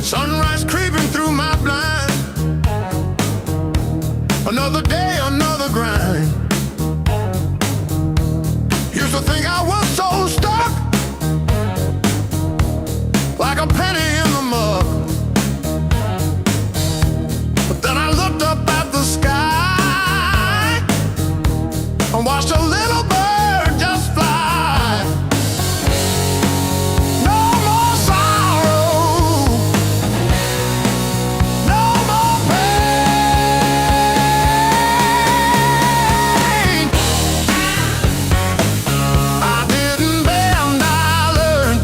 Sunrise creeping through my blind. Another day, another grind. Used to think I was so stuck, like a penny in the mug. But then I looked up at the sky and watched a little bird just fly. No more sorrow, no more pain. I didn't bend, I learned.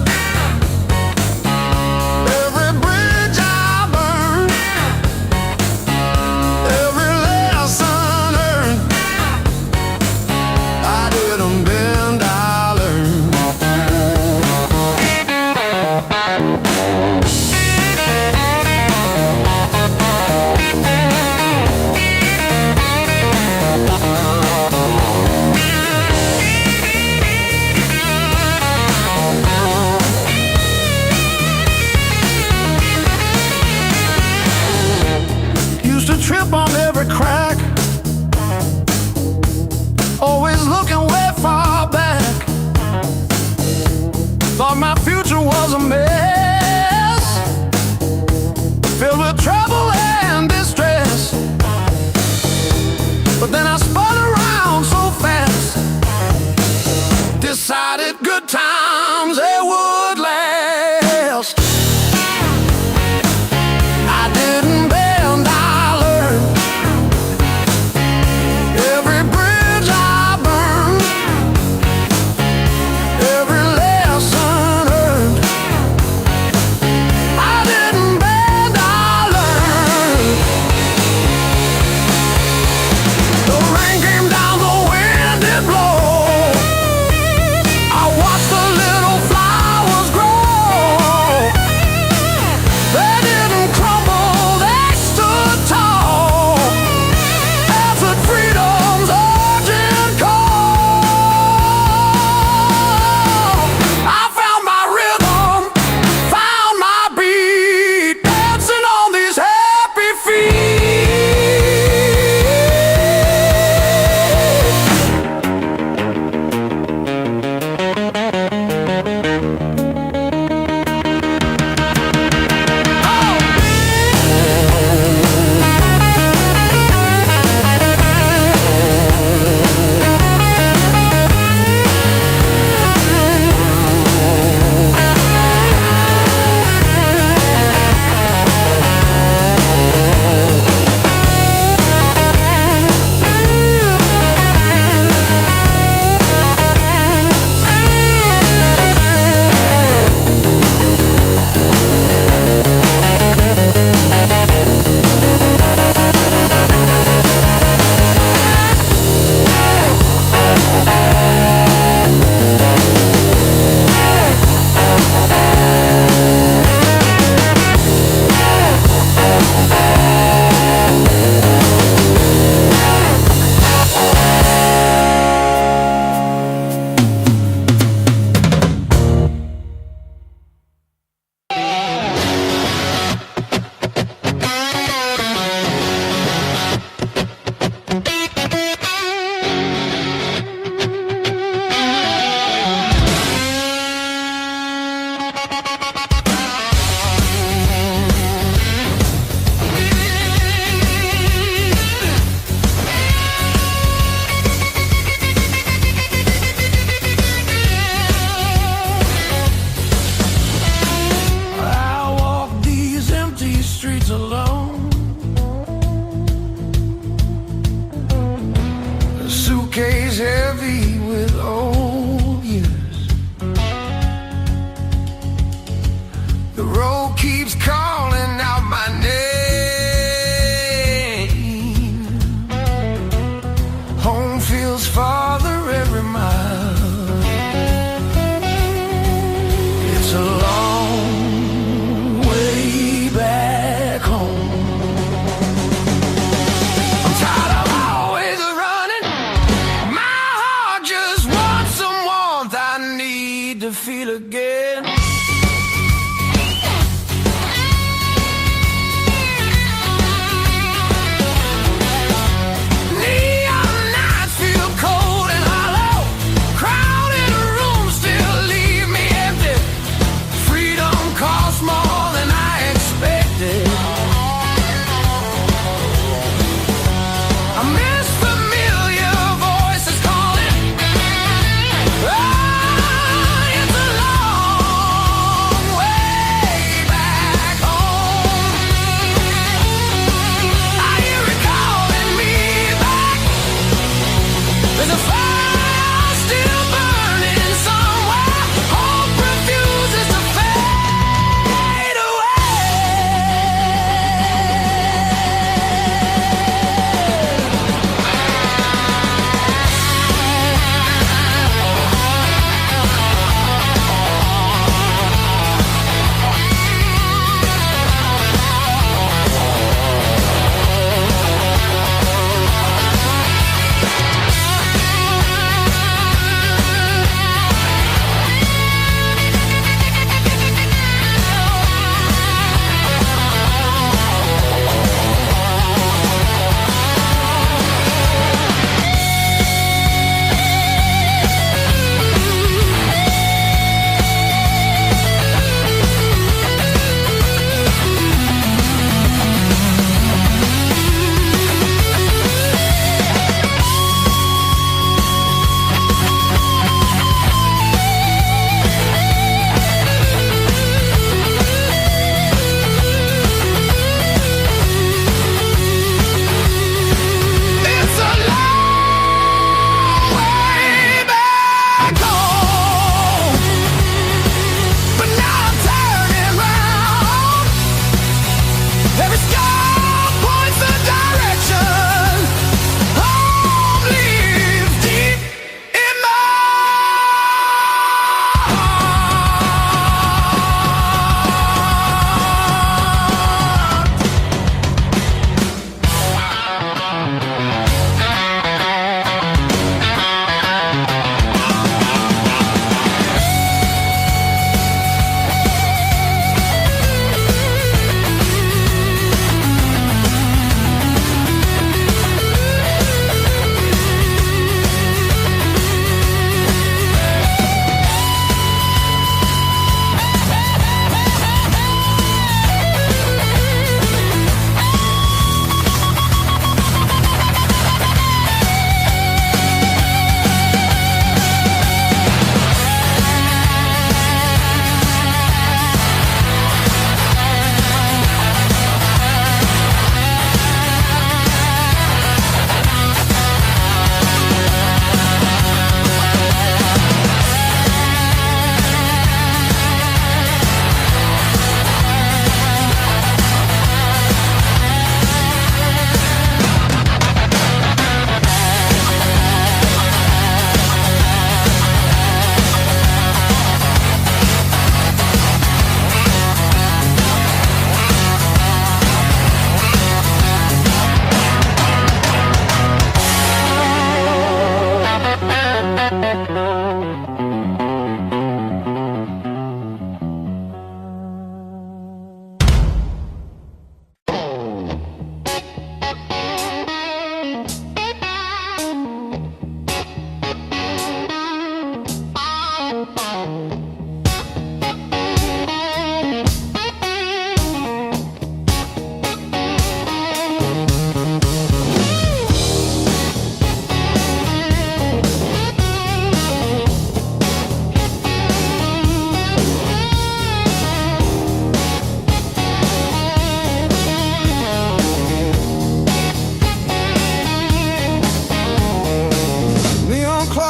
Every bridge I burned, every lesson earned. I didn't bend, I learned. Used to trip on every crack, always looking way far back. Thought my future was a mess, filled with trouble and distress. But then I spun around so fast, decided good times they would last. I didn't bend, I learned. Every bridge I burned, every lesson earned. I didn't bend, I learned. The rain came down, the wind did blow. I watched the little flowers grow. to feel again.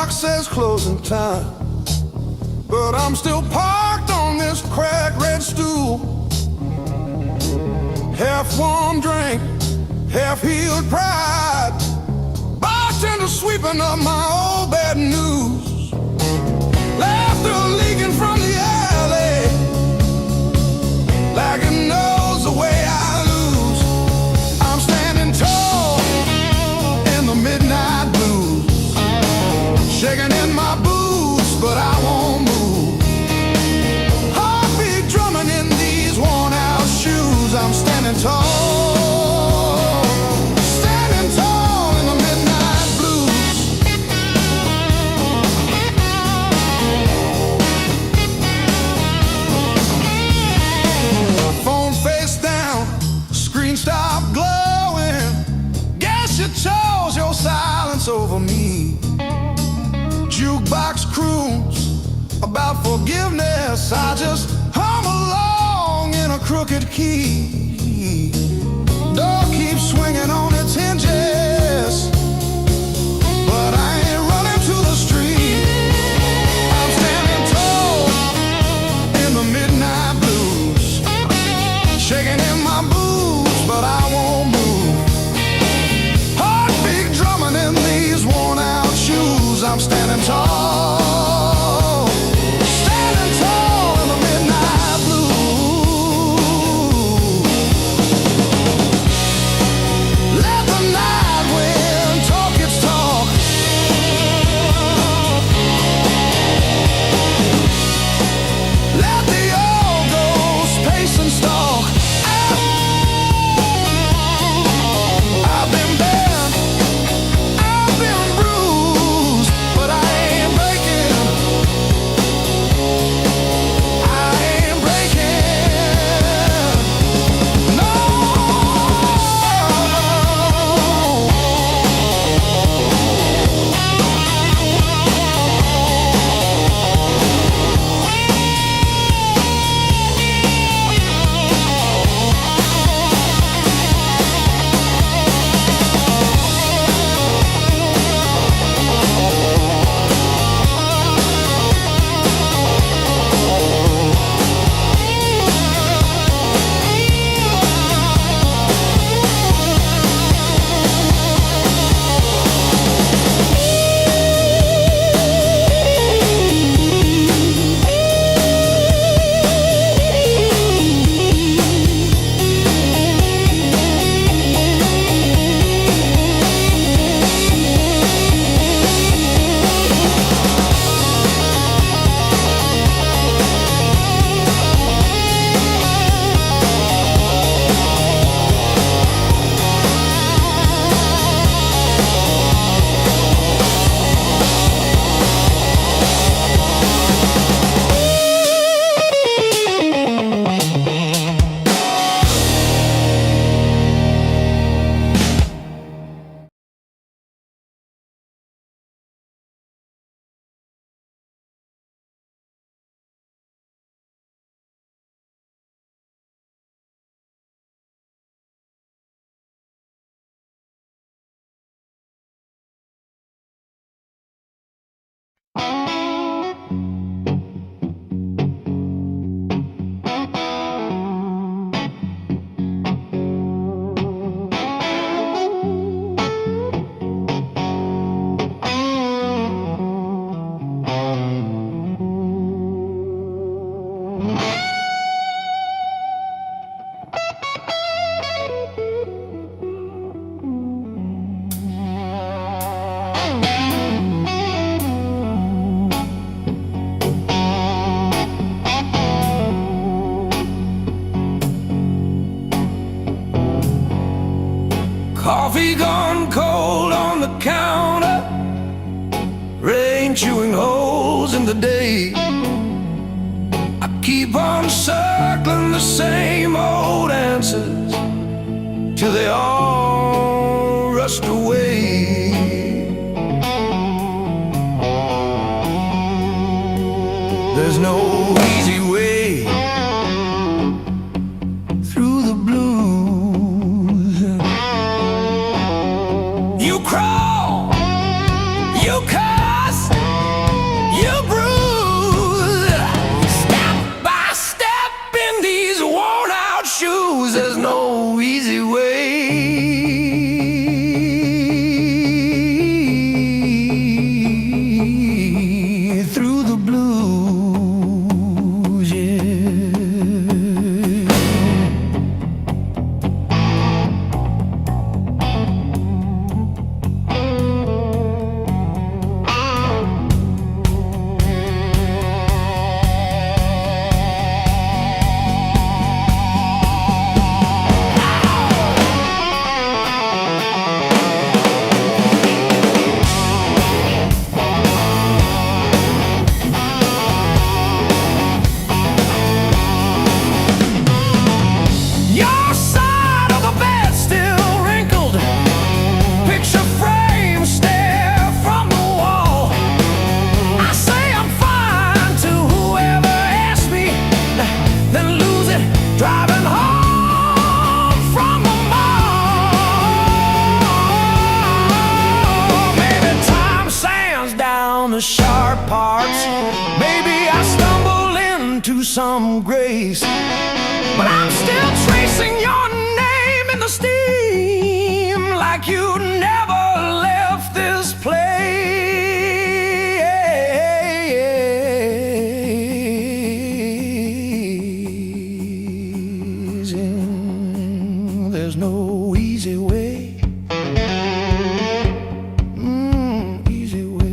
Says closing time, but I'm still parked on this cracked red stool. Half warm drink, half healed pride, bartender sweeping up my old bad news. Laughter leaking from the alley, like it knows the way I lose. I'm standing tall in the midnight blues, shaking in my boots, but I won't move. forgiveness. I just hum along in a crooked key. Door keeps swinging on its hinges, but I ain't running to the street. I'm standing tall in the midnight blues, shaking in my boots, but I won't move. Heartbeat drumming in these worn out shoes. I'm standing tall, standing tall in the midnight blues. Let the night wind talk its talk. Let the old ghost pace and stalk. I've been bent, I've been bruised, but I ain't breaking. I ain't breaking. No. Coffee gone cold on the counter, rain chewing holes in the day. I keep on circling the same old answers till they all rust away. There's no easy way through the blues. You crawl, you cuss, you bruise, step by step in these worn out shoes. There's no easy way through the blues, yeah. into some grace. But I'm still tracing your name in the steam, like you never left this place. And there's no easy way. Easy way.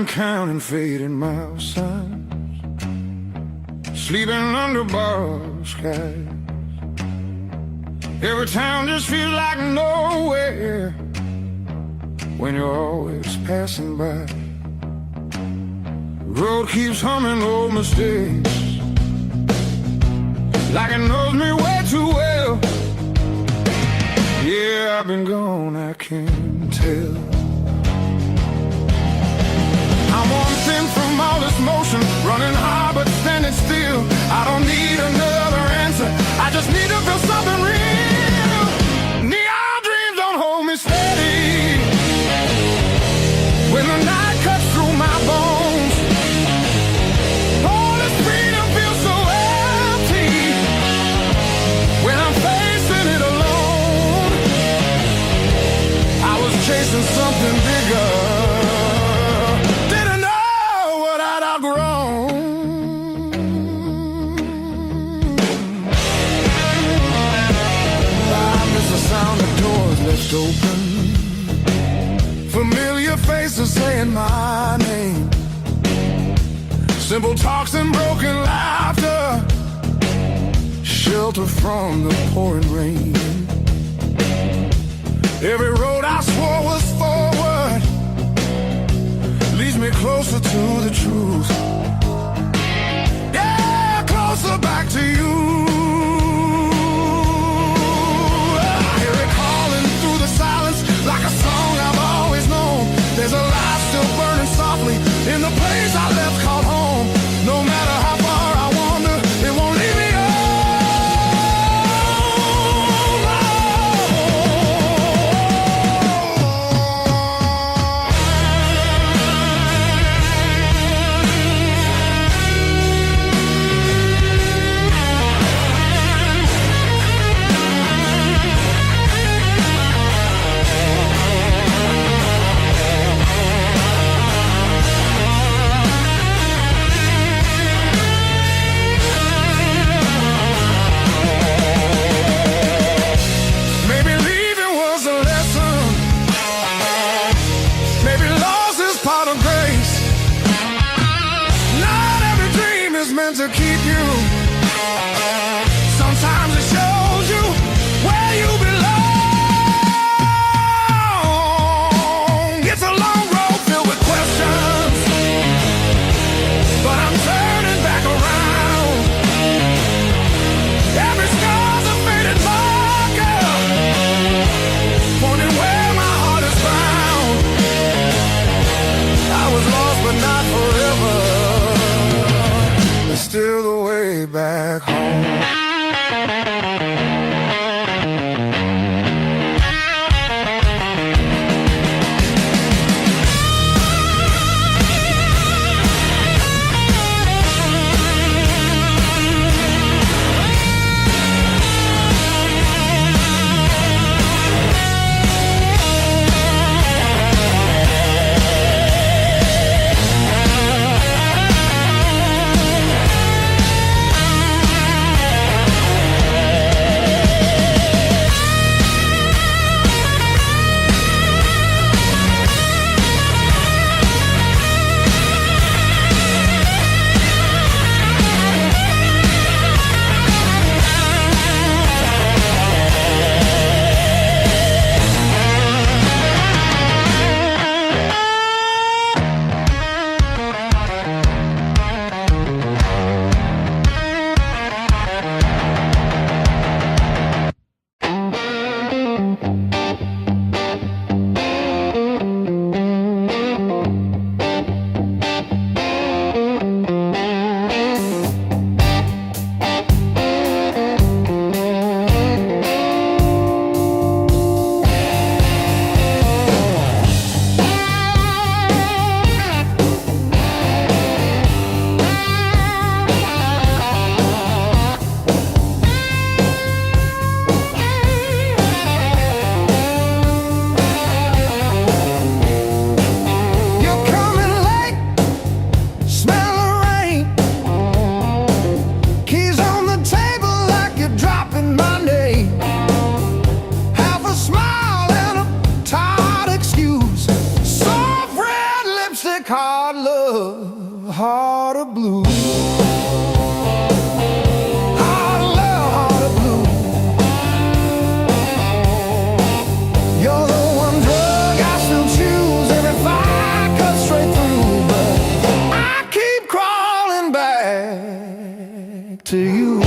Counting fading miles, signs, sleeping under borrowed skies. Every town just feels like nowhere when you're always passing by. The road keeps humming old mistakes, like it knows me way too well. Yeah, I've been gone, I can't tell. I'm one thing from all this motion, running hard but standing still. I don't need another answer, I just need to feel something real. Neon dreams don't hold me steady when the night cuts through my bones. All this freedom feels so empty when I'm facing it alone. I was chasing something saying my name. Simple talks and broken laughter, shelter from the pouring rain. Every road I swore was forward leads me closer to the truth. Yeah, closer back to you. I hear it calling through the silence like a song I've always known. There's a light still burning softly in the place I left called home. No matter how far I wander, it won't leave me to keep you. Sometimes it shows you where you belong. It's a long road filled with questions, but I'm turning back around. Every scar's a faded marker, pointing where my heart is found. I was lost but not forever, still the way back home. Hard love, heart of blue. Hard love, heart of blue. You're the one drug I still choose every fight cuts straight through, but I keep crawling back to you.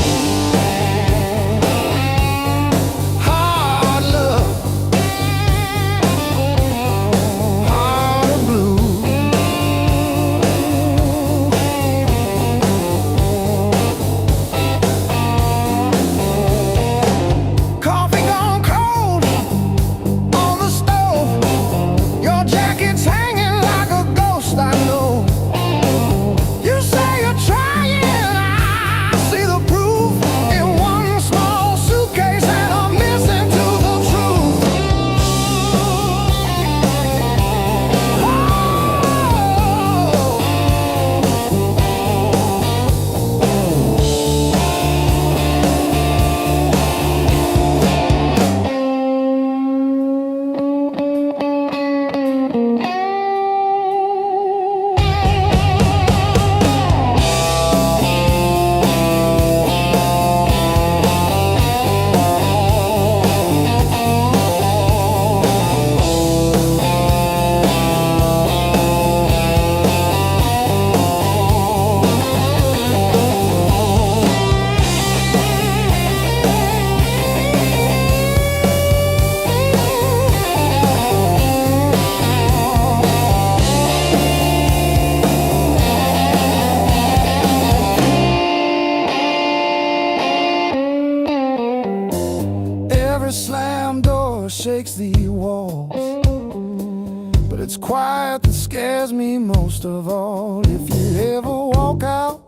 scares me most of all. If you ever walk out,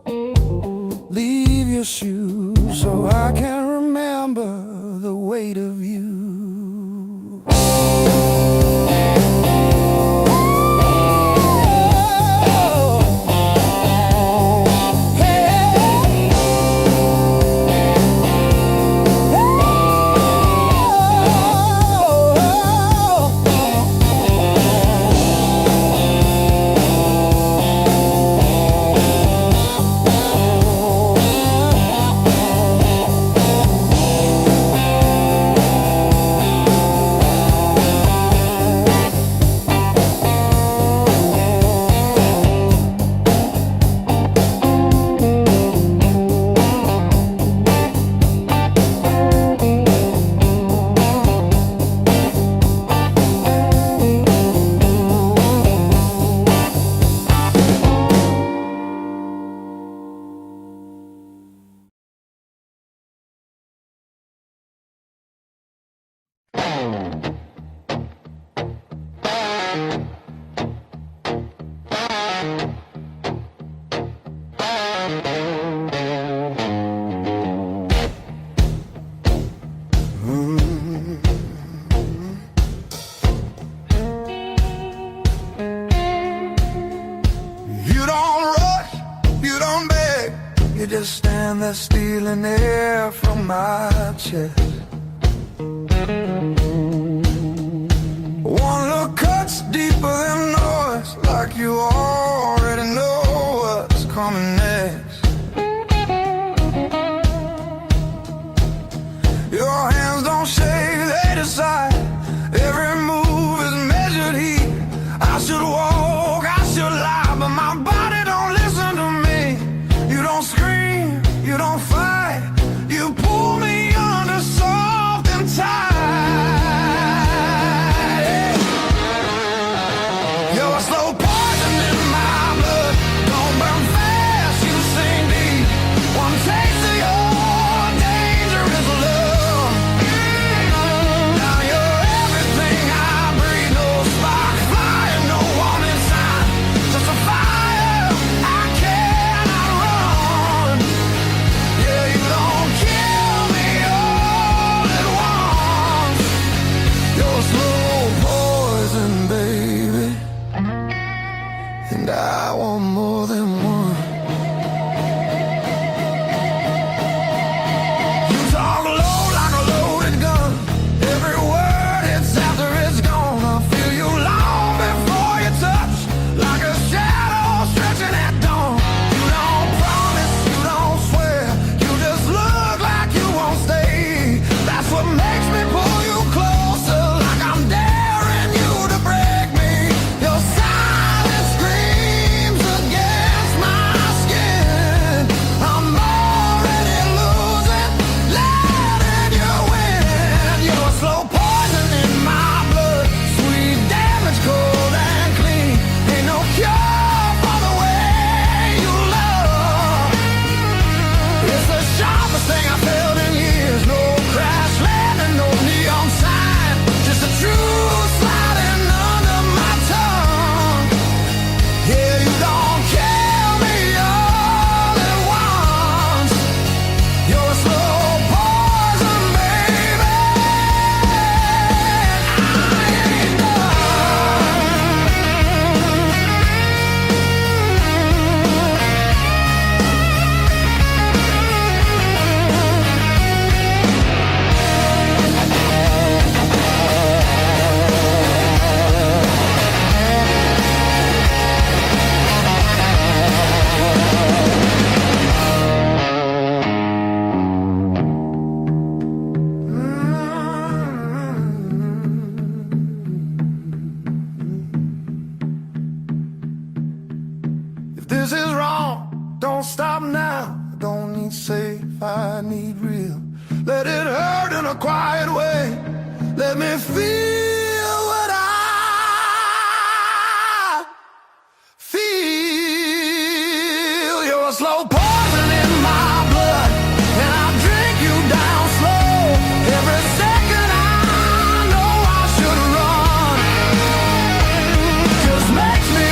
leave your shoes so I can remember the weight of you. You just stand there stealing air from my chest. One look cuts deeper than noise, like you already know what's coming next. Your hands don't shake, they decide. Every move is measured heat. I should walk, I should lie, but my body don't listen to me. You don't scream, you don't fight, you pull me under soft and tight. You're a slow poison in my blood. Don't burn fast, you sing deep. One taste of your dangerous love. Now you're everything I breathe. No spark flying, no warning sign, just a fire I cannot run. Yeah, you don't kill me all at once. You're slow poison, baby, and I want more than one. You talk low like a loaded gun. Every word hits after it's gone. I feel you long before you touch, like a shadow stretching at dawn. You don't promise, you don't swear, you just look like you won't stay. That's what makes me pull you closer, like I'm daring you to break me. Your silence screams against my skin. I'm already losing, letting you win. You're slow poison in my blood, sweet damage, cold and clean. Ain't no cure for the way you love. It's the sharpest thing I've felt in years. No crash landing, no neon sign, just the truth sliding under my tongue. Yeah, you don't kill me all at once. You're a slow poison, baby. I ain't done. If this is wrong, don't stop now. I don't need safe, I need real. Let it hurt in a quiet way. Let me feel what I feel. You're a slow poison in my blood, and I drink you down slow. Every second I know I should run just makes me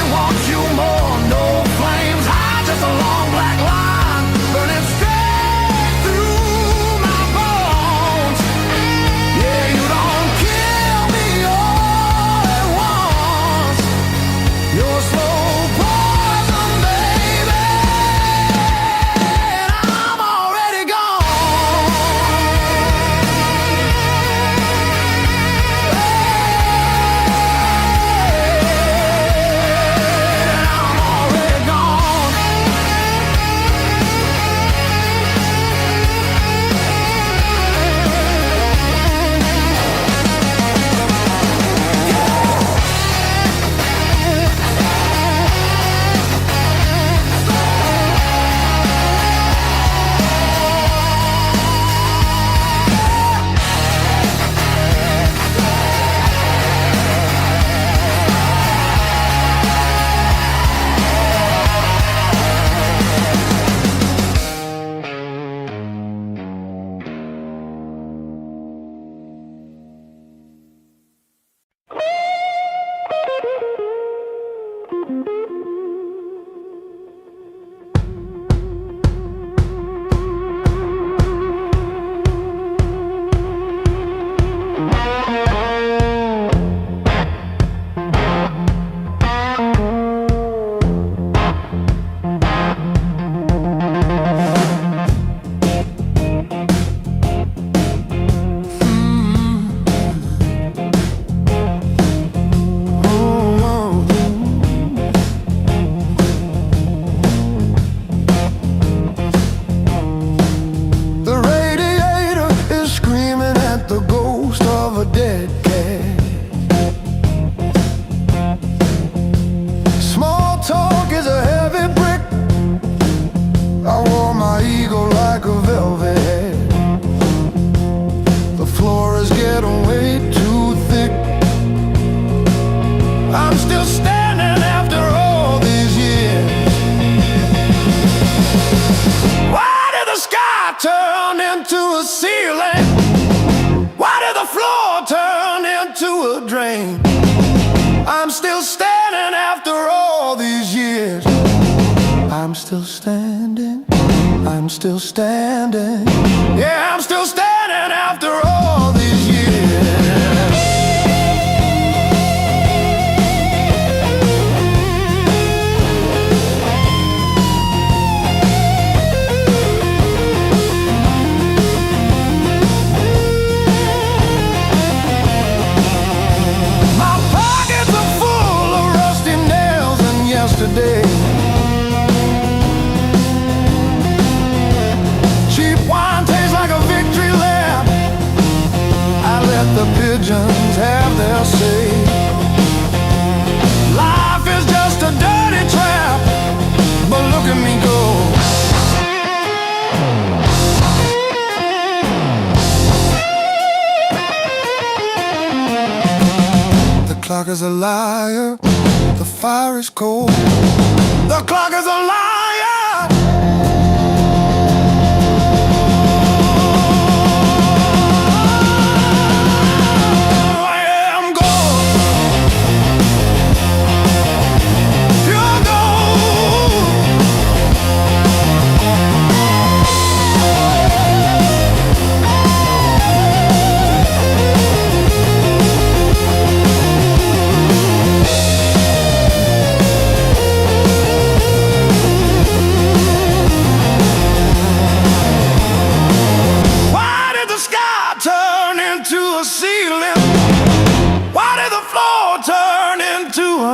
I'm still standing, I'm still standing. Yeah, I'm still standing after all these years. My pockets are full of rusty nails and yesterday. The pigeons have their say. Life is just a dirty trap, but look at me go. The clock is a liar, the fire is cold. The clock is a liar.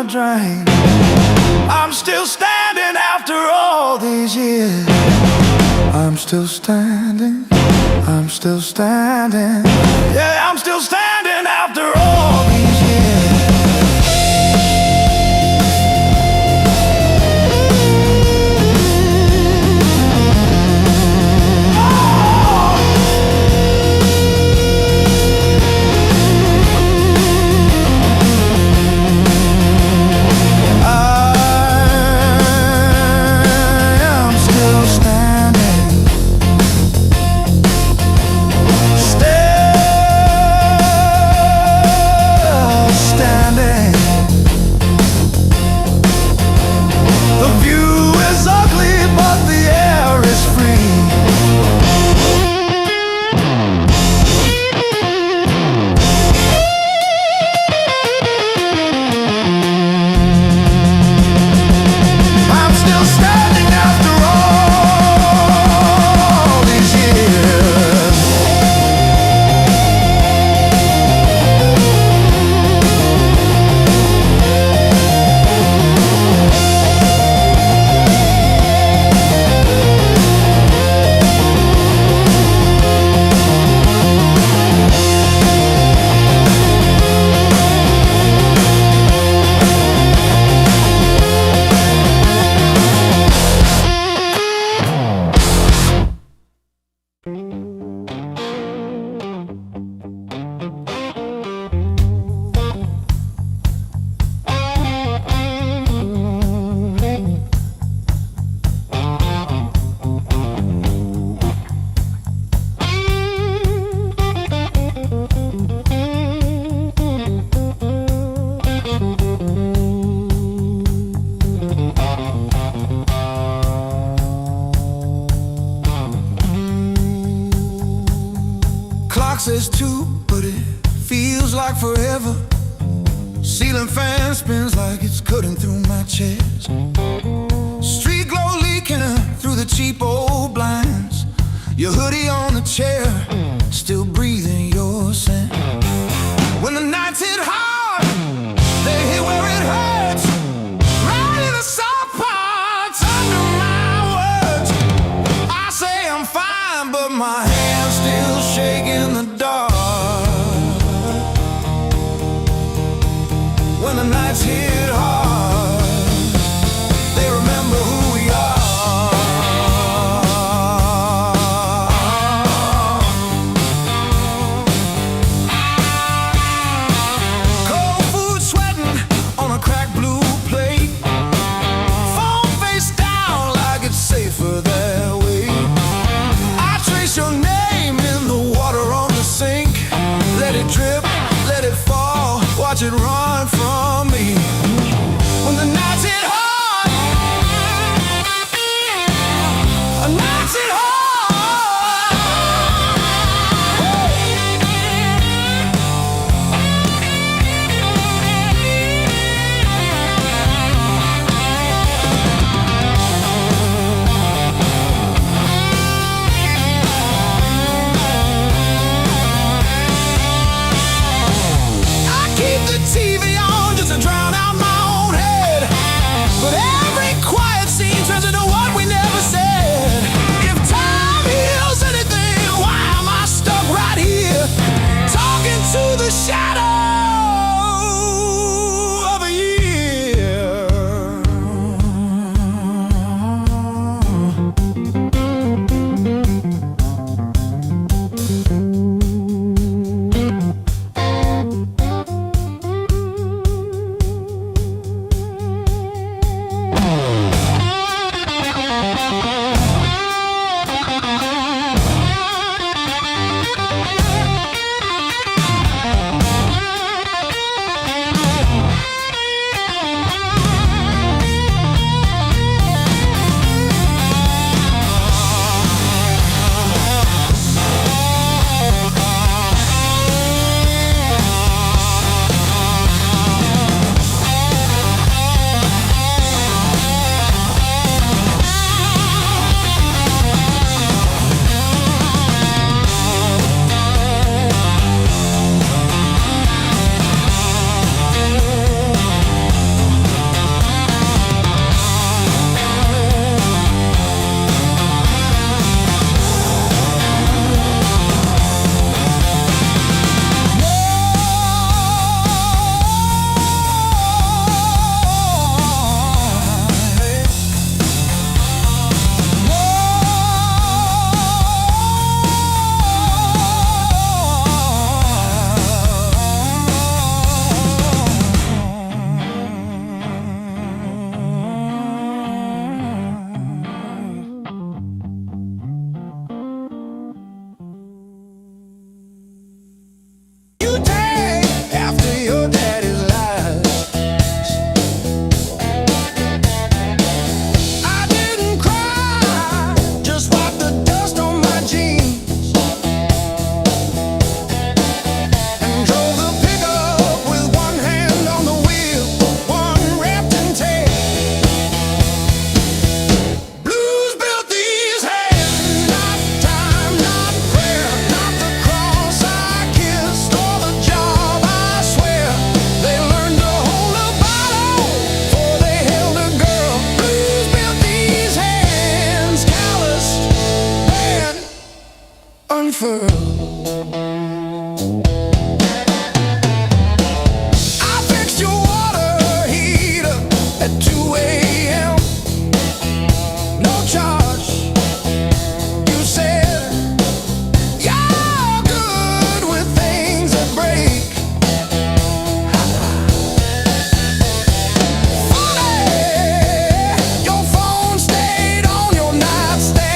Drain. I'm still standing after all these years. I'm still standing, I'm still standing. Yeah, I'm still standing after all these years. Says two, but it feels like forever. Ceiling fan spins like it's cutting through my chest. Street glow leaking through the cheap old blinds. Your hoodie on the chair, still breathing your scent. When the nights hit hard, they hit where it hurts. Right in the soft parts under my words. I say I'm fine, but my hand's still shaking the dark. When the nights hit hard, they remember who we are. Cold food sweating on a cracked blue plate. Phone face down like it's safer that way. I trace your name in the water on the sink. Let it drip, let it fall, watch it run from me. transfer. I fixed your water heater at 2 a.m. No charge. You said you're good with things that break. Funny, your phone stayed on your nightstand.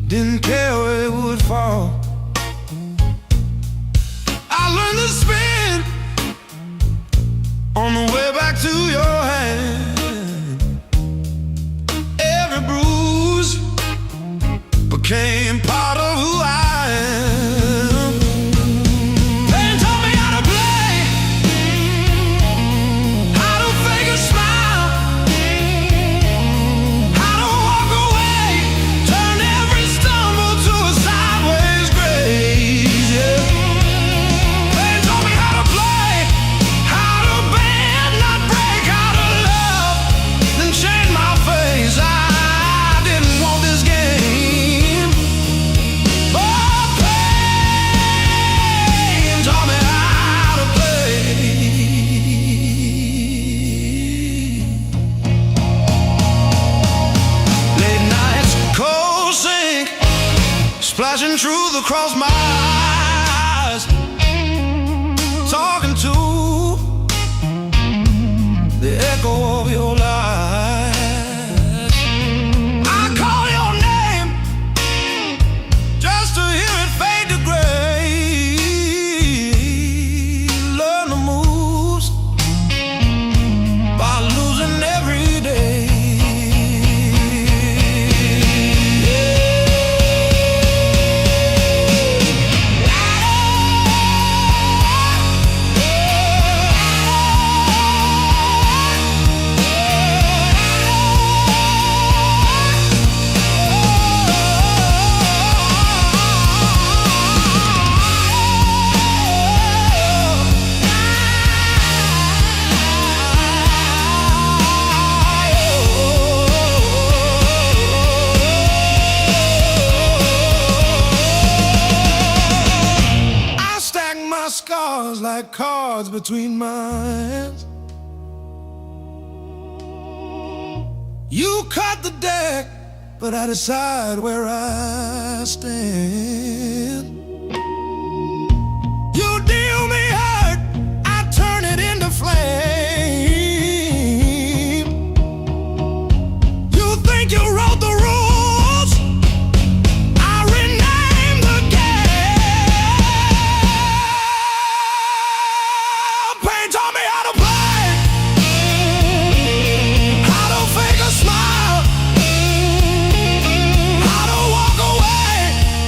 didn't care where it would fall. I learned to spin on the way back to your hand. Every bruise became part of who I am. They taught me how to play, how to fake a smile, how to walk away, turn every stumble to a sideways grace, yeah. They taught me how to play, how to bend, not break, how to love, then change my face. I didn't want this game, but pain taught me how to play. Late nights, cold sink, splashing truth across my eyes, talking to the echo of your lies. I call your name just to hear it fade to gray. Learn the moves by losing every day. I stack my scars like cards between my hands. You cut the deck, but I decide where I stand. You deal me hurt, I turn it into flame. You think you wrote the rules, I rename the game. Pain taught me how to play, how to fake a smile, how to walk away,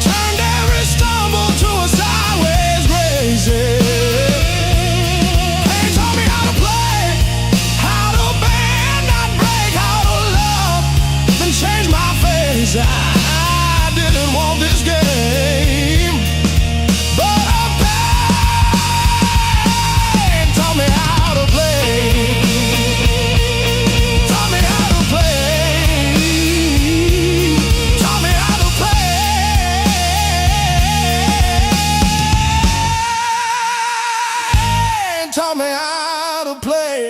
turned every stumble to a sideways grace, yeah. Pain taught me how to play, how to bend, not break, how to love, then change my face. I didn't want this game, but pain taught me how to play, taught me how to play, taught me how to play, taught me how to play.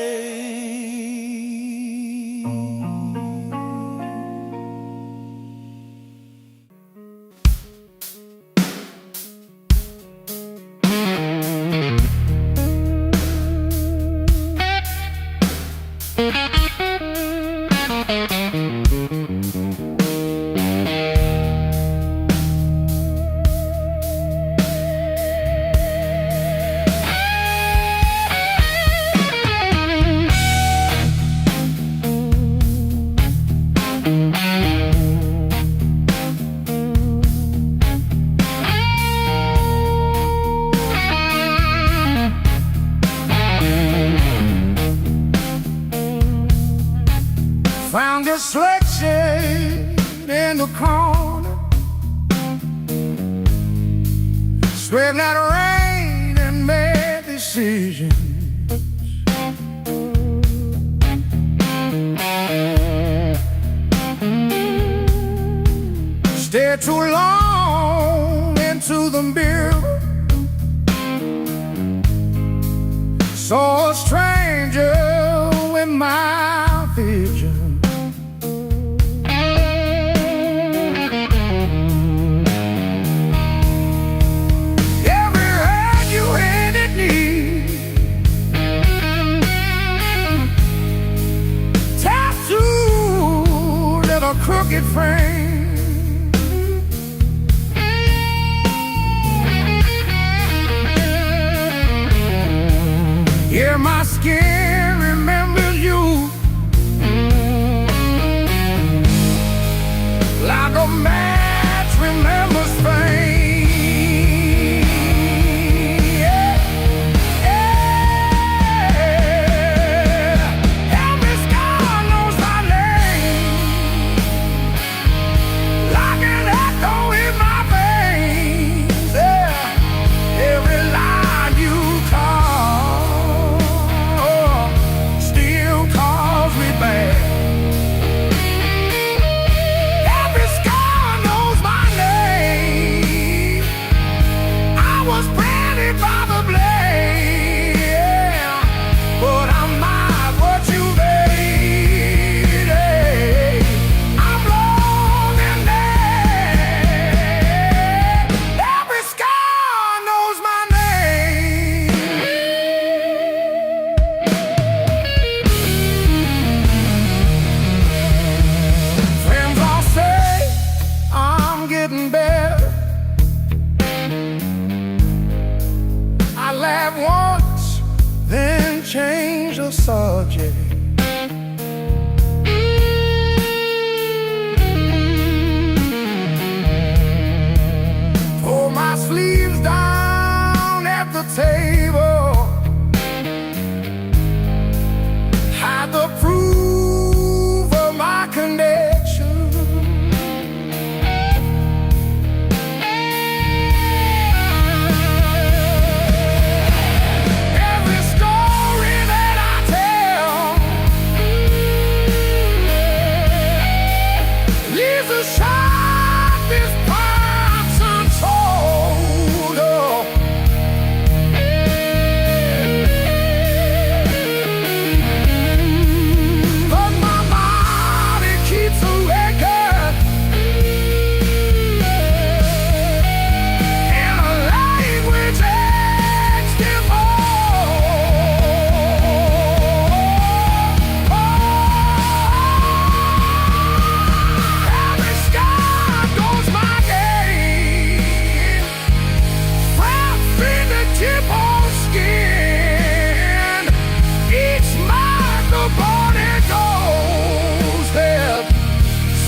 Found this sweatshirt in the corner, swept that rain and made decisions. Stared too long into the mirror, saw a stranger in my vision. Every hurt you handed me, tattooed in a crooked frame. couldn't bear. I laughed once, then changed the subject. Pull my sleeves down at the table, hide the proof of my connection. Every story that I tell leaves a sharpest parts untold. But my body keeps a record in a language etched in every sky goes my name, wrapped fingertip on skin. Each mark the body goes there,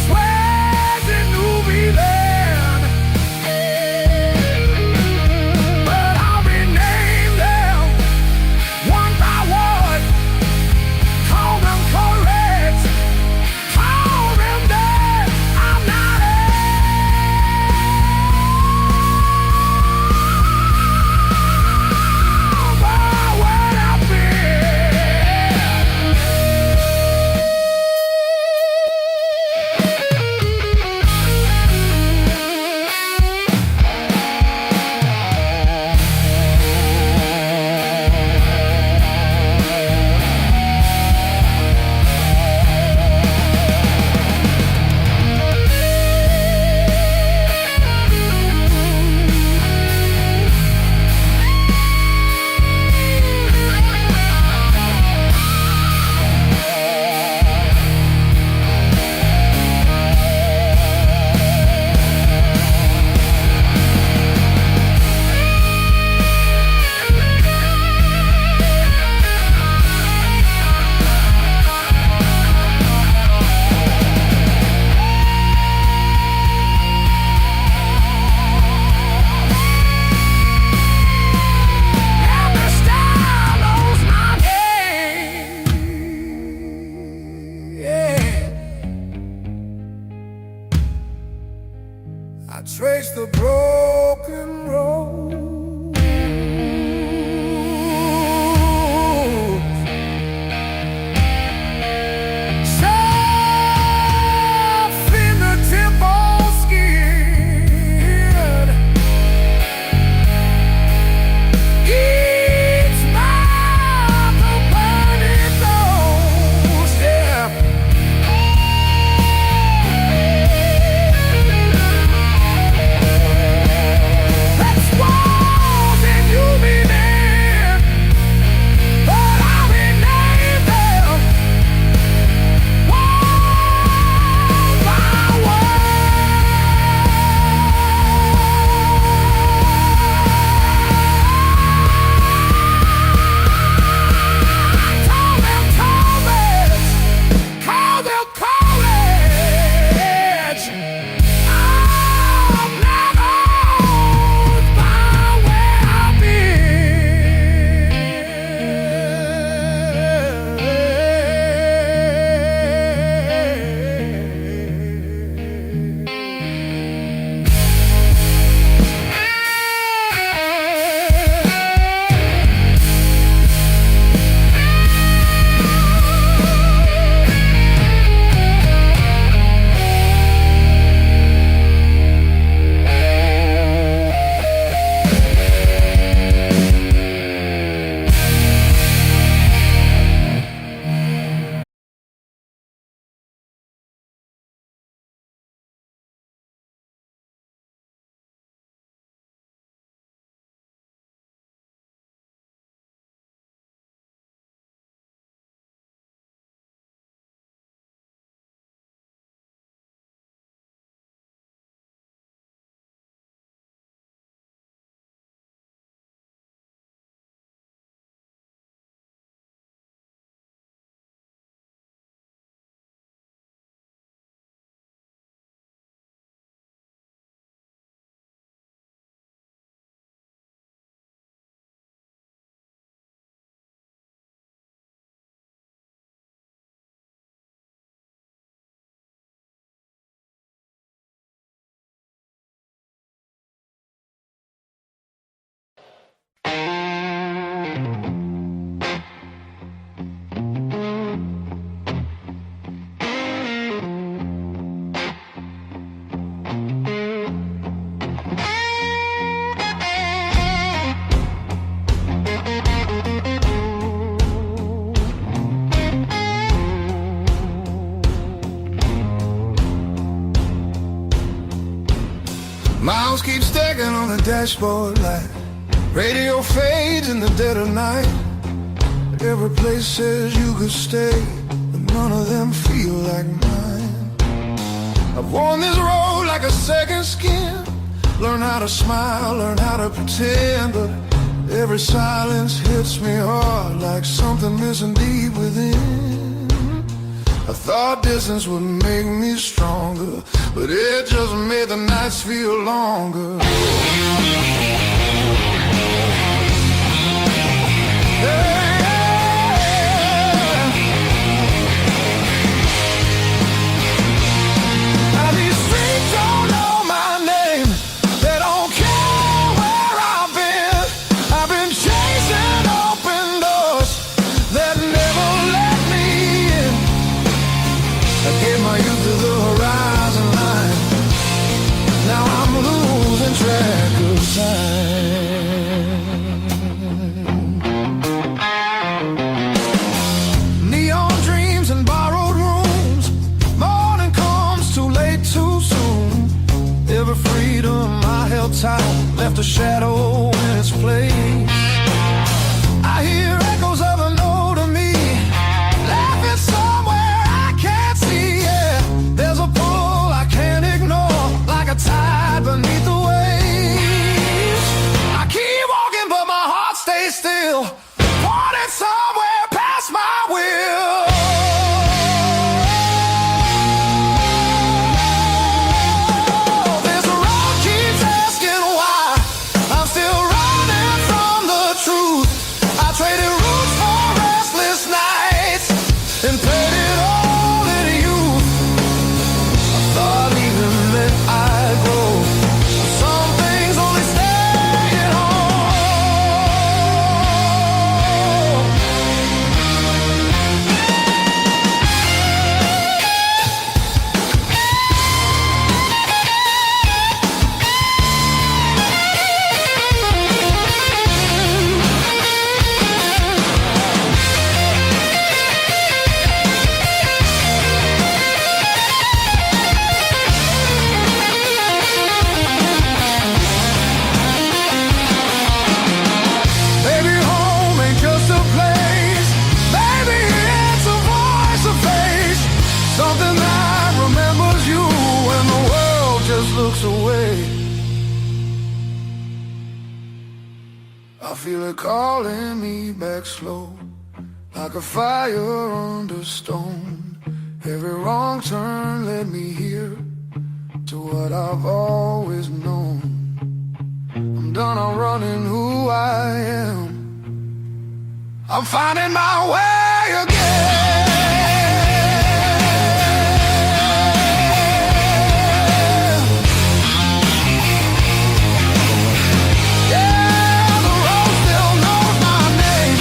swears it knew me then. But I'll rename them one by one, call them correct, call them dead. I'm not over what I've every style knows my name. Yeah. I trace the broken road, soft in the tip of skin. Each mouth a burning doorstep. That's why Miles keep stacking on the dashboard light. Radio fades in the dead of night. Every place says you could stay, but none of them feel like mine. I've worn this road like a second skin. Learn how to smile, learn how to pretend, but every silence hits me hard like something missing deep within. I thought distance would make me stronger, but it just made the nights feel longer. Neon dreams and borrowed rooms. Morning comes too late, too soon. Every freedom I held tight left a shadow in its place. I hear echoes of an older me laughing somewhere I can't see. Yeah, there's a pull I can't ignore, like a tide beneath the waves. I keep walking, but my heart stays still, pointing somewhere past my will. This road keeps asking why I'm still running from the truth. I traded roots for restless nights and played it all in youth. I thought even that I'd grow. Some things only stay at home. Baby, home ain't just a place. Baby, it's a voice, a face. Something that remembers you when the world just looks away. I feel it calling me back slow, like a fire under stone. Every wrong turn led me here to what I've always known. I'm done, I'm running who I am. I'm finding my way again. Yeah, the road still knows my name.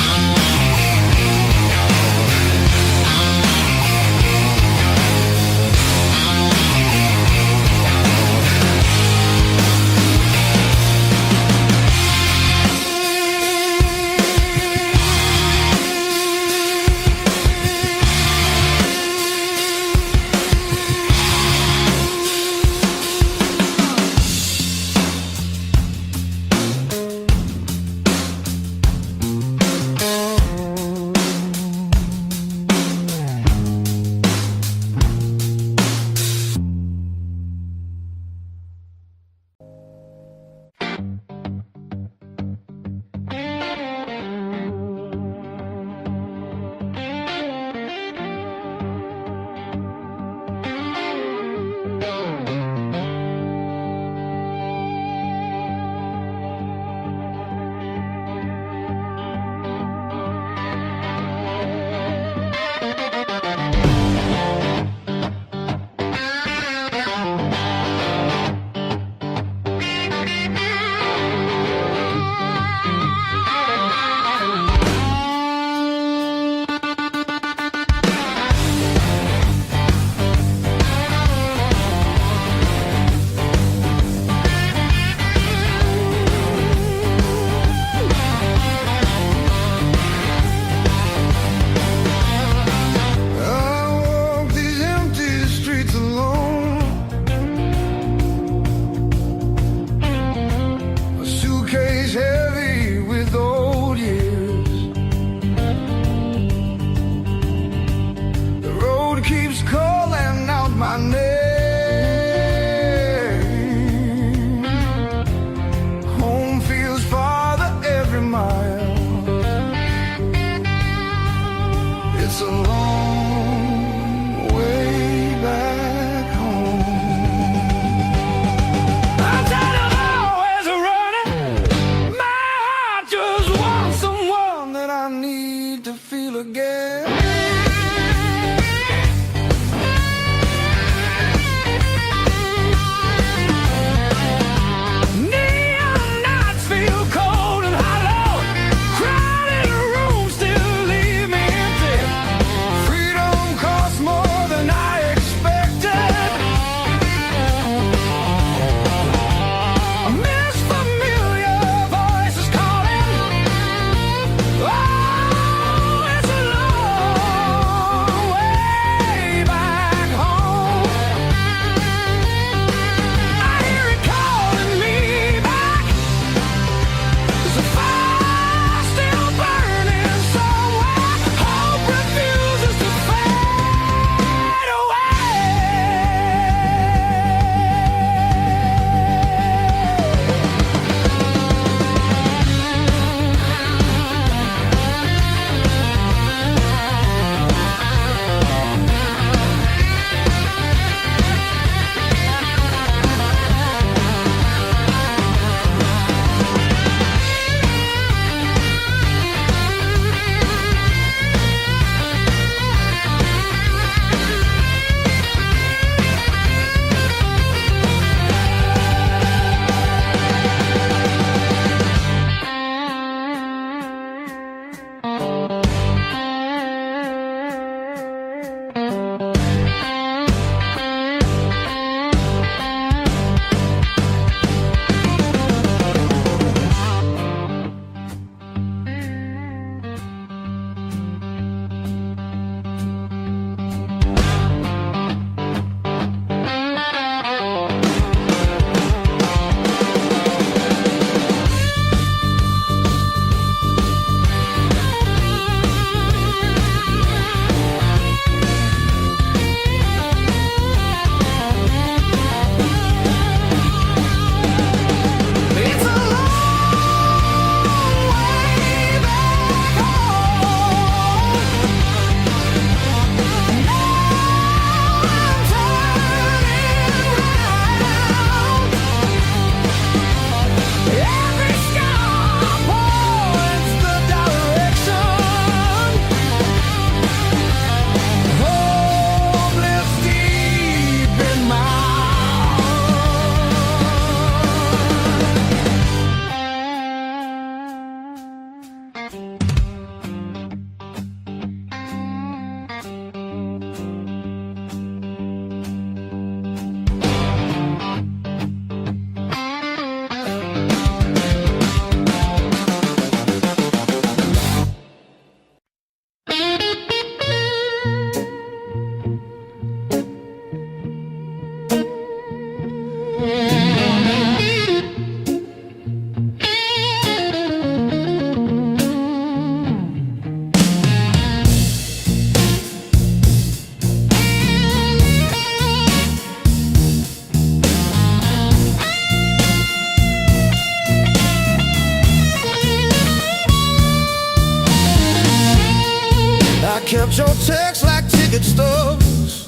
Kept your text like ticket stubs,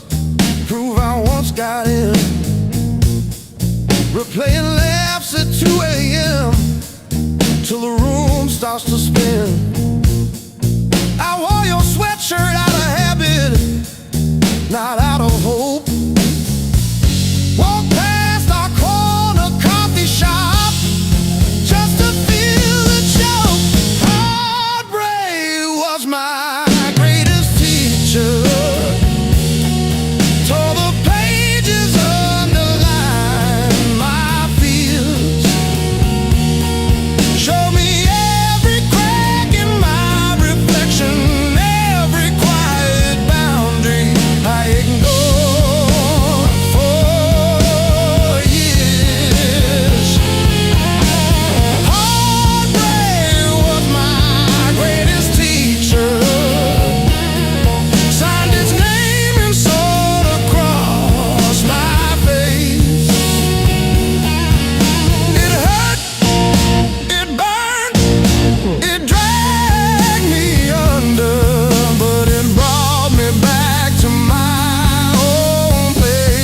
prove I once got in. Replaying laughs at 2 a.m. till the room starts to spin. I wore your sweatshirt out of habit, not out of hope. Walked past our corner coffee shop just to feel the joke. Heartbreak was my greatest teacher. Tore the pages, underlined my fears. Showed me every crack in my reflection, every quiet boundary I ignored for years. Heartbreak was my greatest teacher. Signed its name and sword across my face. It hurt, it burned, it dragged me under, but it brought me back to my own place.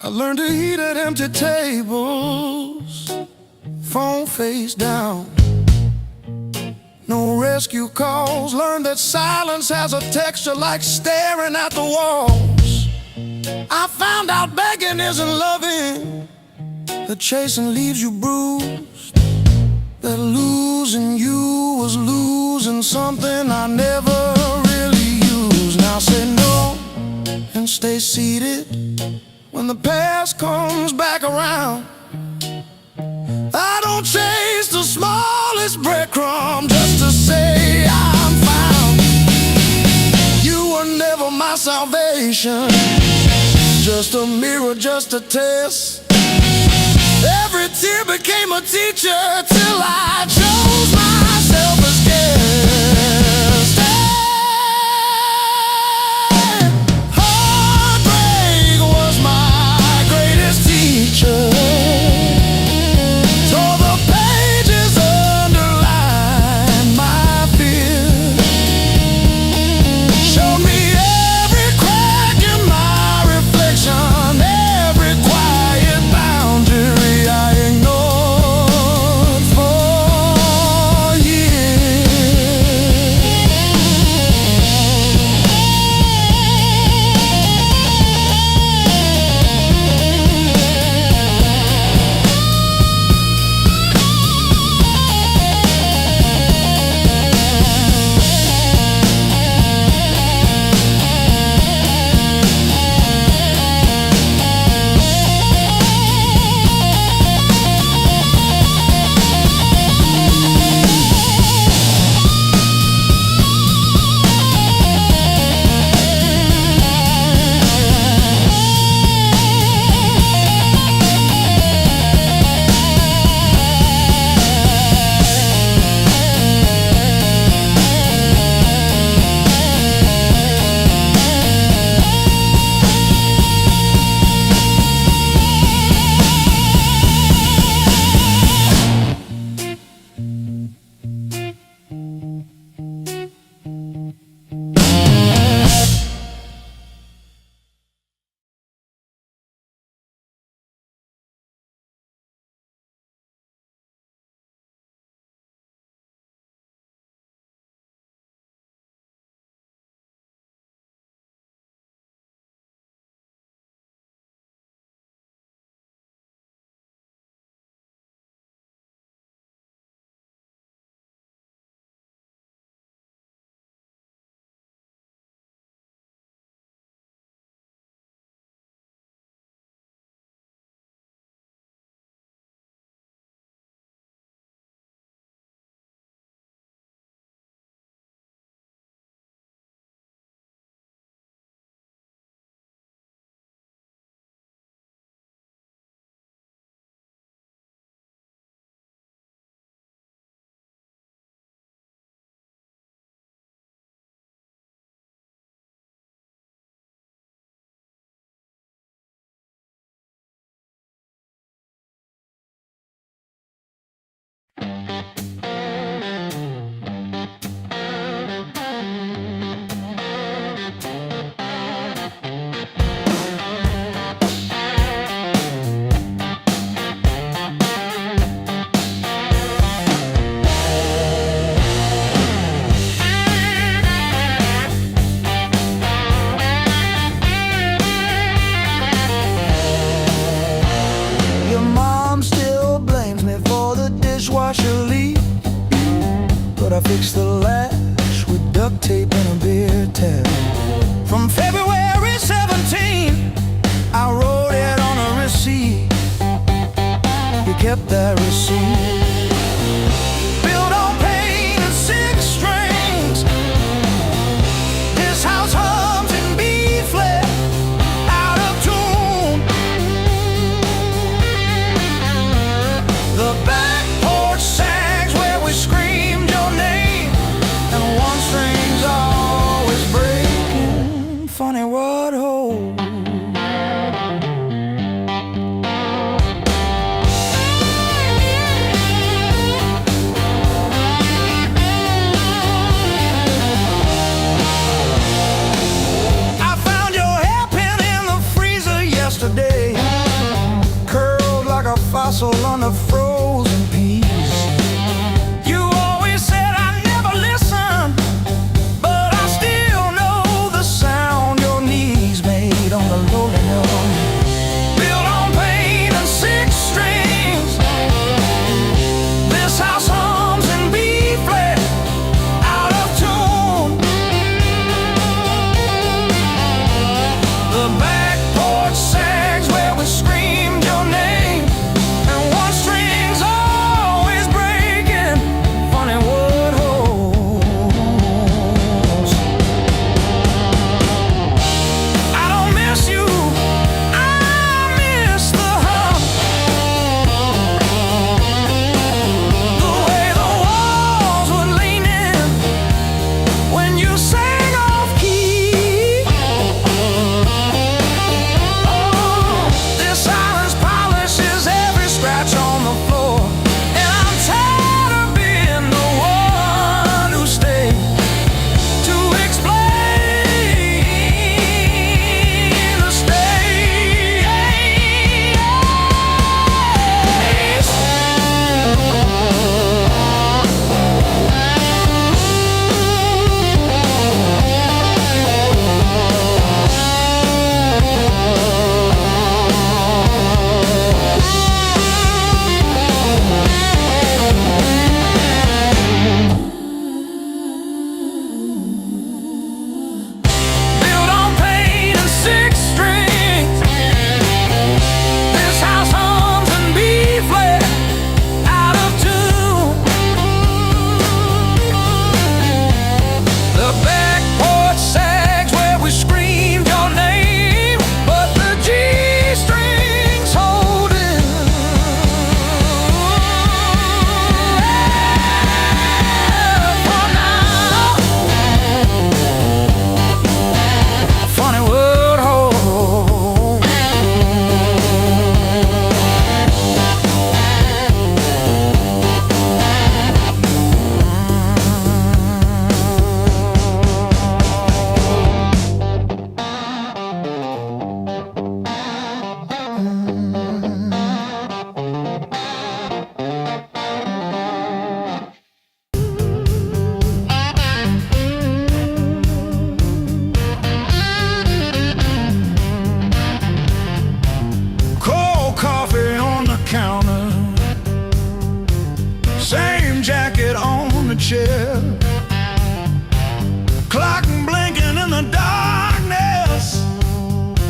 I learned to eat at empty tables, phone face down. No rescue calls. Learned that silence has a texture like staring at the walls. I found out begging isn't loving, that chasing leaves you bruised, that losing you was losing something I never really used. Now say no and stay seated when the past comes back around. I don't chase the smallest breadcrumb just to say I'm found. You were never my salvation, just a mirror, just a test. Every tear became a teacher till I chose myself as guest. Heartbreak was my greatest teacher. Tore the pages, underlined my fears. Showed me every crack in my reflection, every quiet boundary I ignored for years.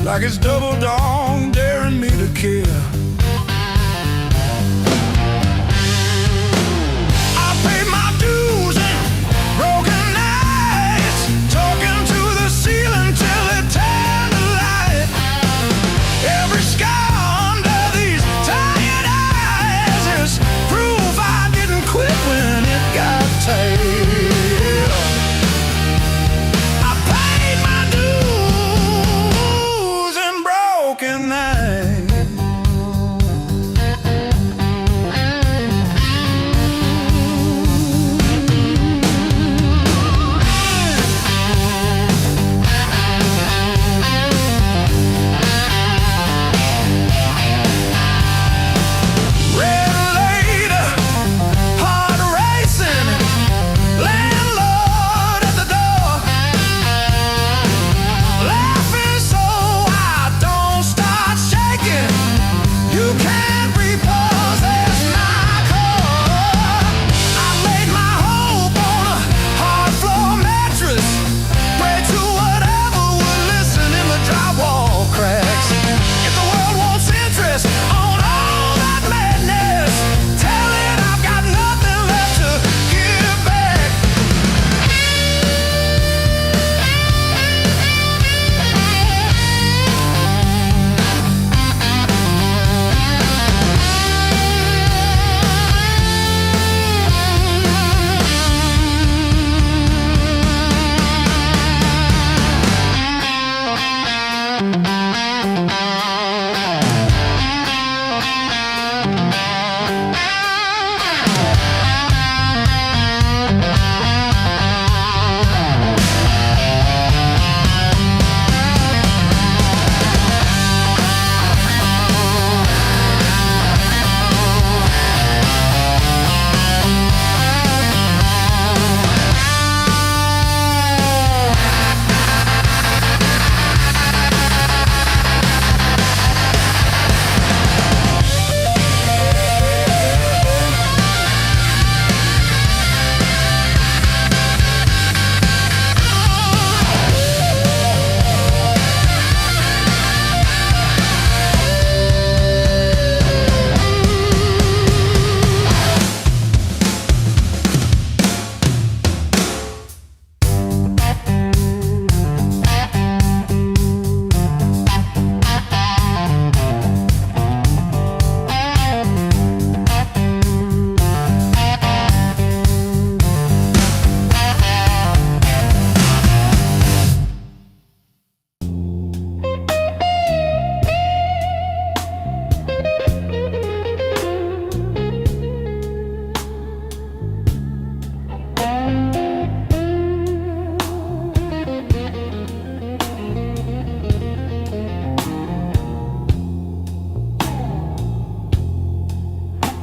like it's double dawn daring me to kill. I paid my dues and broken nights, talking to the ceiling till it turned to light. Every scar under these tired eyes is proof I didn't quit when it got tight.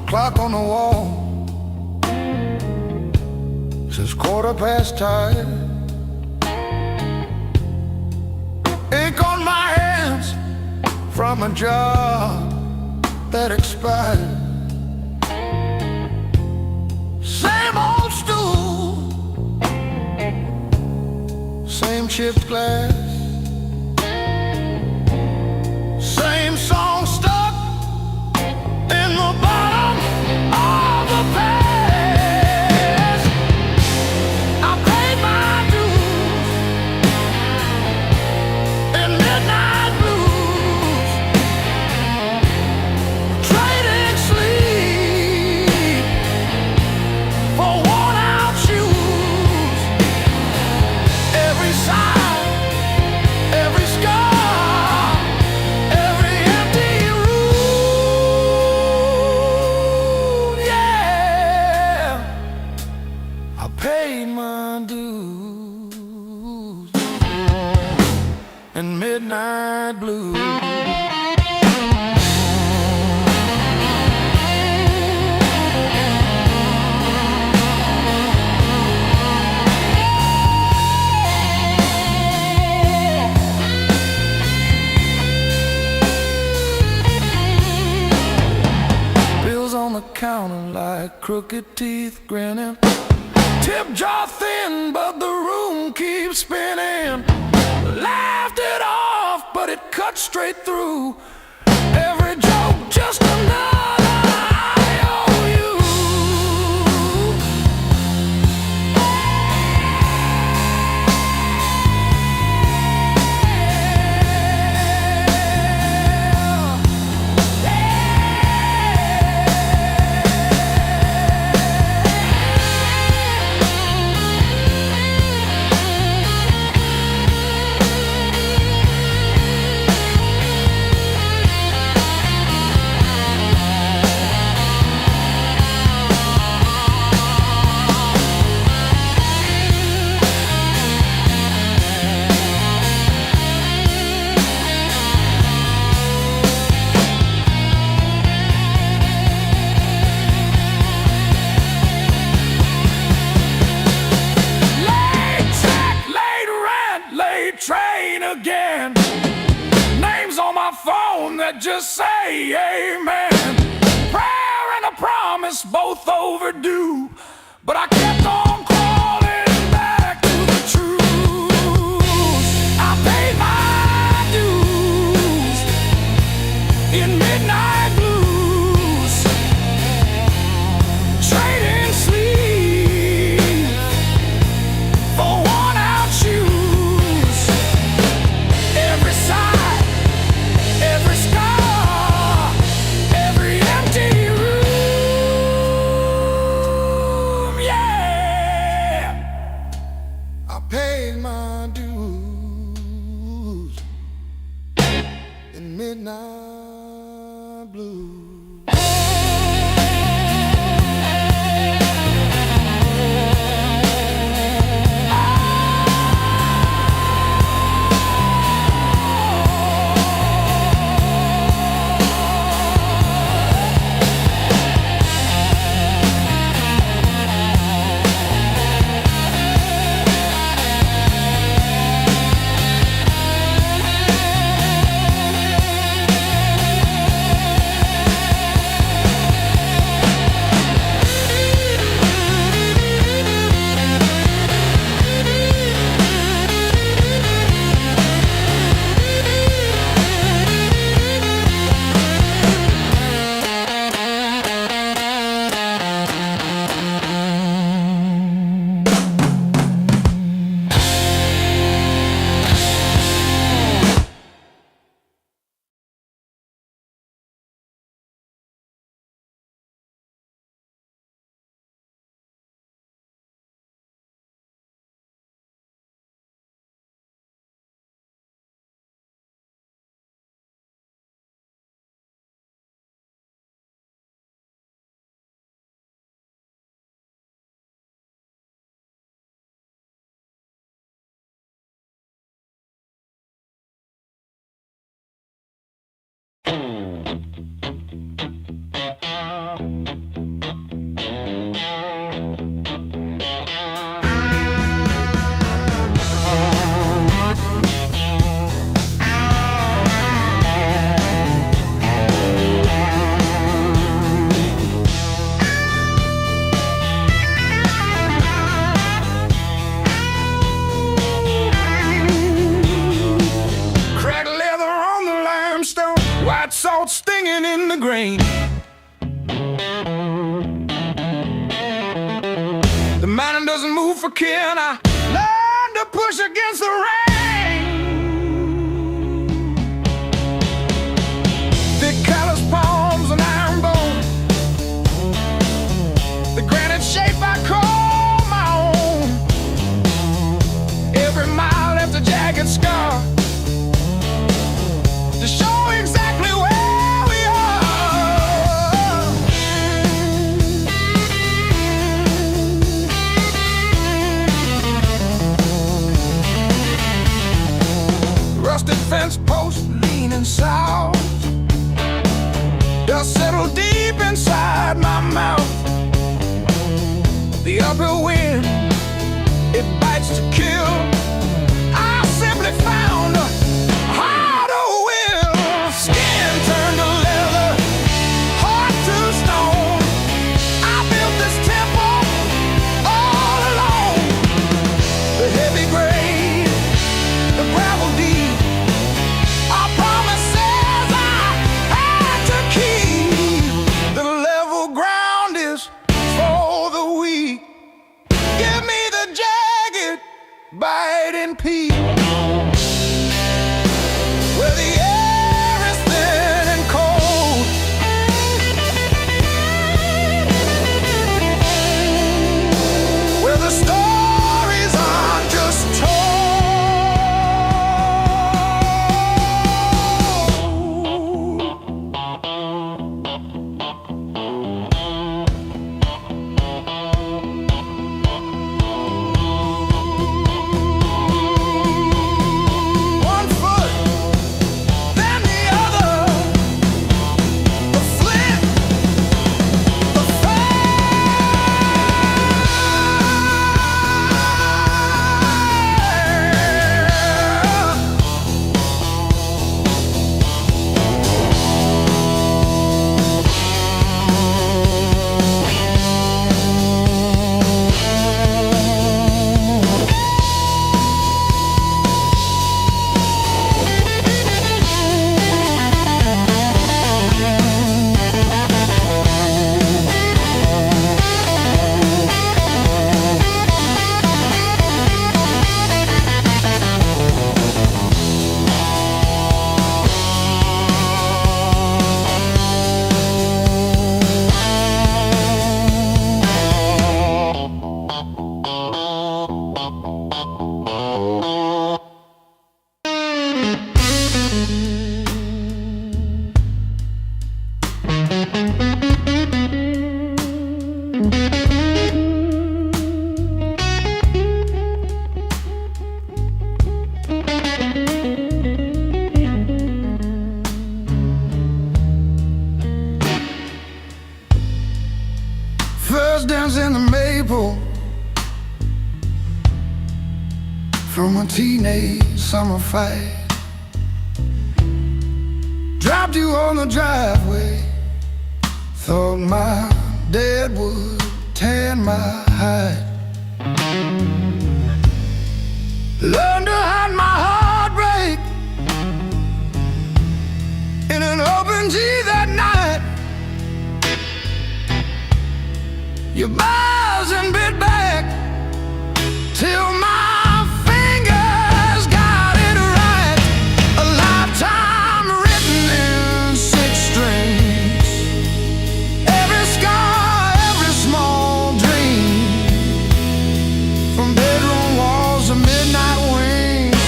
Clock on the wall says 10:15. Ink on my hands from a job that expired. Same old stool, same chipped glass, same song stuck in the bottom of the past. I paid my dues in midnight blues, trading sleep for worn out shoes. Every sigh, every scar, every empty room, yeah. I paid my dues and midnight blues. Bills on the counter like crooked teeth grinning. Tip jar thin, but the room keeps spinning. Laughed it off, but it cut cut straight through. Every joke just another IOU. Train again. Names on my phone that just say amen. Prayer and a promise both overdue, but I kept on crawling back to the truth. I paid my dues in midnight blues, trading sleep for worn-out shoes. Every scar, every empty room, yeah. I paid my dues in midnight blue. White salt stinging in the grain. The mountain doesn't move for kin. I learned to push against the rain. Thick callous palms and iron bone. The granite shape I call my own. Every mile left a jagged scar to show exactly where we are. Rusted fence post leaning south. Dust settled deep inside my mouth. The uphill wind, it bites to kill. I simply found a harder will. Skin turned to leather, heart to stone. I built this temple all alone. The heavy grade, the gravel deep. I promise from a teenage summer fight. Dropped you on the driveway. Thought my dad would tan my hide. Learned to hide my heartbreak in an open G that night. You buzz and bit back till my fingers got it right. A lifetime written in 6 strings. Every scar, every small dream, from bedroom walls to midnight wings.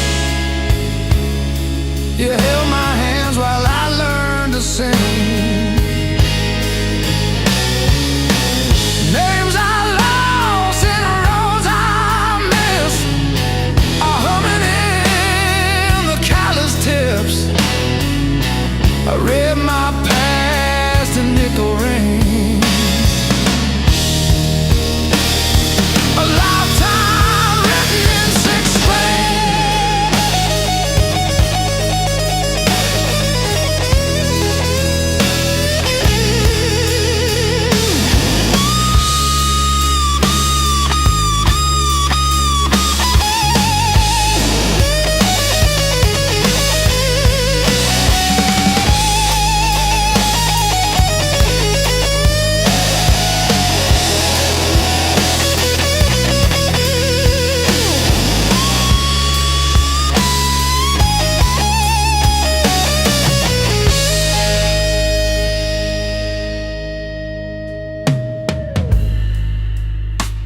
You held my hands while I learned to sing. Names I lost and roads I missed are humming in the callous tips. I read my past in nickel rings. A lifetime written in 6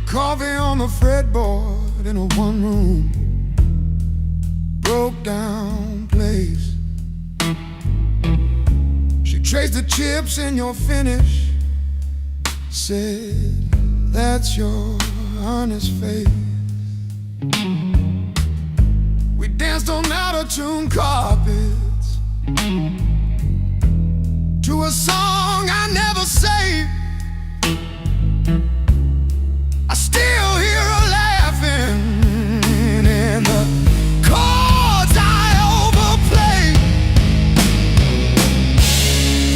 Coffee on the fretboard in a one-room broke down place. She traced the chips in your finish, said, "That's your honest face." We danced on out-of-tune carpets to a song I never saved. I still hear her laughing in the chords I overplay.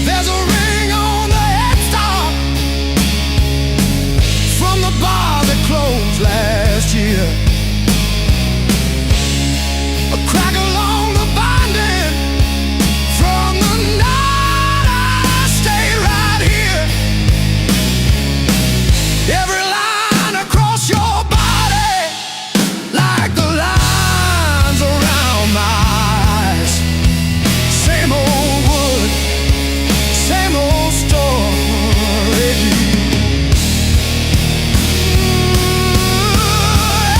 There's a ring on the headstock from the bar that closed last year. A crack along the binding from the night I stayed right here. Every line across your body, like the lines around my eyes. Same old wood, same old story.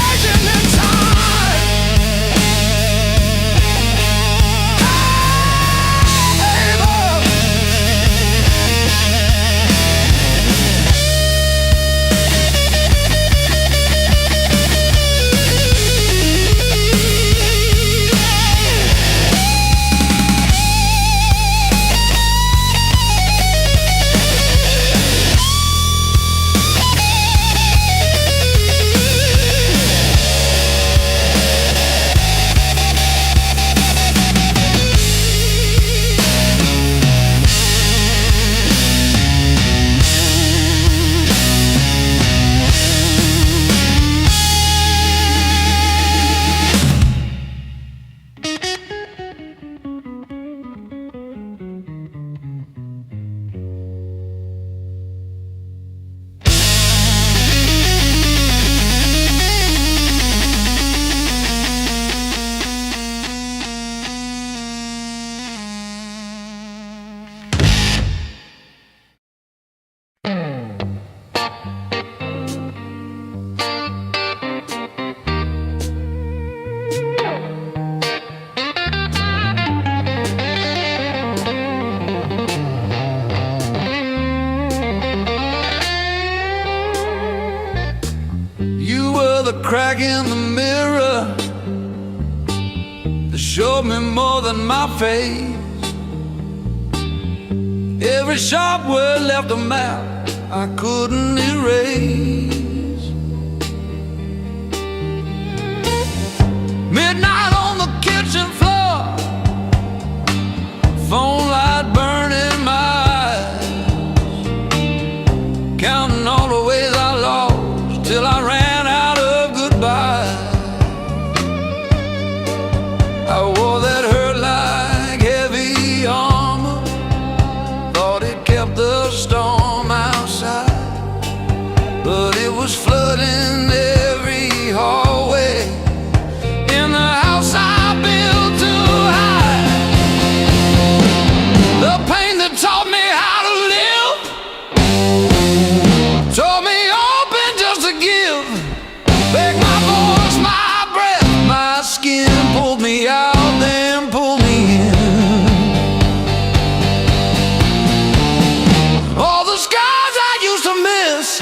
Aging in time. Hey, love. The crack in the mirror that showed me more than my face. Every sharp word left a map I couldn't erase. Midnight on the kitchen floor, phone light burning my eyes, counting all the ways I lost till I ran out of goodbye. I wore that hurt like heavy armor, thought it kept the storm outside, but it was flooding every hallway in the house I built too high. The pain that taught me how to live taught me open just to give. Beg my voice, my breath, my skin, pulled me out, then pulled me in. All the scars I used to miss,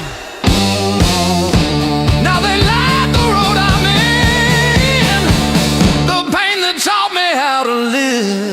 now they light the road I'm in. The pain that taught me how to live.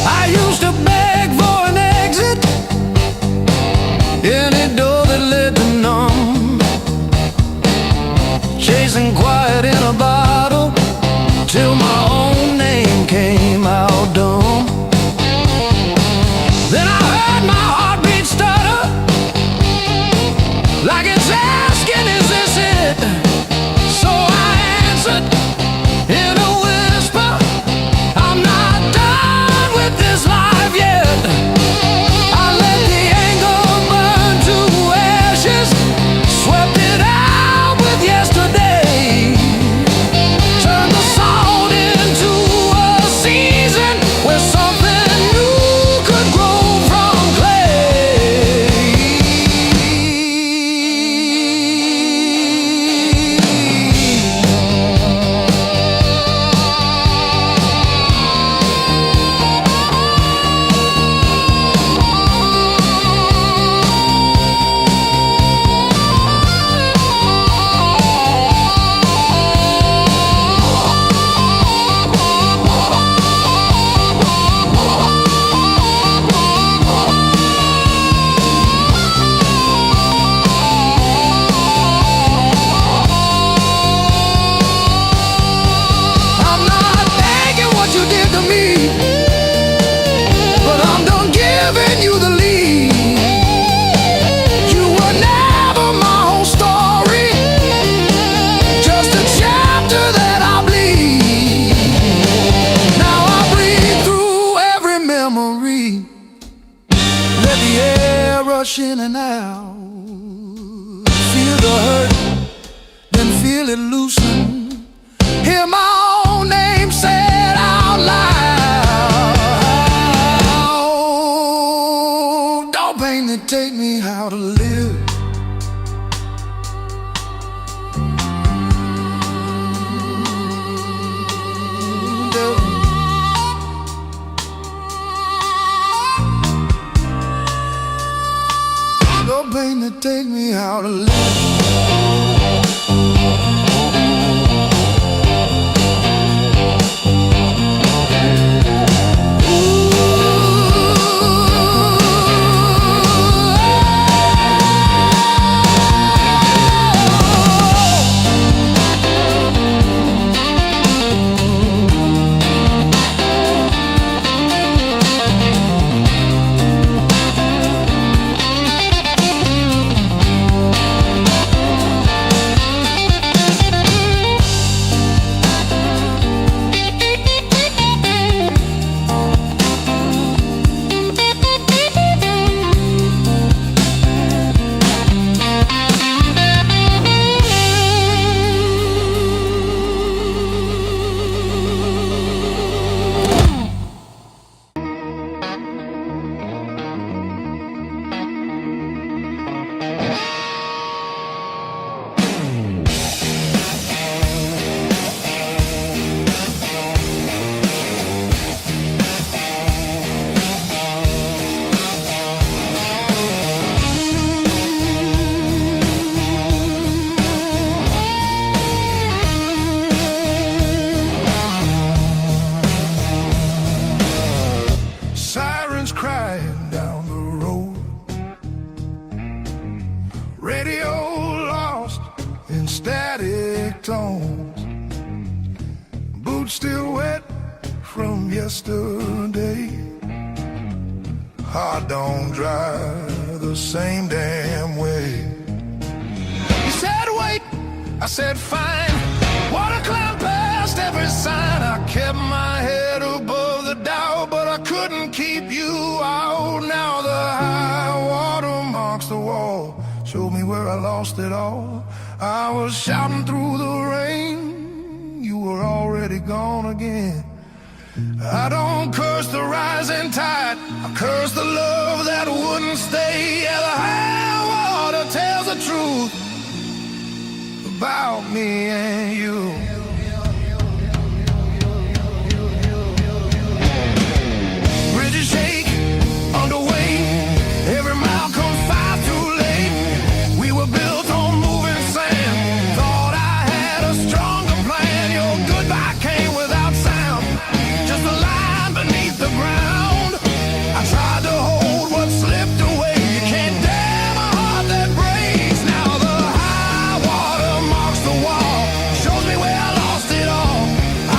I used to beg for an exit, any door that led to none, chasing quiet in a bottle till my own name came out dumb. Then I heard my heartbeat stutter, like it's asking, is this it? So I answered in a whisper, I'm not done with this life yet. I let the anger burn to ashes, swept it out with yesterday, turned the salt into a season where something new could grow from clay. I'm not thanking what you did to me, but I'm done giving you the lead. You were never my whole story, just a chapter that I bleed. Now I breathe through every memory, let the air rush in and out, feel the hurt, then feel it loosen, hear my own name said out loud. Don't pain that take me how to live. Don't pain that take me how to live. static tones. Boots still wet from yesterday. Heart don't drive the same damn way. You said wait, I said fine. What a clown past every sign. I kept my head above the doubt, but I couldn't keep you out. Now the high water marks the wall, showed me where I lost it all. I was shouting through the rain, you were already gone again. I don't curse the rising tide, I curse the love that wouldn't stay. Yeah, the high water tells the truth about me and you. Bridges shake underway, every mile comes far too late. We were built on moving sand, thought I had a stronger plan. Your goodbye came without sound, just a line beneath the ground. I tried to hold what slipped away. You can't damn a heart that breaks. Now the high water marks the wall, shows me where I lost it all.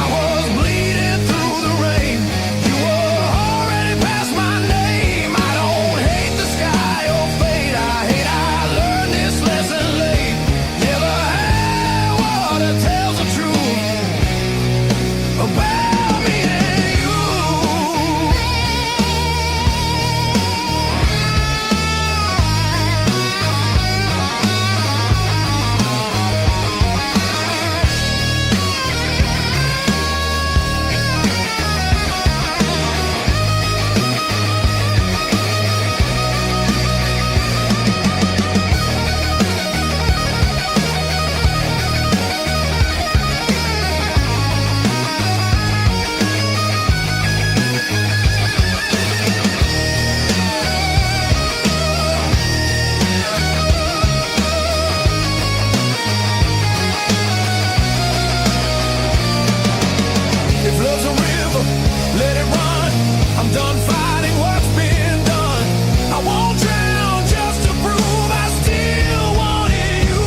I was bleeding through the rain, you were already past my name. I don't hate the sky or fate, I hate I learned this lesson late. Yeah, the high water tells the truth about me and you. If love's a river, let it run. I'm done fighting what's been done. I won't drown just to prove I still wanted you.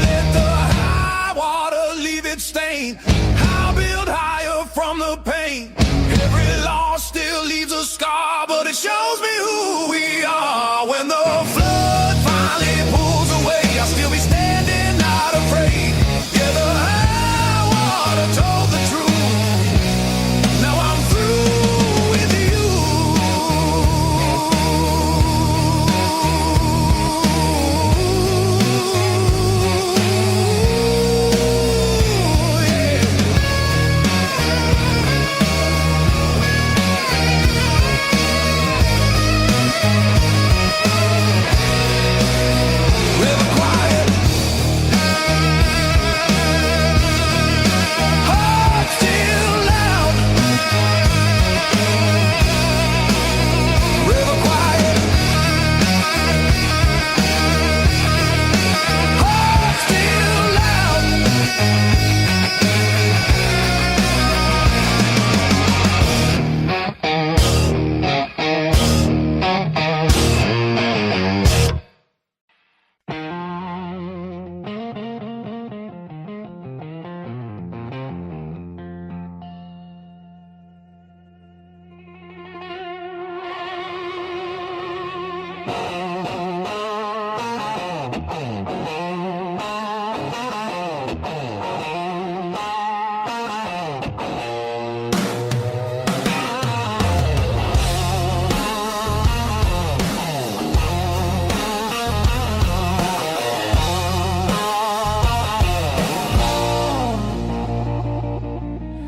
Let the high water leave its stain. I'll build higher from the pain. Every loss still leaves a scar, but it shows me who we are. When the flood finally pulls away, I'll still be standing, not afraid. Yeah, the high water told the truth. Now I'm through with you. River quiet, heart still loud. River quiet, heart still loud.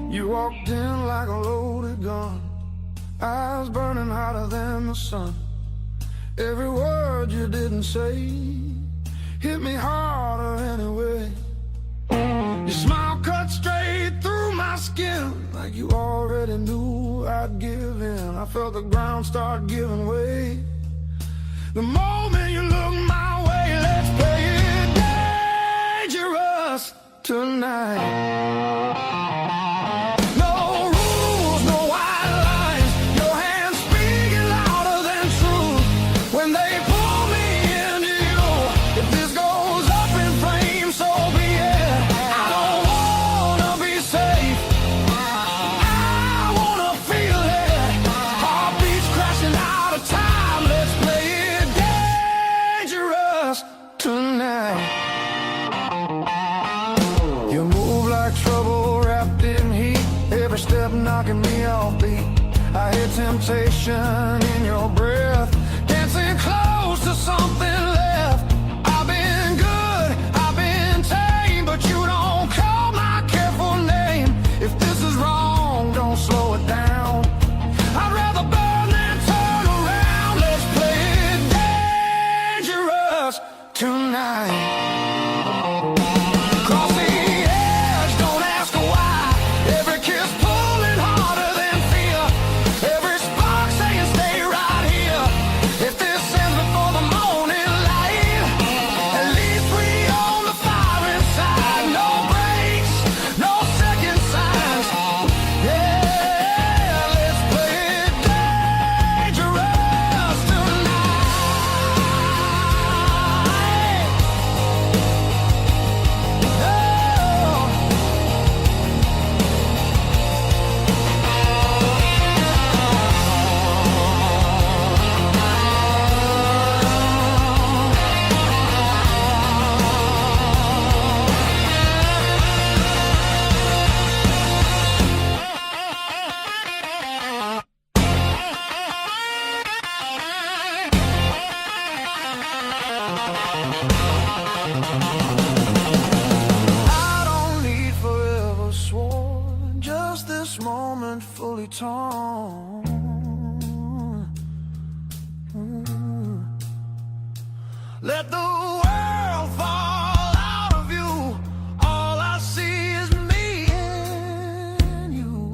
You walked in like a loaded gun, eyes burning hotter than the sun. Every word you didn't say hit me harder anyway. Your smile cut straight through my skin, like you already knew I'd give in. I felt the ground start giving way. The moment you looked my way, let's play it dangerous tonight. No rules, no white lines, your hands speaking louder than truth. When they pull me into you, if this goes up in flames, so be it. You move like trouble wrapped in heat, every step knocking me off beat. I hear temptation in your breath, dancing close to something left. I've been good, I've been tame, but you don't call my careful name. If this is wrong, don't slow it down. I'd rather burn than turn around. Let's play it dangerous tonight. Fully torn. Let the world fall out of you. All I see is me and you.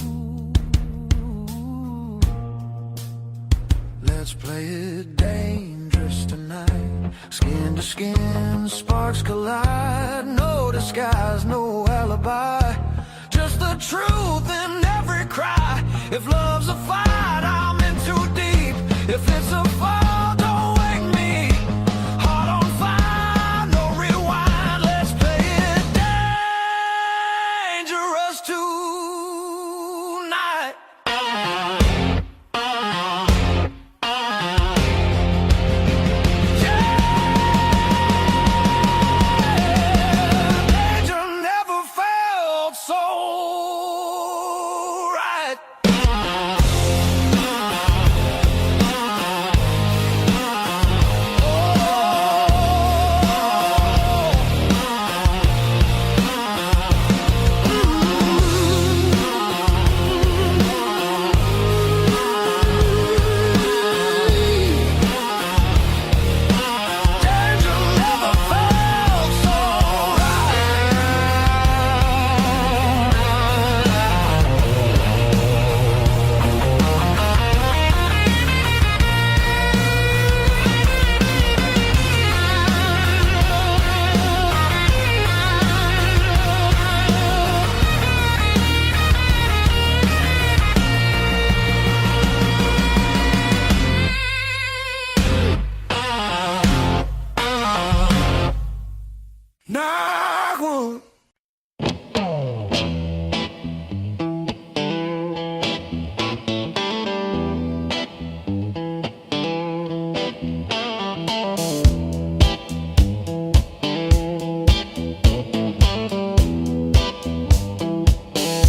Let's play it dangerous tonight. Skin to skin, sparks collide. No disguise, no alibi. Just the truth in every cry. If love's a fight, I'm in too deep. If it's a fall, don't wake me. Heart on fire, no rewind. Let's play it dangerous tonight. Danger never felt so right.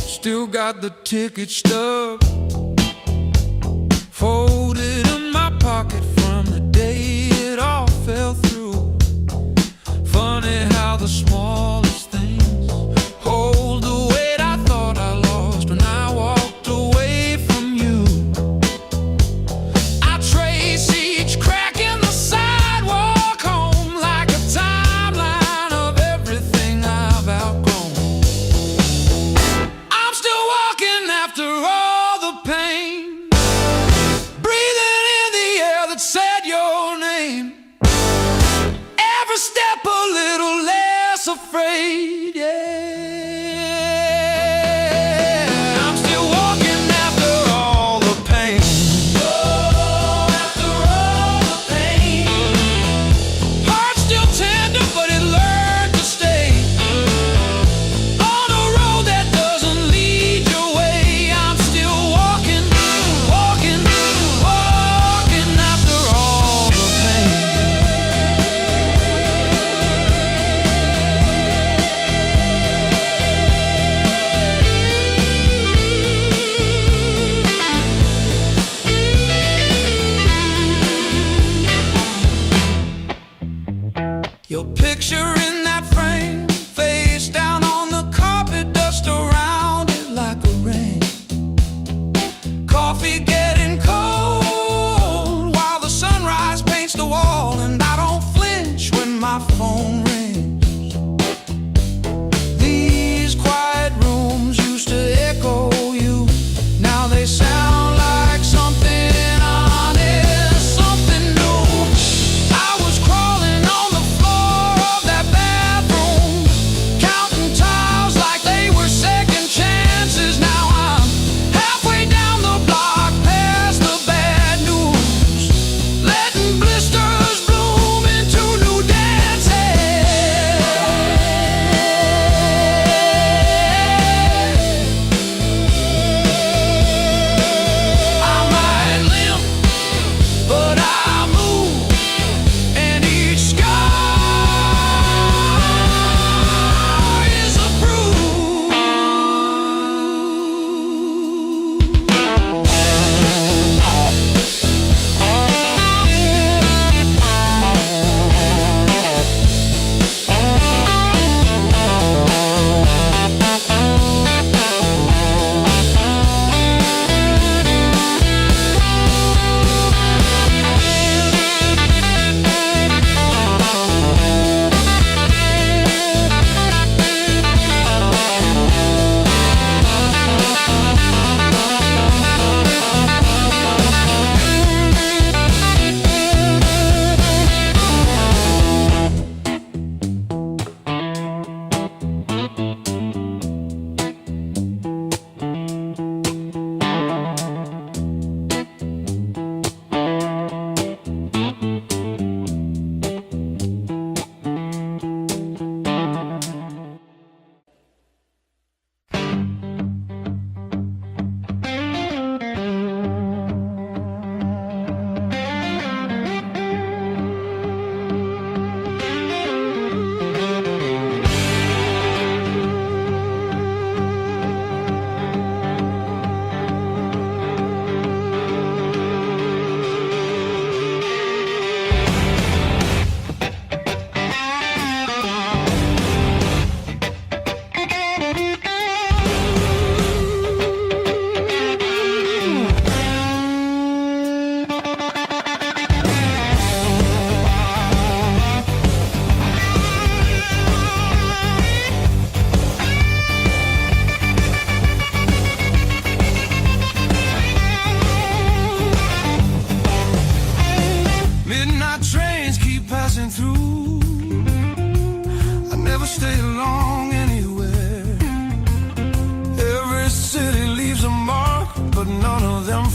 Still got the ticket stub folded in my pocket from the day it all fell through. Funny how the smallest things hold the weight I thought I lost when I walked away from you. I trace each crack in the sidewalk home like a timeline of everything I've outgrown. I'm still walking after all the pain, breathing in the air that says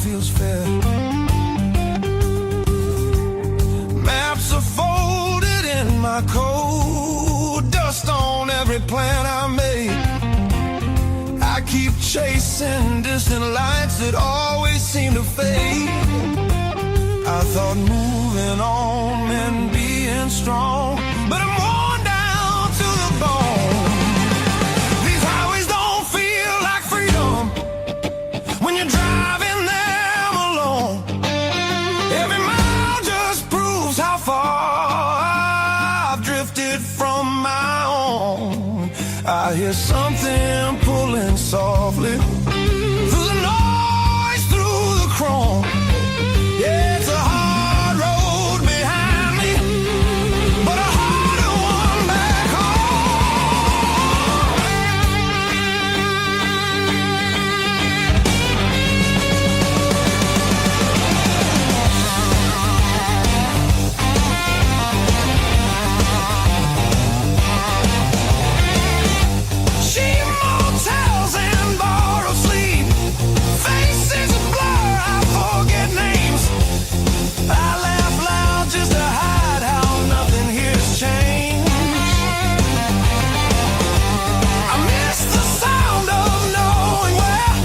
feels fair. Maps are folded in my coat, dust on every plan I made. I keep chasing distant lights that always seem to fade. I thought moving on meant being strong, but I'm worn down to the bone. These highways don't feel like freedom when you're driving them alone. Every mile just proves how far I've drifted from my own. I hear something pulling softly through the noise, through the chrome. Yeah, it's a hard road behind me, but a harder one back cheap motels and borrowed sleep, faces a blur, I forget names. I laugh loud just to hide how nothing here's changed. I miss the sound of knowing where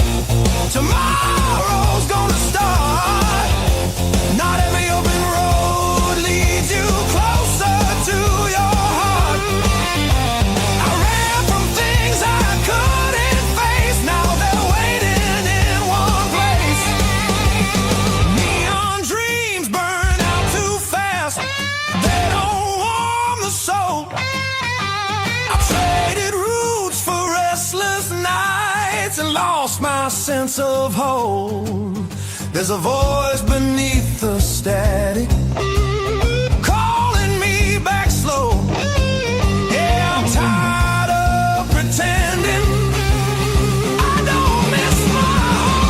tomorrow's gonna start. Not every open road leads you closer to your heart. I ran from things I couldn't face, now they're waiting in one place. Neon dreams burn out too fast, they don't warm the soul. I traded roots for restless nights and lost my sense of hope. There's a voice beneath the static calling me back slow. Yeah, I'm tired of pretending I don't miss my home.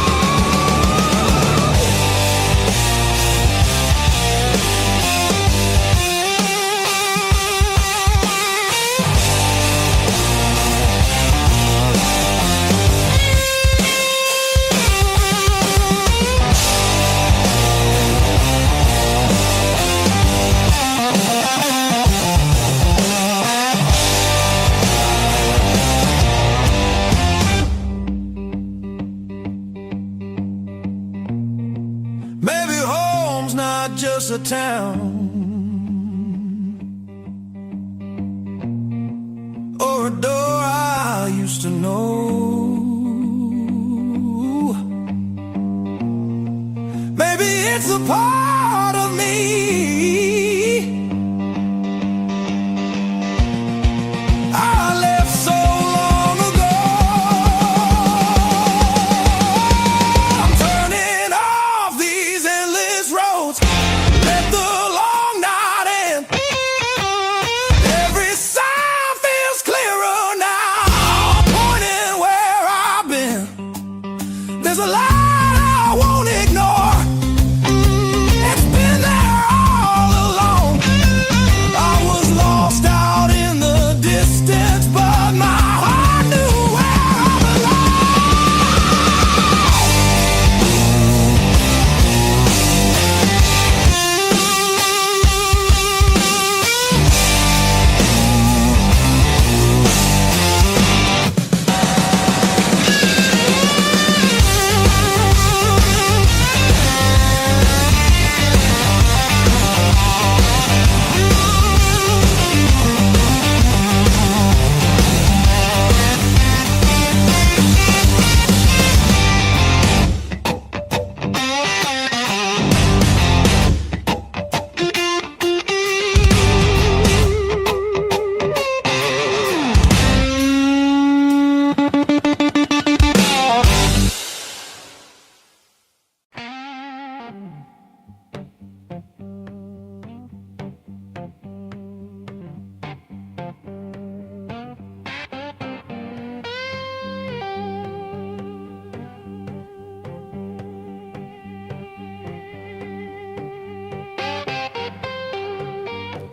Maybe home's not just a town or a door I used to know. Maybe it's a part of me I left so long ago. I'm turning off these endless roads, let the long night end. Every sign feels clearer now, pointing where I've been. There's a light I won't ignore, it's been there all along. I was lost out in the distance, but my heart knew where I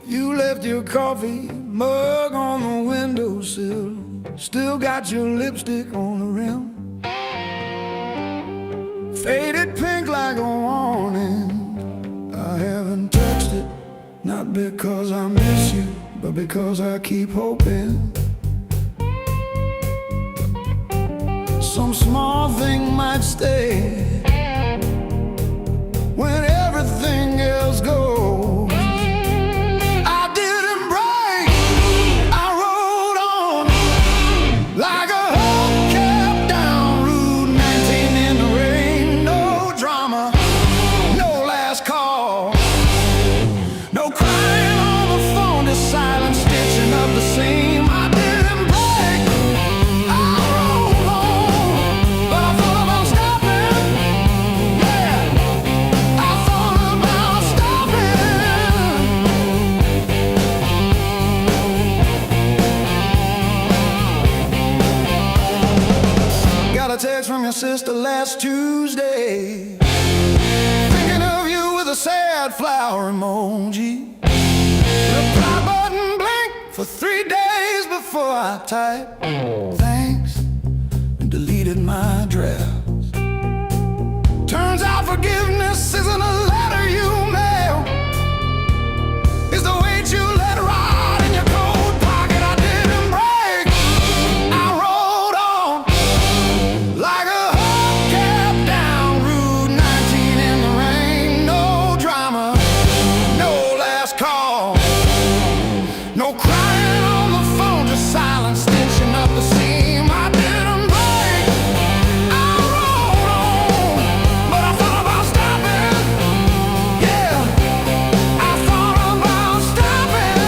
You left your coffee mug on the windowsill, still got your lipstick on the rim. Faded pink like a warning. I haven't touched it, not because I miss you, but because I keep hoping some small thing might stay when everything else goes. I didn't break, I rode on like a hubcap down Route 19 in the rain. No drama, no last call, no crying on the phone, just silent stitching up the seam. I didn't break, I rode on, but I thought about stopping. Yeah, I thought about stopping. Got a text from your sister last Tuesday, thinking of you with a sad flower emoji. Reply button blinked for 3 days before I typed thanks and deleted my drafts. Turns out forgiveness isn't a letter you mail, it's the weight you let ride in your coat pocket. I didn't break, I rode on like a hubcap down Route 19 in the rain. No drama, no last call, no crying on the phone, just silent stitching up the seam. I didn't break, I rode on, but I thought about stopping. Yeah, I thought about stopping.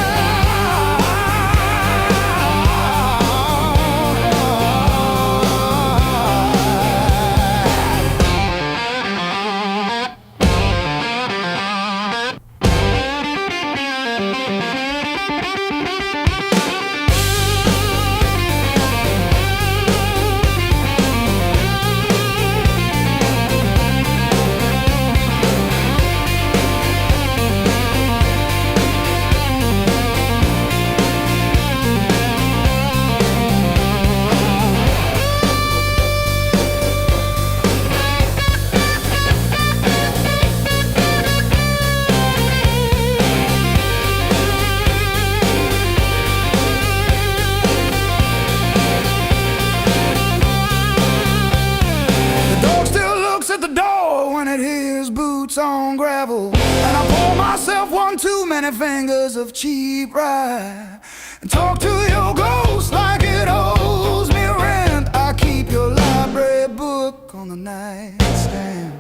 The dog still looks at the door when it hears boots on gravel, and I pour myself one too many fingers of cheap rye and talk to your ghost like it owes me rent. I keep your library book on the nightstand.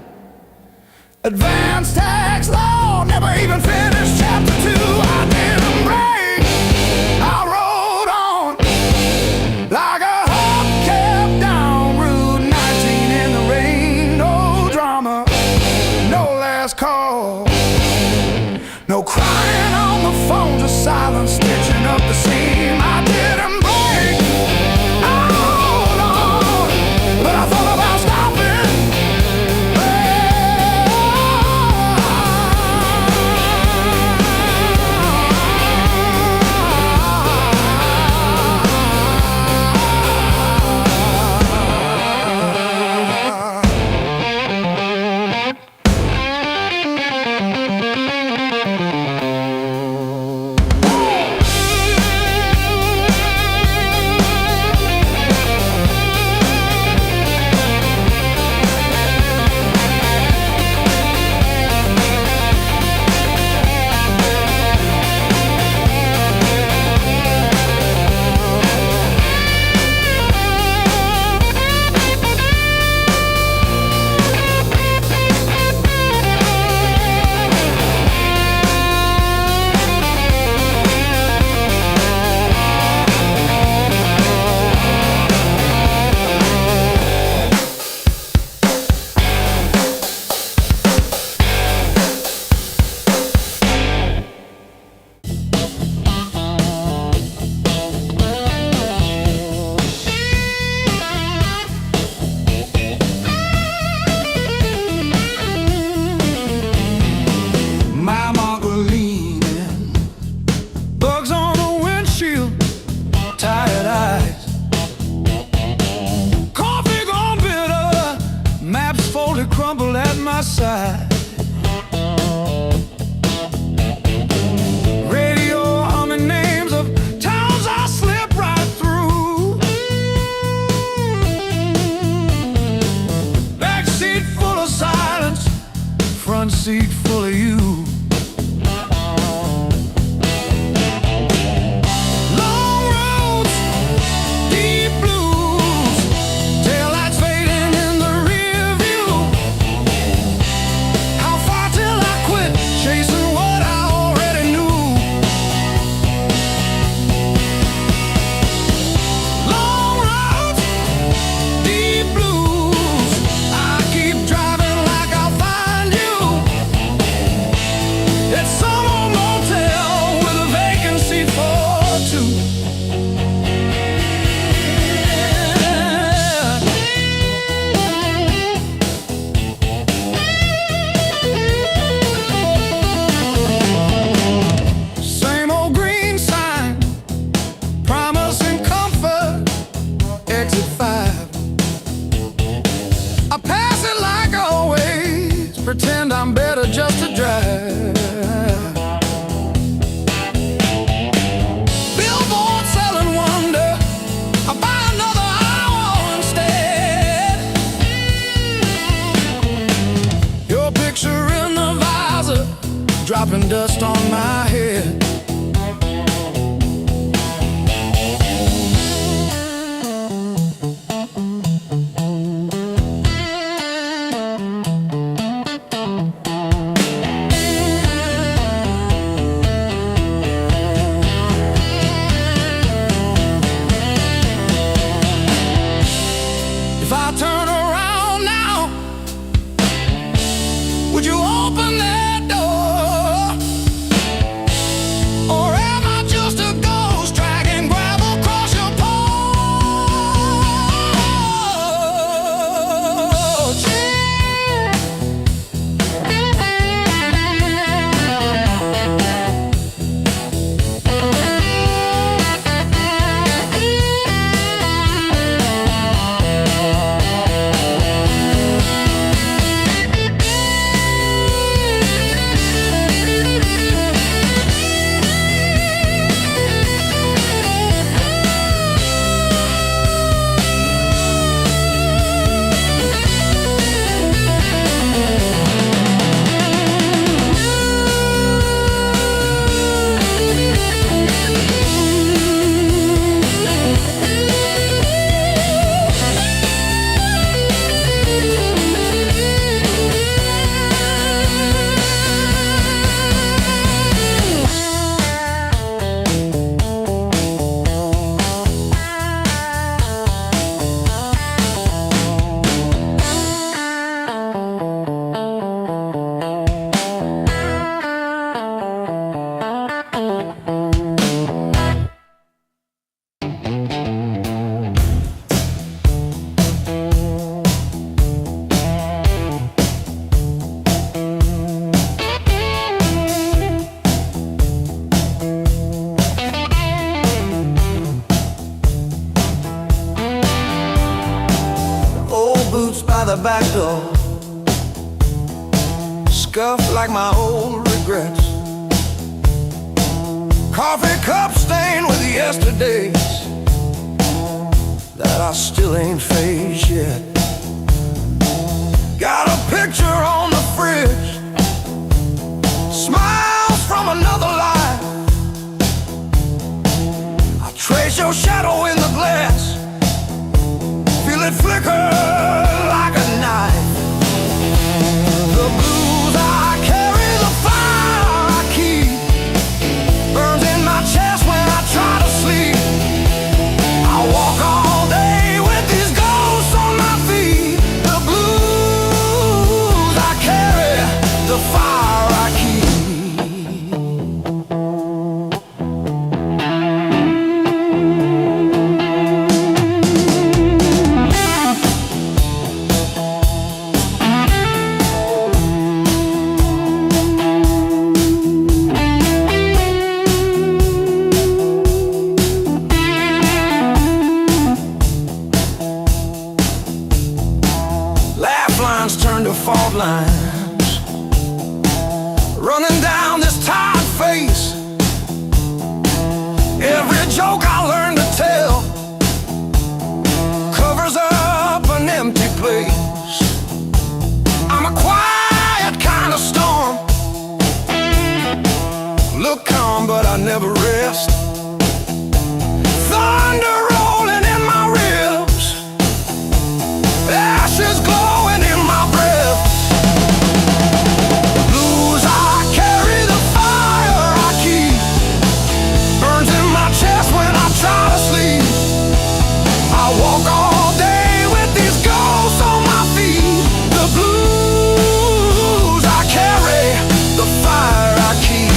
Advanced tax law, never even finished chapter 2. I didn't break, I rode on like a hubcap down Route 19 in the rain. No drama, no last call, no crying on the phone, just silent stitching up the seam. I didn't break, I rode on, but I thought about stopping. side. Radio humming names of towns I slip right through. Back seat full of silence, front seat full of you. Pretend I'm better just to drive. Billboard selling wonder, I'll buy another hour instead. Your picture in the visor, dropping dust on my head. If I turn around now, would you open that door? Or am I just a ghost dragging gravel across your porch? By the back door, scuffed like my old regrets. Coffee cup stained with yesterdays that I still ain't faced yet. Got a picture on the fridge, smiles from another life. I trace your shadow in the glass, feel it flicker like a knife. The blues I carry, the fire I keep, burns in my chest when I try to sleep. I walk all day with these ghosts on my feet. The blues I carry, the fire I keep. the fault lines, running down this tired face. Every joke I learned to tell covers up an empty place. I'm a quiet kind of storm, look calm but I never rest. Thunder rolling in my ribs, ashes glowing in my breath. Blues I carry, the fire I keep, burns in my chest when I try to sleep. I walk all day with these ghosts on my feet. The blues I carry, the fire I keep.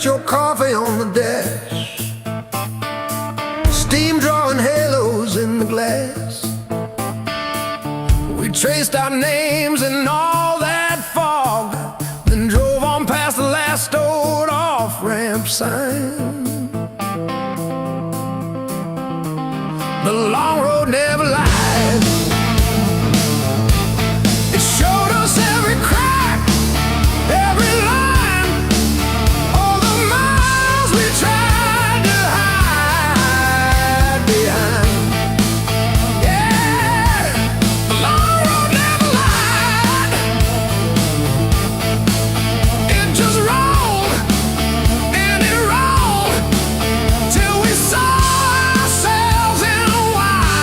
Your coffee on the dash, steam drawing halos in the glass. We traced our names in all that fog, then drove on past the last old off-ramp sign. The long road never lied, it showed us every crack, every line. Till we saw ourselves in a while.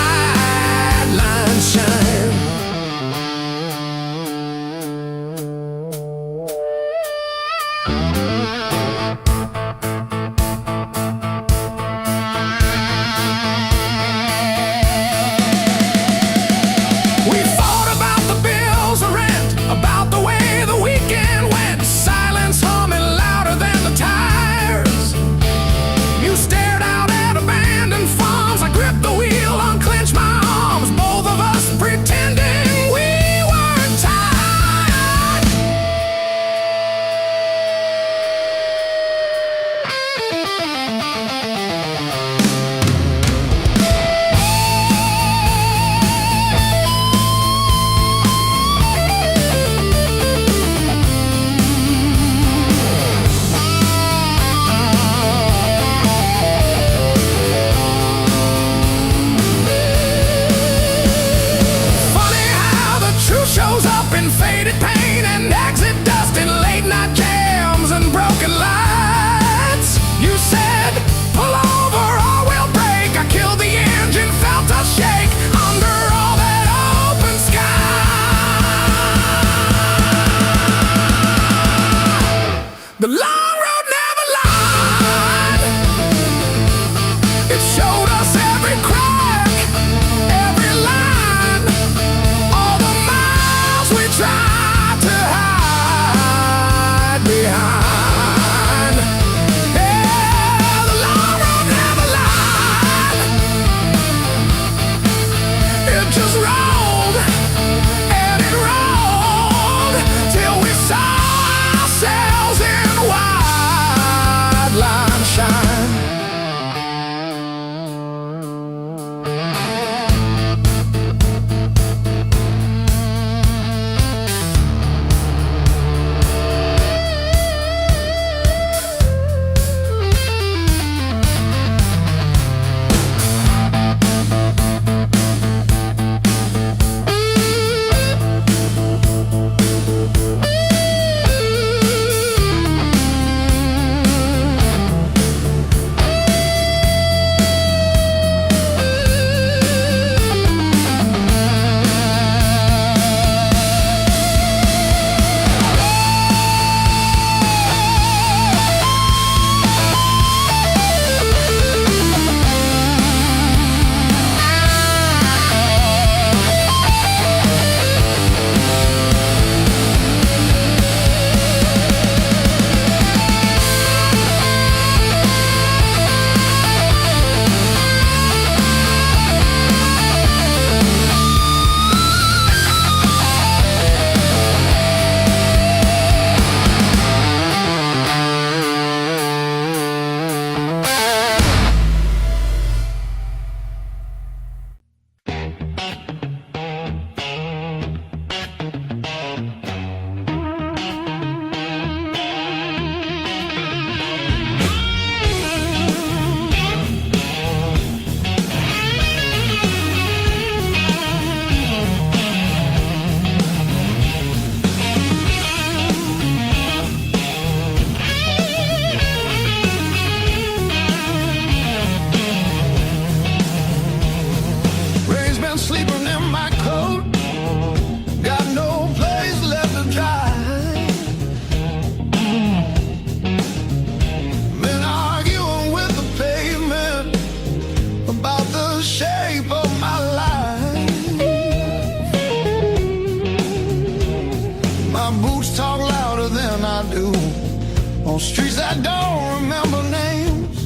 that don't remember names.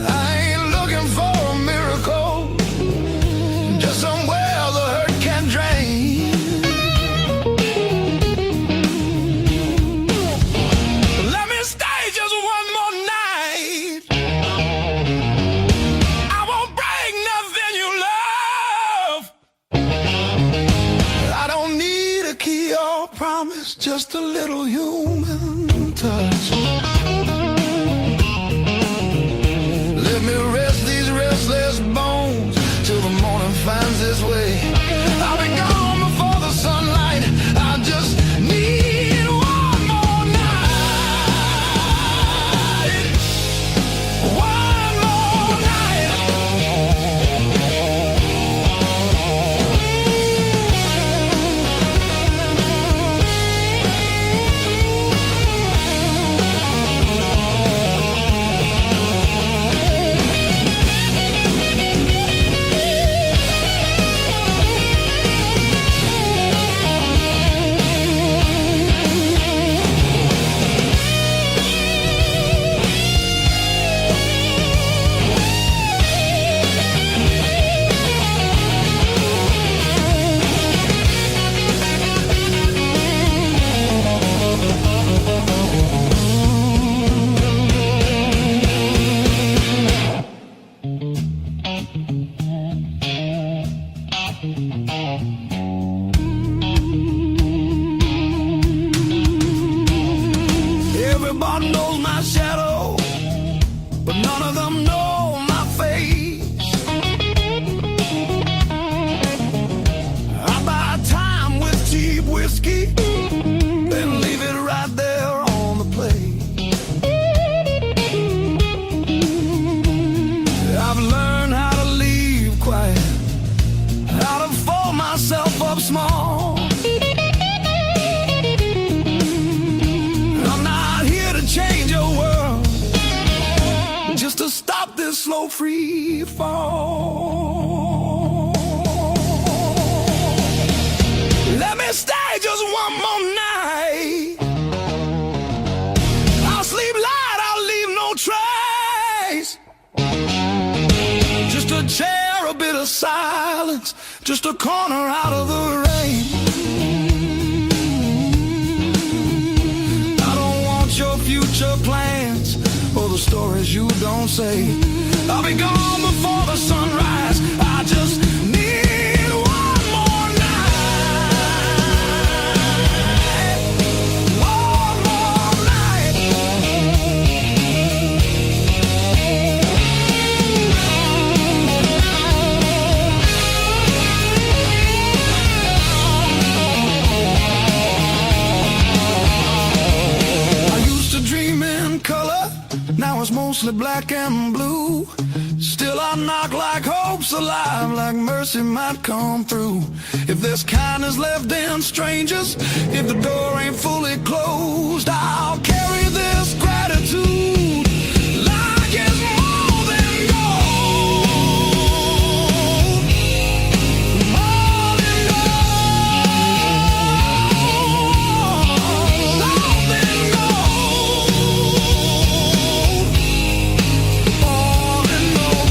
I ain't looking for a miracle, just somewhere the hurt can drain. Let me stay just one more night. I won't break nothing you love. I don't need a key or promise, just a little human touch. Let me rest these restless bones till the morning finds its way. I'll be gone before the sunlight. I just need one more night. One more night. Everybody knows my shadow, but none of them know my face. I buy time with cheap whiskey, then leave it right there on the plate. I've learned how to leave quiet, how to fold myself up small. I'm not here to change your world, just to stop this slow free fall. Let me stay just one more night. I'll sleep light, I'll leave no trace. Just a chair, a bit of silence, just a corner out of the rain. I don't want your future plans or the stories you don't say. I'll be gone before the sunrise. I just need one more night. One more night. I used to dream in color, now it's mostly black and blue. Still I knock like hope's alive, like mercy might come through. If there's kindness left in strangers, if the door ain't fully closed, I'll carry this gratitude like it's more than gold. More than gold. More than gold. More than gold.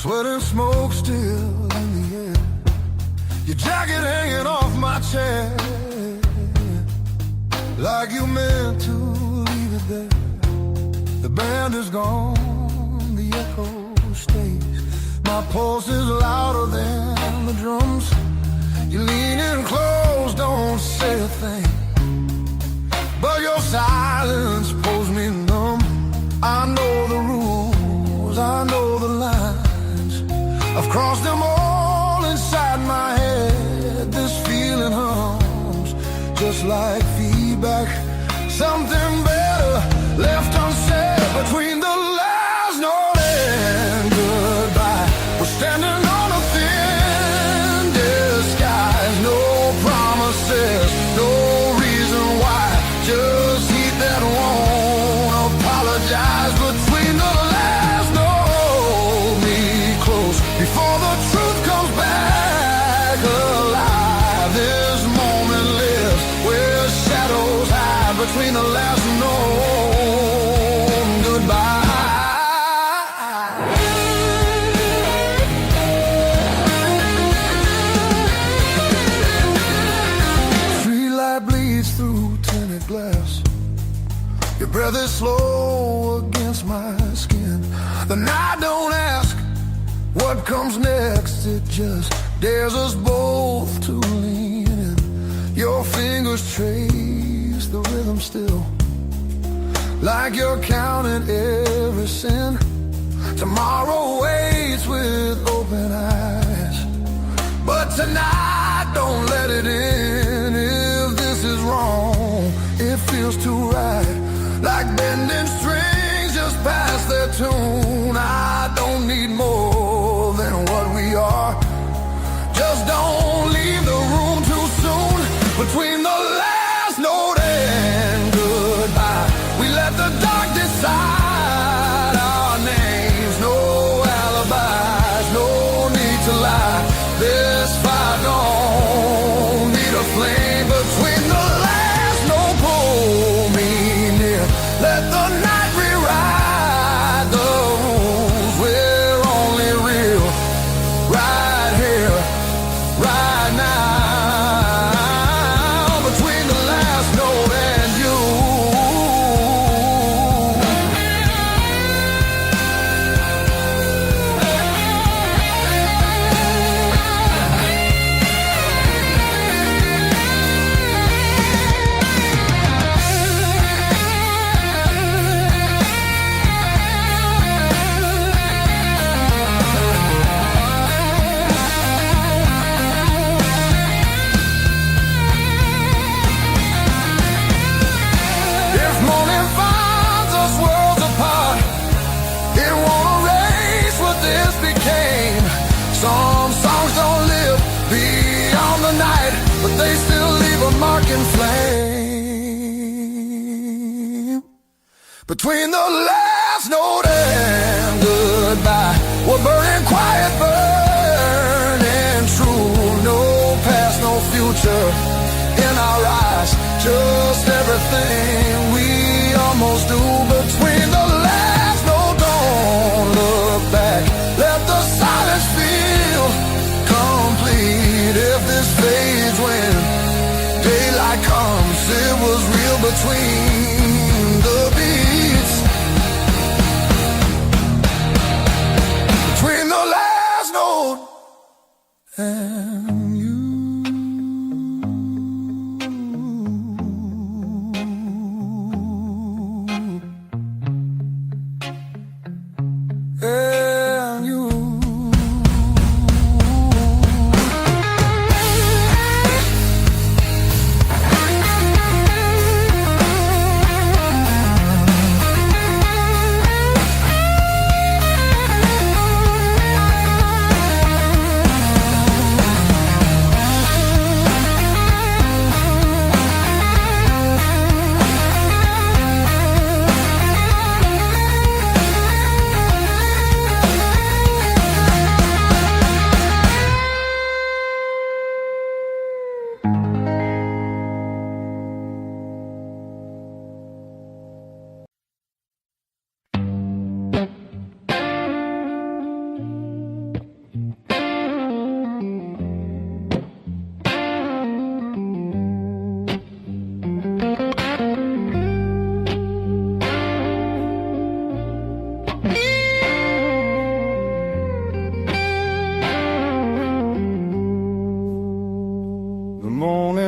Sweat and smoke still in the air, your jacket hanging off my chair, like you meant to leave it there. The band is gone, the echo stays. My pulse is louder than the drums. You lean in close, don't say a thing, but your silence pulls me numb. I know the rules, I know the lines, I've crossed them all inside my head. This feeling hums just like feedback, something better left unsaid. Between the last note and goodbye, we're standing on a thin disguise. No promises, no reason why, just heat that won't apologize. Between the last note, me close before the truth comes back alive. This moment lives where shadows hide. Between the last note and goodbye. Street light bleeds through tinted glass. Your breath is slow against my skin. The night don't ask what comes next, it just dares us both to lean in. Your fingers trace the rhythm still, like you're counting every sin. Tomorrow waits with open eyes, but tonight don't let it in. If this is wrong, it feels too right, like bending strings just past their tune. I don't need more than what we are, just don't leave the room too soon. Between the last note and goodbye, we let the dark decide our names. No alibis, no need to lie. This fire don't need a flame. Between the last note, pull me near. Let the night rewrite the rules. We're only real right here, right now. Between the last note and you. If morning finds us worlds apart, it won't erase what this became. Some songs don't live beyond the night, but they still leave a mark in flame. Between the last note and goodbye, we're burning quiet, burning true. No past, no future in our eyes, just everything we almost do. Between the last note, don't look back, let the silence feel complete. If this fades when daylight comes, it was real between the beats. Between the last note and you. And you.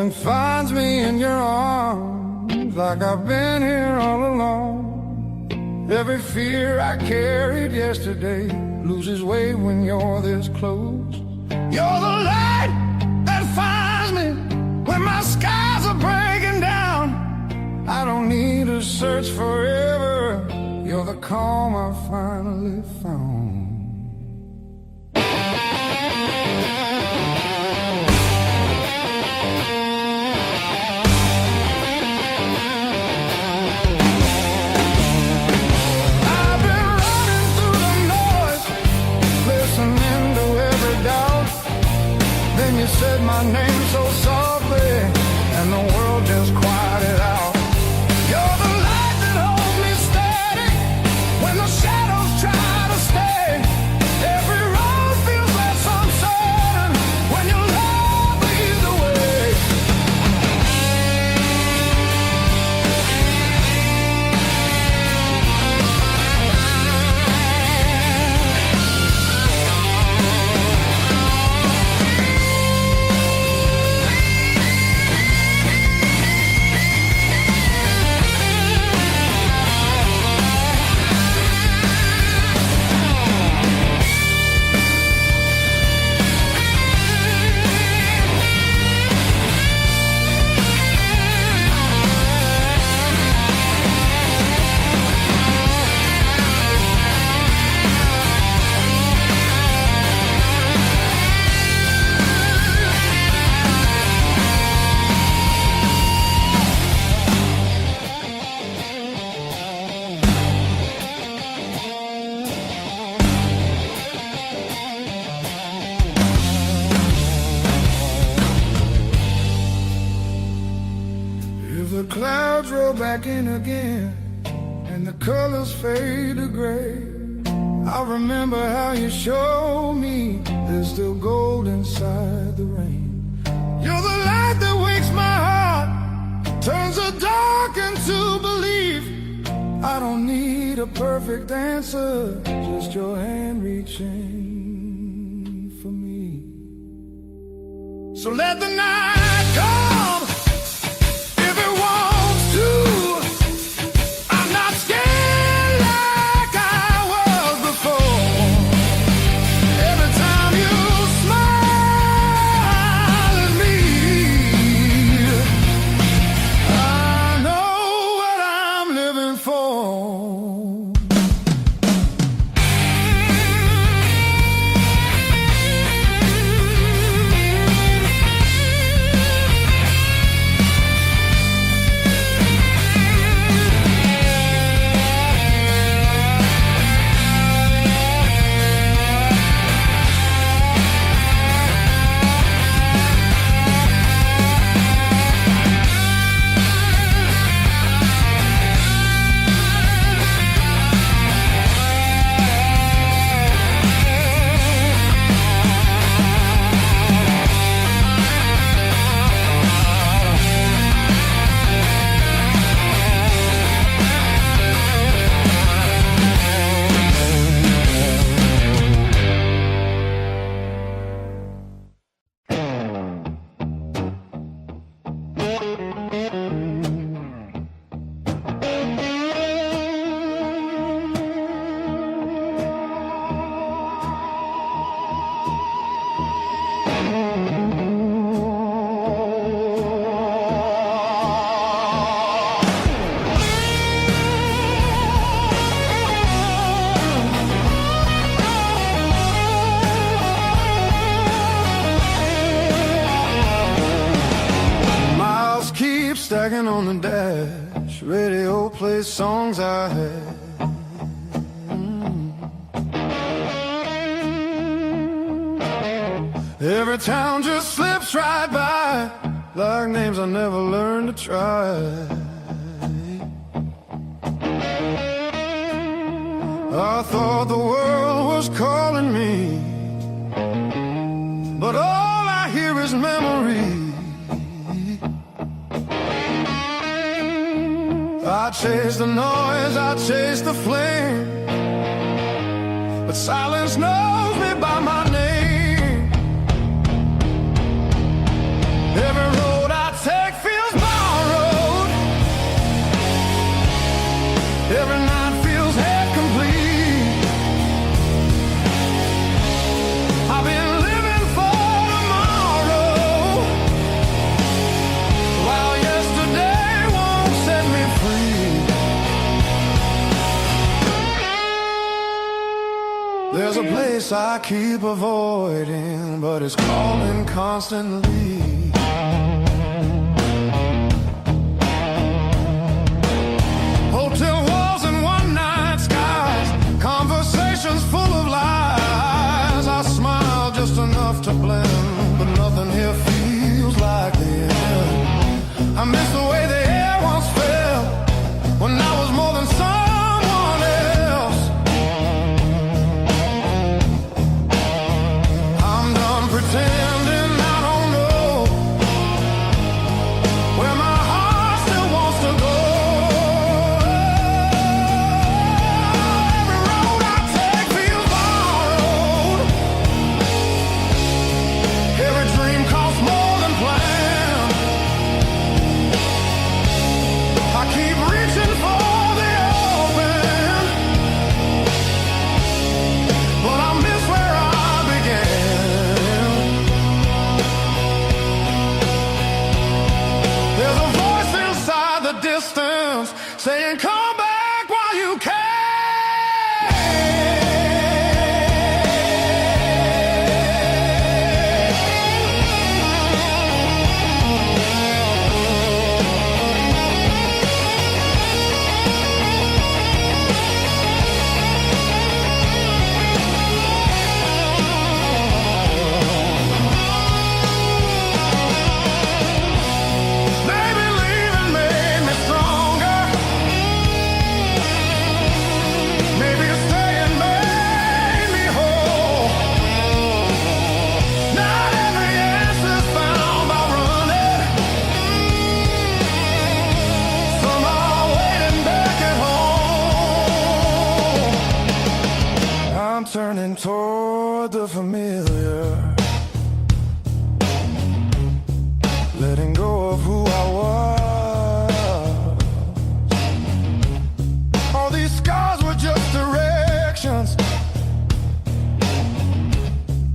and finds me in your arms like I've been here all along. Every fear I carried yesterday loses weight when you're this close. You're the light that finds me when my skies are breaking down. I don't need to search forever. You're the calm I finally found. You said my name so softly, and the world just quieted out. You're the light that holds me steady when the shadows try to stay. Every road feels less uncertain when your love leads the way. The clouds roll back in again and the colors fade to gray. I remember how you showed me there's still gold inside the rain. You're the light that wakes my heart, turns the dark into belief. I don't need a perfect answer, just your hand reaching for me. So let the night come. Stacking on the dash, radio plays songs I had. Every town just slips right by, like names I never learned to try. I thought the world was calling me, but all I hear is memory. I chase the noise, I chase the flame, but silence knows me by my name. Every road I I keep avoiding, but it's calling constantly. Hotel walls and one-night skies, conversations full of lies. I smile just enough to blend, but nothing here feels like the end. I miss the way the air once felt when I was more than someone else. I'm done pretending I don't know where my heart still wants to go. Every road I take feels borrowed. Every dream costs more than planned. I keep reaching for the open, but I miss where I began. There's a voice inside the distance saying, come back while you can. Maybe leaving made me stronger. Maybe staying made me whole. Not every answer's found by running. Some are waiting back at home. I'm turning toward the familiar, letting go of who I was. All these scars were just directions,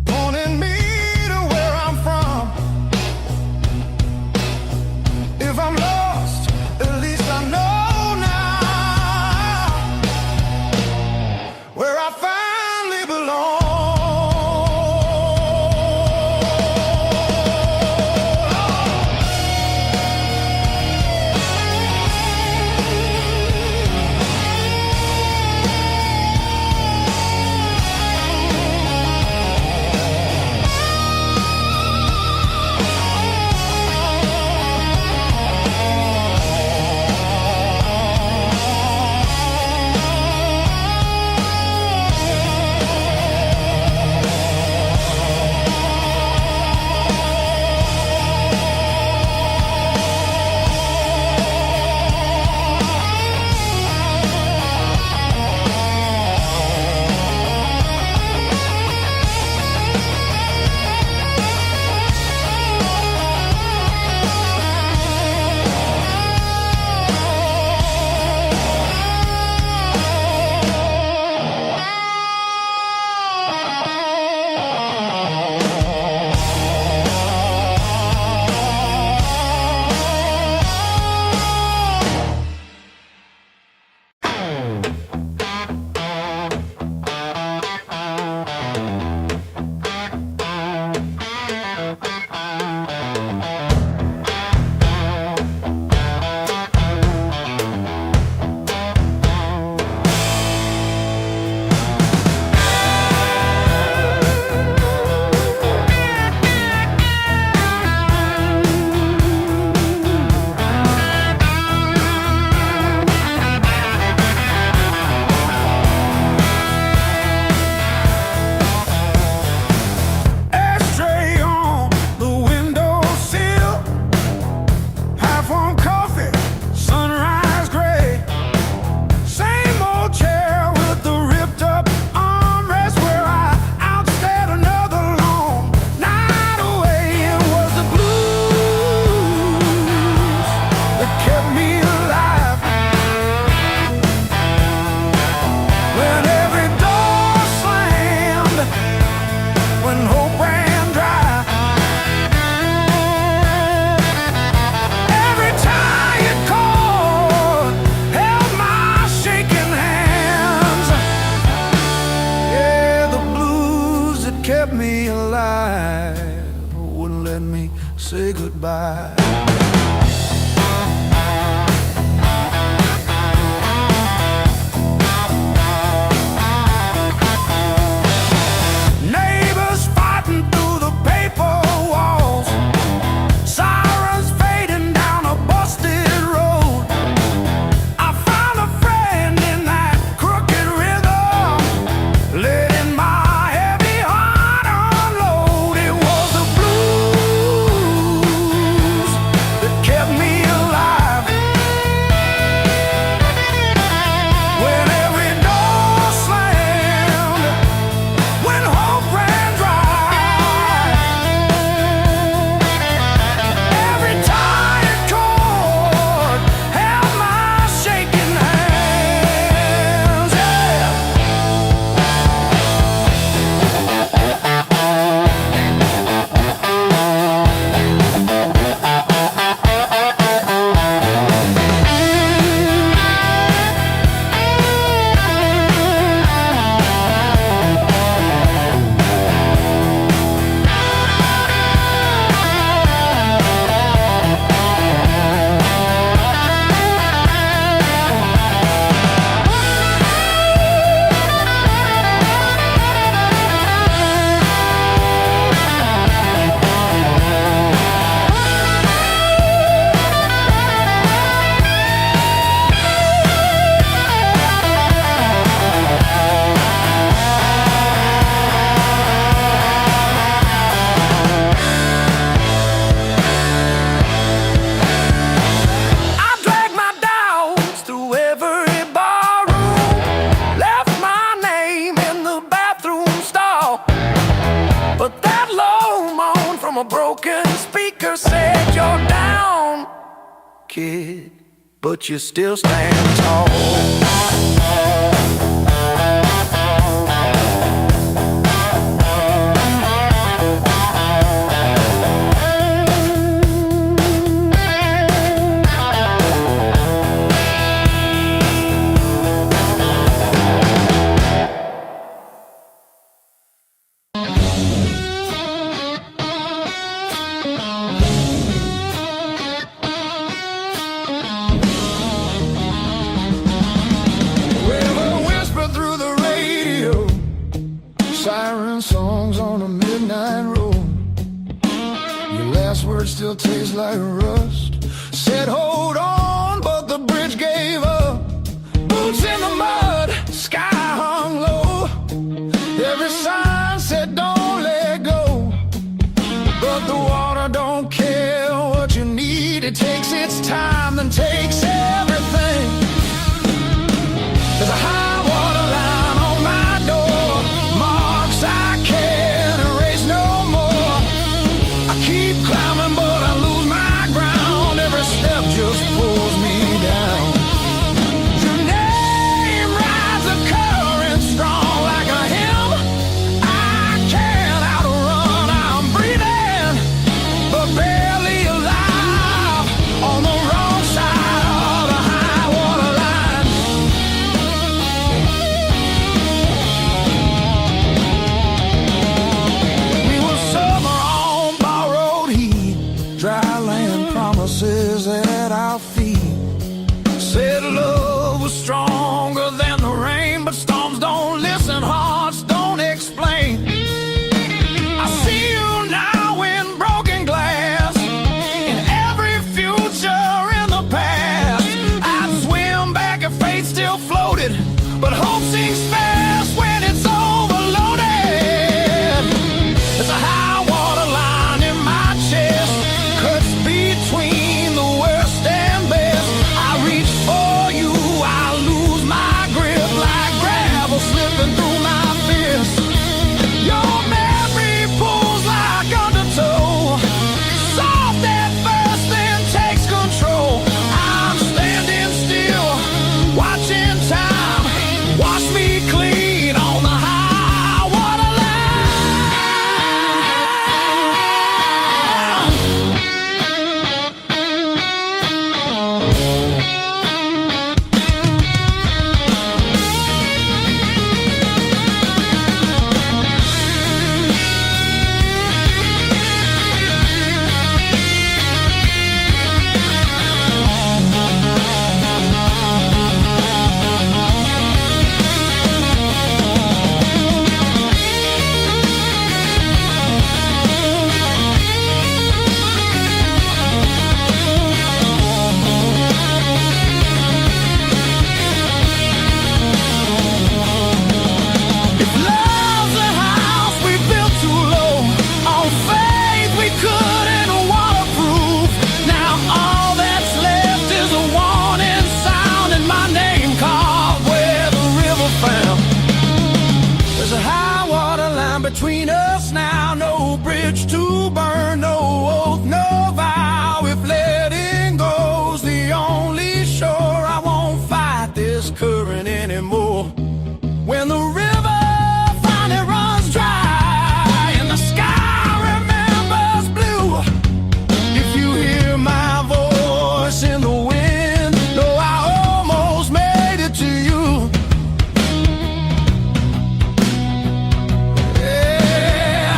pointing me to where I'm from. If I'm lost, at least I know now where I finally belong. kept me alive, wouldn't let me say goodbye. Neighbors fighting through the paper walls, sirens fading down a busted road. I found a friend in that crooked rhythm, letting my heavy heart unload. It was the blues that kept me alive. When every door slammed, when hope ran dry, every tired chord held my shaking hands. Yeah. I dragged my doubts through every barroom, left my name in the bathroom stall. But that low moan from a broken speaker said, "You're down, kid, but you still stand tall." River whisper through the radio, siren songs on a midnight road. Your last words still taste like rust. Said hold on, but the bridge gave up. Boots in the mud, sky hung low. Every sign said don't let go, but the water don't care what you need. It takes its time, then takes everything. There's a high water line on my door, marks I can't erase no more. I keep climbing, but I lose my ground. Every step just pulls me down. Your name rides the current strong like a hymn I can't outrun. I'm breathing, but barely alive on the wrong side of between us now. No bridge to burn, no oath, no vow. If letting go's the only shore, I won't fight this current anymore. When the river finally runs dry and the sky remembers blue, if you hear my voice in the wind, know I almost made it to you. Yeah,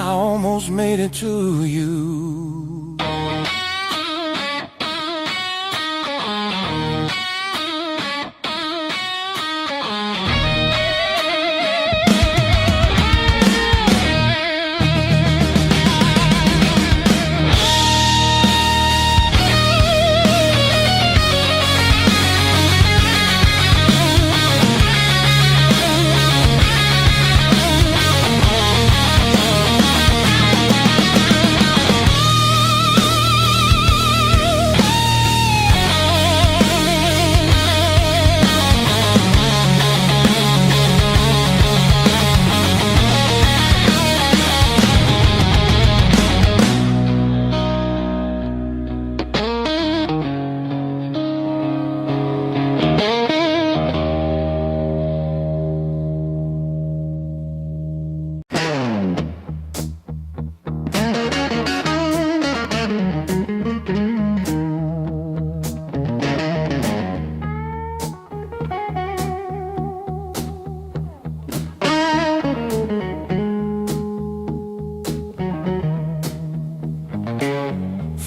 I almost made it to you.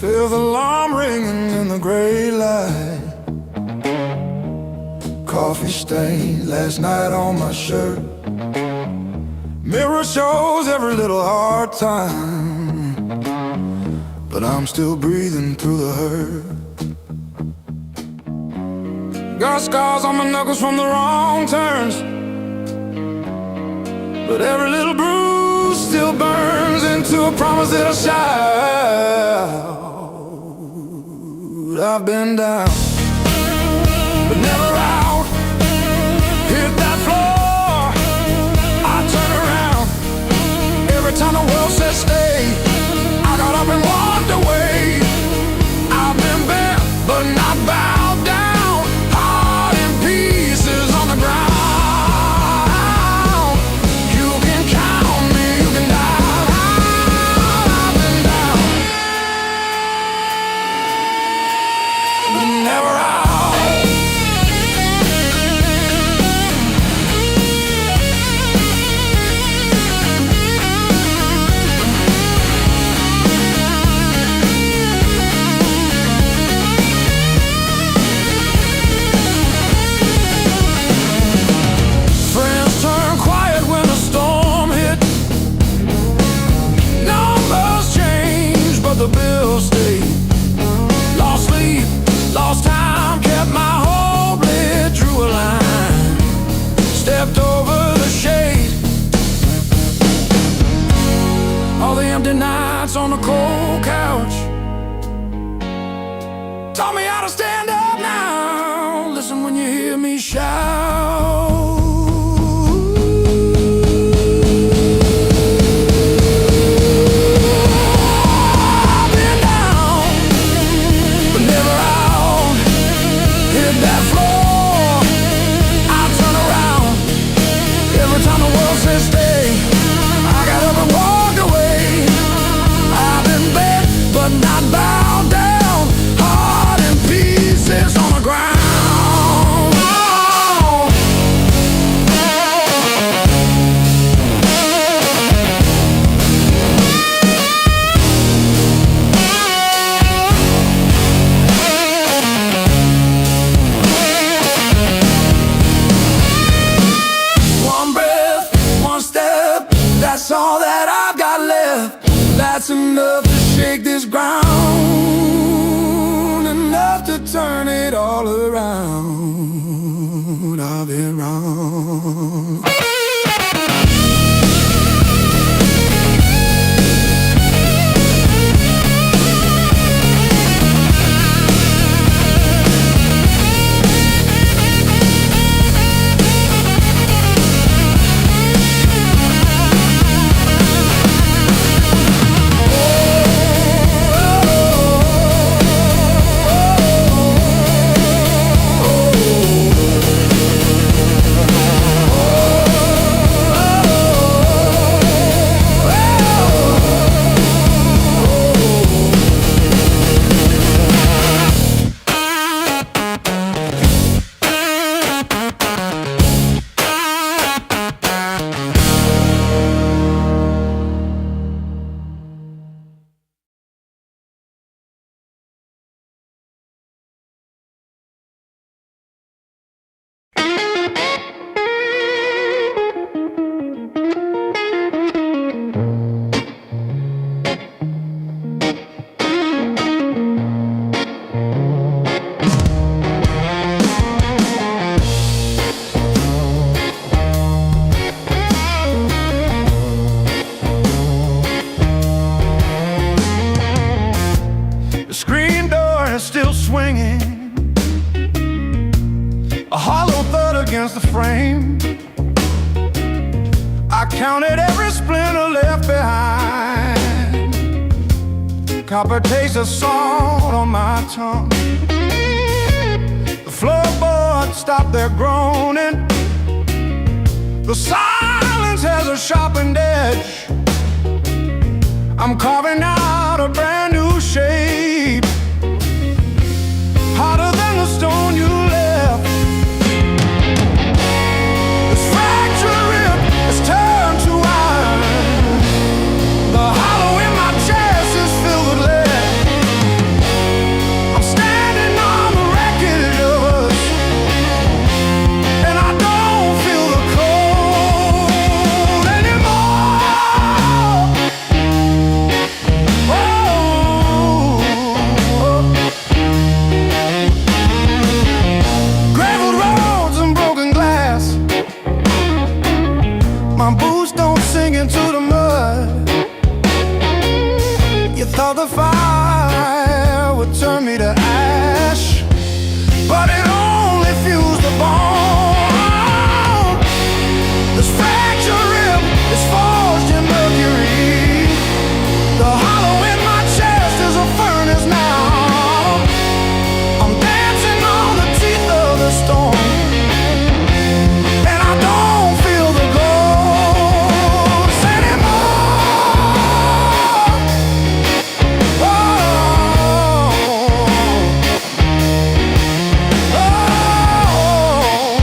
Feel the alarm ringing in the gray light. Coffee stain last night on my shirt. Mirror shows every little hard time, but I'm still breathing through the hurt. Got scars on my knuckles from the wrong turns, but every little bruise still burns into a promise that I'll shout. I've been down, but never out. Hit that floor, I turn around. Every time the world says stay, I got up and walked away. I've been bent, but not bowed down. Heart in pieces on the ground. You can count me, you can doubt. I've been down, but never out. Friends turn quiet when a storm hit. Numbers change, but the bills stay. Lost sleep, lost time, kept my hope lit, drew a line, stepped over the shade. All the empty nights on the cold couch taught me how to stand up now. Listen when you hear me shout. I've been down, but never out. Hit that floor, I turn around. Every time the world says stay, I got up and walked away. I've been bent, but not bowed down. Heart in pieces on the ground. Oh, Counted every splinter left behind. Copper taste of salt on my tongue. The floorboards stop their groaning. The silence has a sharpened edge. I'm carving out a brand new shape, harder than the stone you left. This fractured rib is turned to iron. The hollow in my chest is filled with lead. I'm standing on the wreckage of us, and I don't feel the cold anymore. Graveled roads and broken glass. My boots don't sink into the mud. You thought the fire would turn me to ash, but it only fused the bone. This fractured rib is forged in mercury. The hollow in my chest is a furnace now. I'm dancing on the teeth of the storm, and I don't feel the ghost anymore. Oh, oh, oh.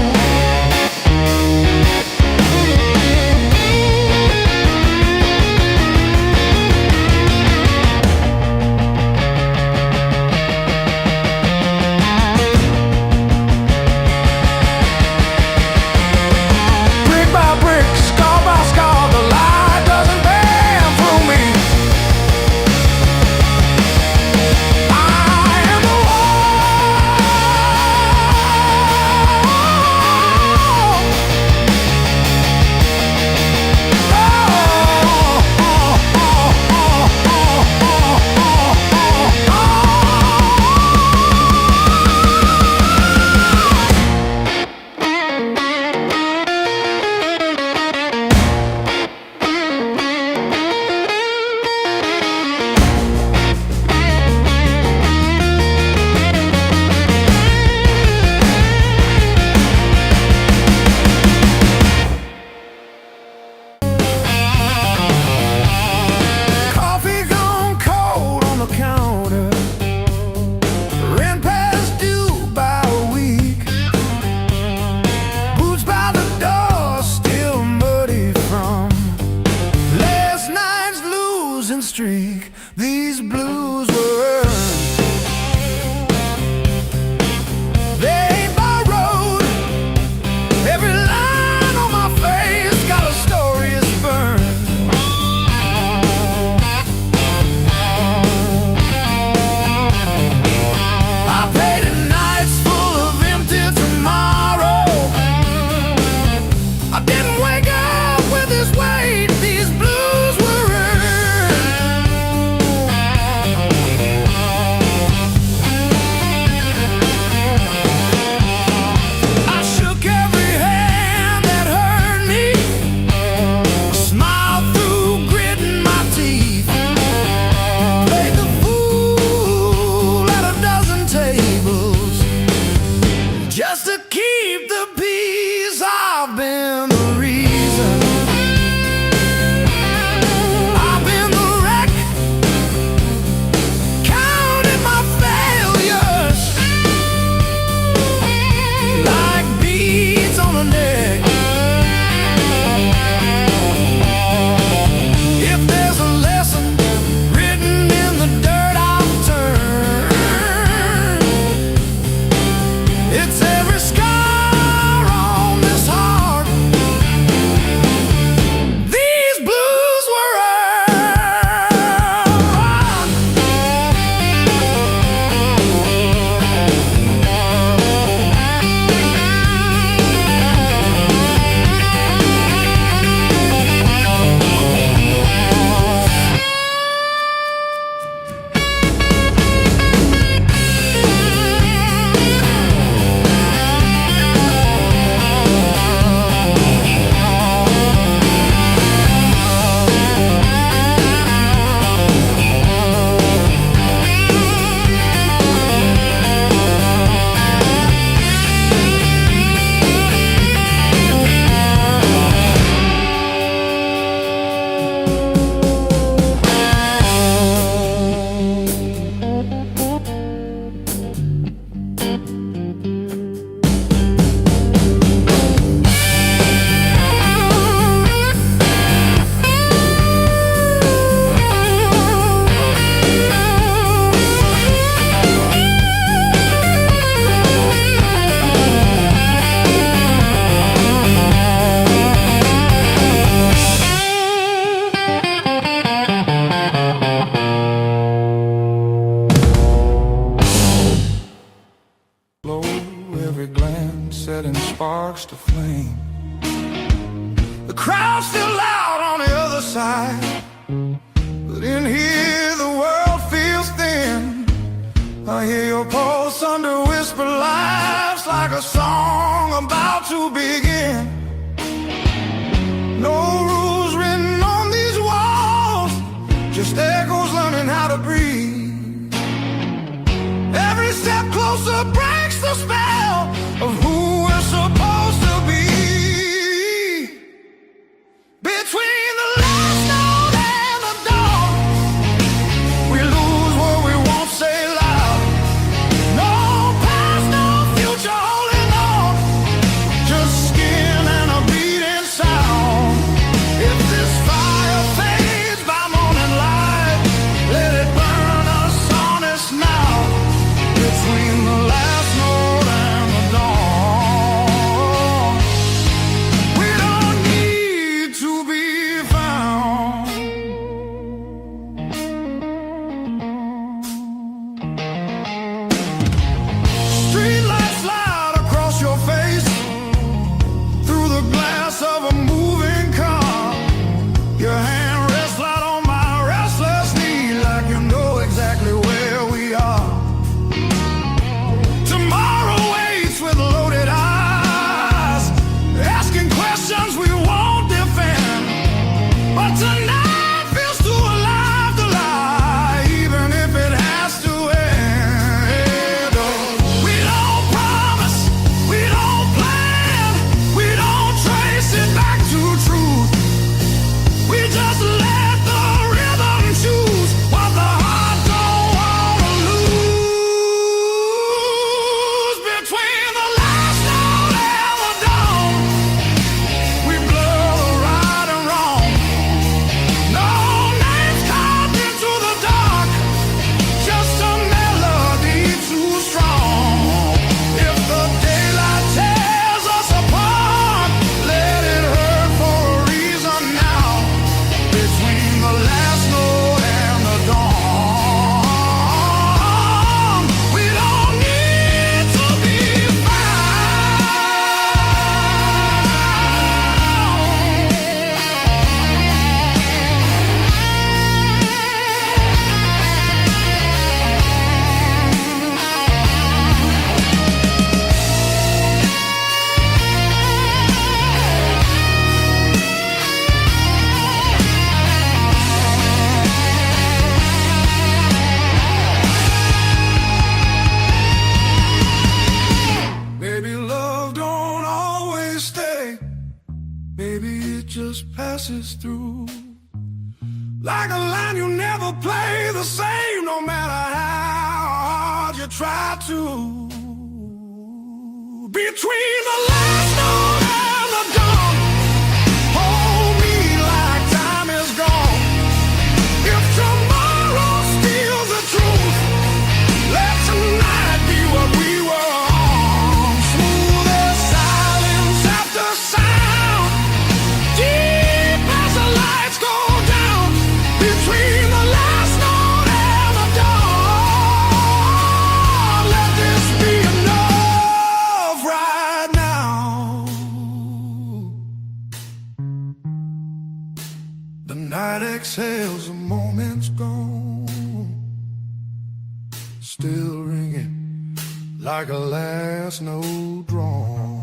to begin. No rules written on these walls, just echoes learning how to breathe. Every step closer breaks the spell of who we're supposed to be. Between the last note and the dawn, we lose what we won't say loud. No past, no future holding on, just skin and a beating sound. If this fire fades by morning light, let it burn us honest now. Between the last note and the dawn, we don't need to be found. Street lights slide across your face through the glass of a moving car. Your hand rests light on my restless knee, like you know exactly where we are. Tomorrow waits with loaded eyes, asking questions we won't defend. But tonight feels too alive to lie, even if it has to end. We don't promise, we don't plan, we don't trace it back to truth. We just let the rhythm choose what the heart don't wanna lose. Between the last note and the dawn, we blur the right and wrong. No names carved into the dark, just a melody too strong. If the daylight tears us apart, let it hurt for a reason now. Between the last note and the dawn, we don't need to be Maybe love don't always stay. Maybe it just passes through. Like a line you never play the same, no matter how hard you try to. Between the last note and the dawn, hold me like time is gone. If tomorrow steals the truth, let tonight be what we were on. Smooth as silence after sound, deep as the lights go down. Between the last note and the dawn, let this be enough right now. The night exhales, the moment's gone, still ringing like a last note drawn.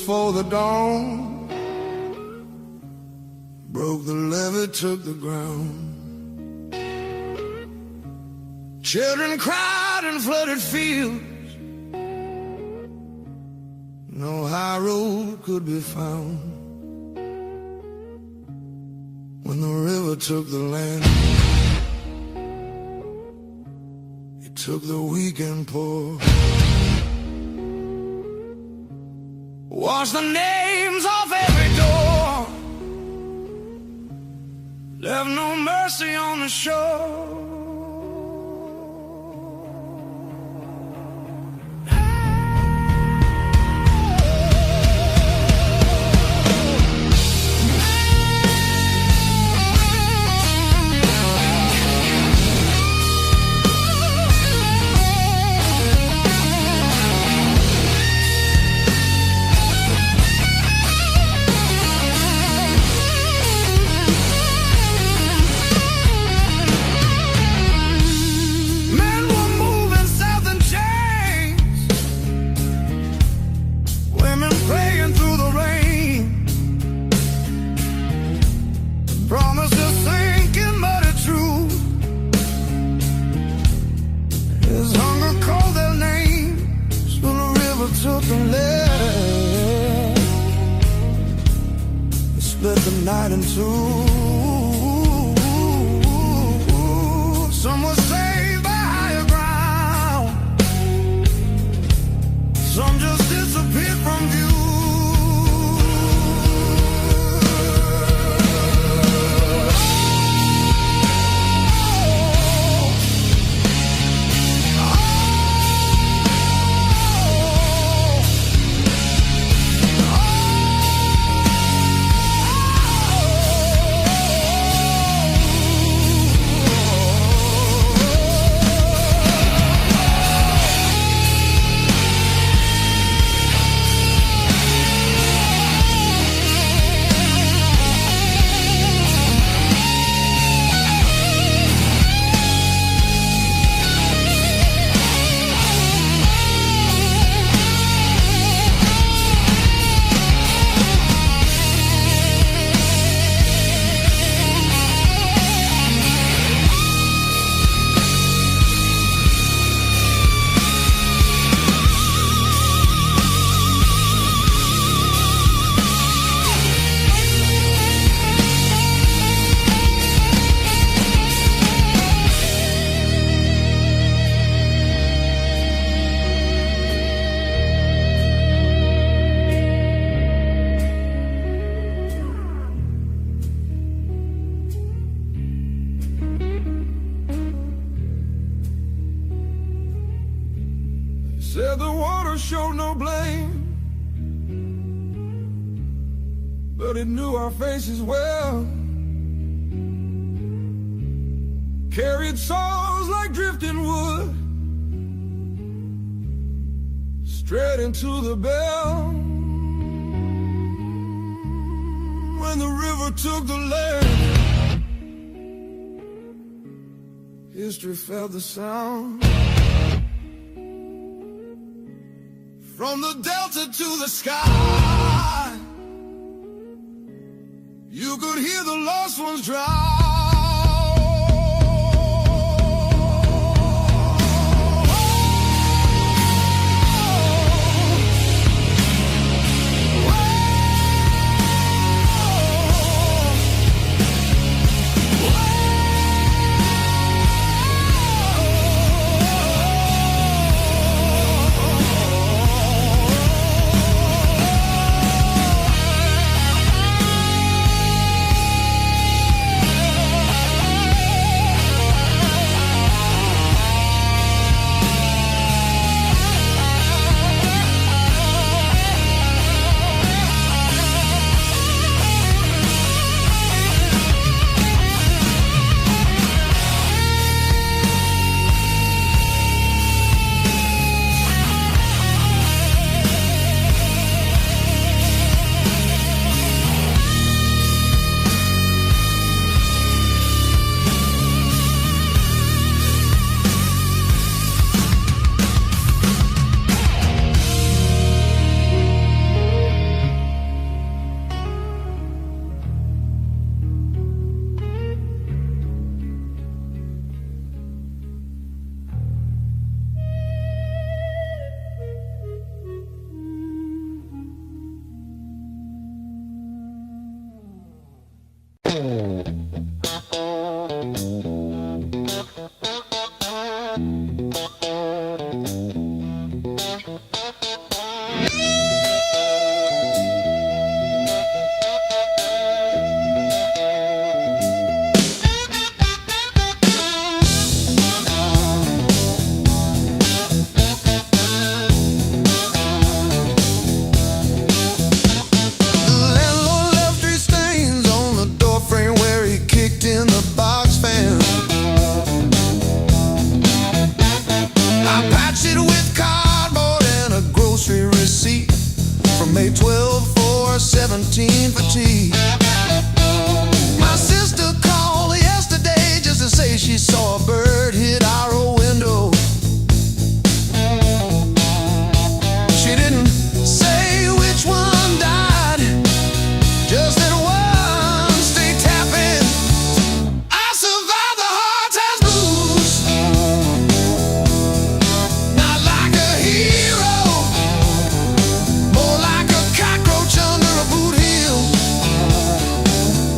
before the dawn, broke the levee, took the ground. Children cried in flooded fields, no high road could be found. When the river took the land, it took the weak and poor. Washed the names off every door, left no mercy on the shore. Took the lead, split the night in two. Some were saved by higher ground, some just disappeared from view. Said the water showed no blame, but it knew our faces well. Carried souls like drifting wood, straight into the bell. When the river took the land, history felt the sound. From the delta to the sky, you could hear the lost ones drown. May 12 for 17 for tea. My sister called yesterday just to say she saw a bird hit our old window. She didn't say which one died, just that one stayed tapping. I survived the hard times blues, not like a hero, more like a cockroach under a boot heel.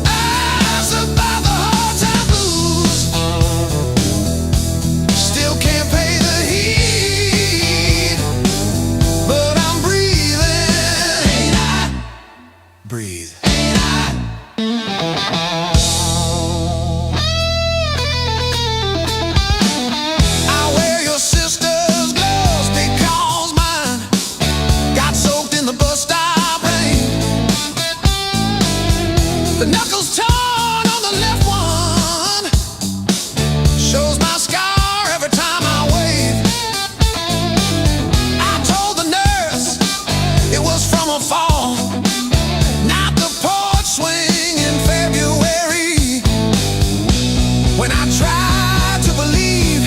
I survived the hard times blues, still can't pay the heat, but I'm breathing. Ain't I? Breathe. I wear your sister's gloves because mine got soaked in the bus stop rain. The knuckles torn on the left one shows my scar every time I wave. I told the nurse it was from a fall, not the porch swing in February. When I tried to believe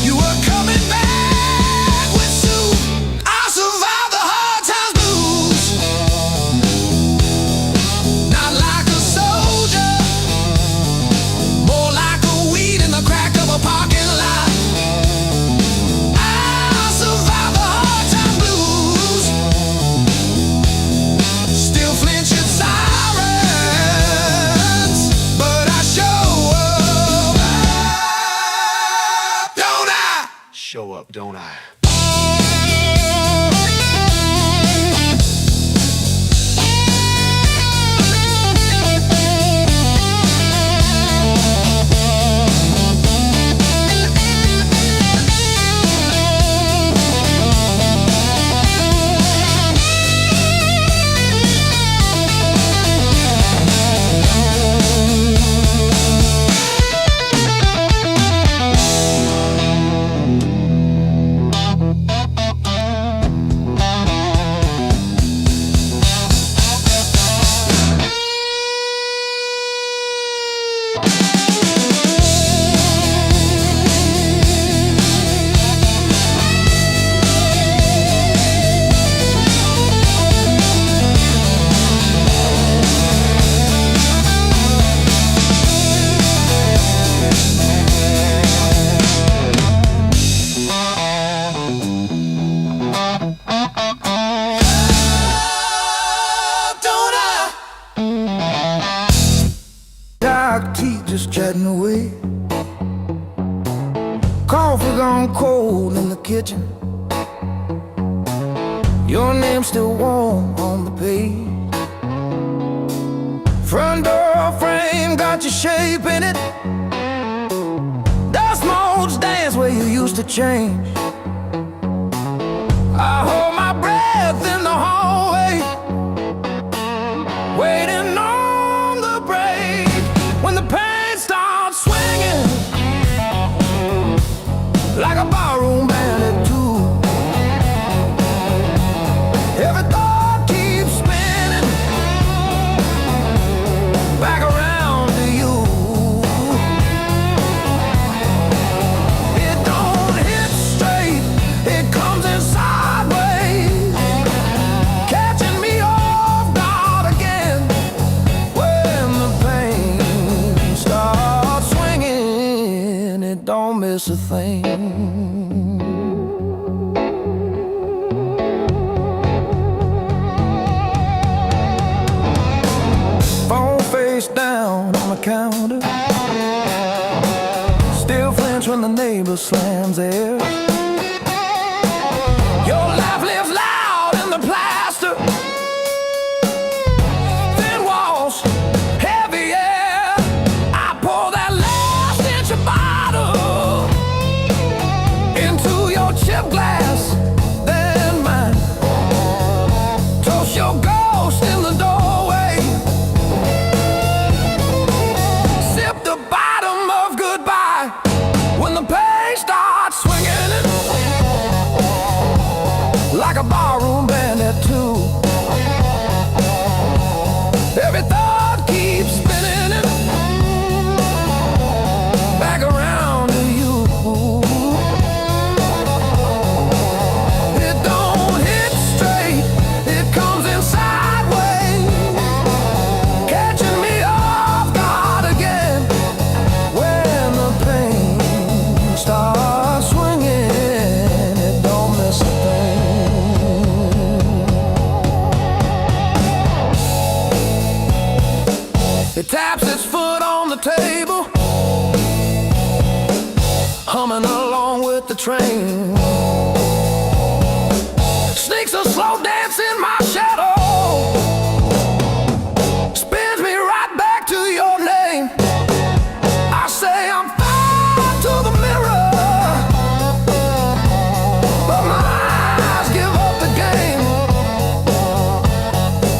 you were coming back with soup, I survived the hard times blues, not like a soldier, more like a weed in the crack of a parking lot. I survived the hard times blues, still flinch at sirens, but I show up, don't I? Show up, don't I? Don't I? Dark tea just chatting away. Coffee gone cold in the kitchen. Your name's still warm on the page. Front door frame got your shape in it. Dust motes dance where you used to change. I hold my breath in the hallway, waiting on the break. When the pain starts swinging like a barroom band at two, every thought keeps spinning back around to you. It don't hit straight, it comes in sideways, catching me off guard again. When the pain starts swinging, it don't miss a thing. Phone face down on the counter. Still flinch when the neighbor slams theirs. Your life lives loud in the plaster. Thin walls, heavy air. I pour that last inch of bottle into your chip glass, then mine. Toast your ghost in the doorway. Sip the bottom of goodbye when the pain starts swinging it, like a barroom band at two. Every thought keeps spinning it back around to you. It don't hit straight, it comes in sideways, catching me off guard again when the pain starts swinging. It don't miss a thing. It taps its foot on the table, humming along with the train. Sneaks a slow dance in my shadow, spins me right back to your name. I say I'm fine to the mirror, but my eyes give up the game.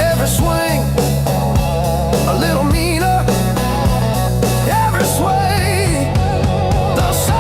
Every swing a little meaner, every sway the same.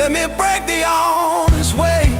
Let me break the honest way.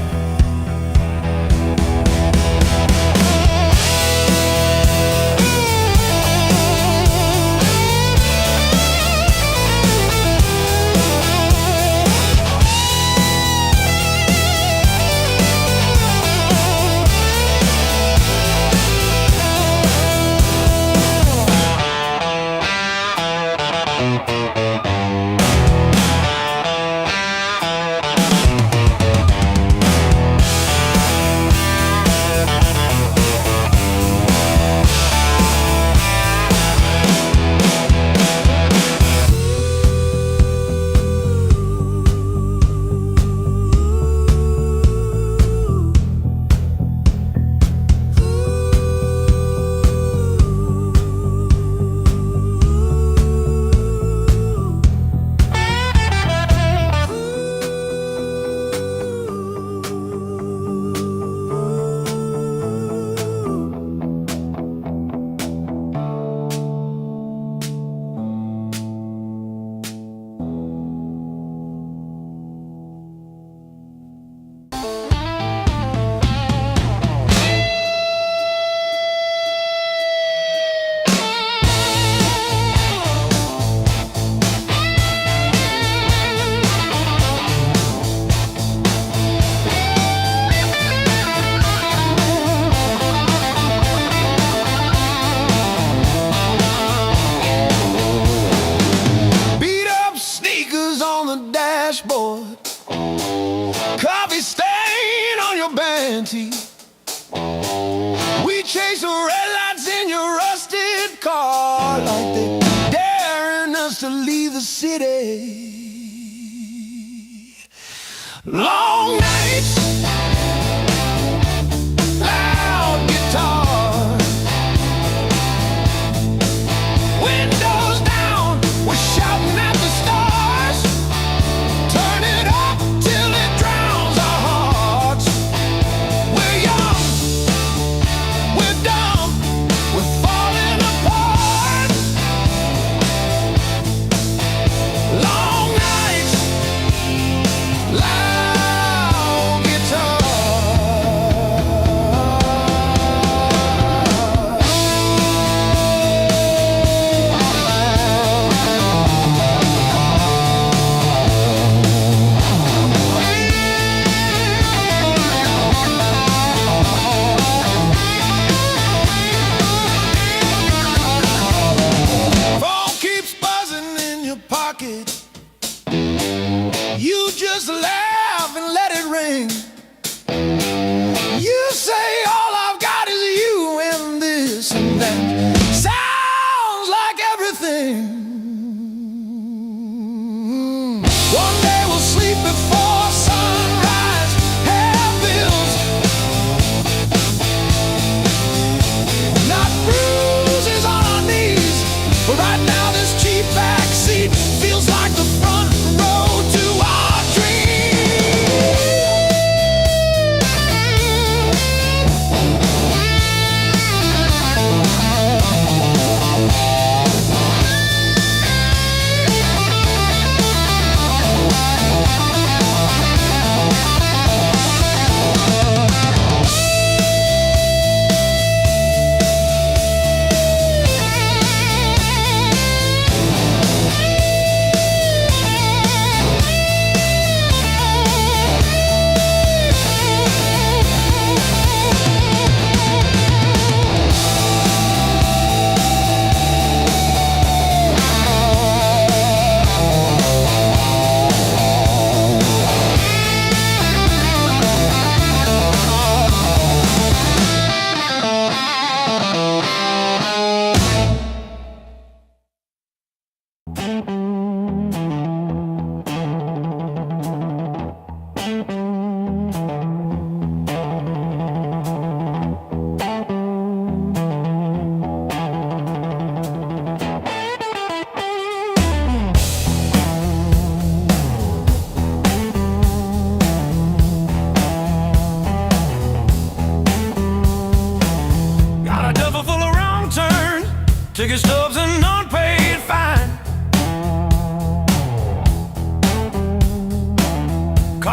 Dashboard, coffee stain on your band tee. We chase the red lights in your rusted car like they daring us to leave the city. Long nights, loud guitar, windows down, we're shouting at the stars. You just laugh and let it ring. You say all I've got is you and this and that. Sounds like everything. One day we'll sleep before sunrise. Have bills, not bruises on our knees. But right now this cheap backseat feels like the front row to our dreams.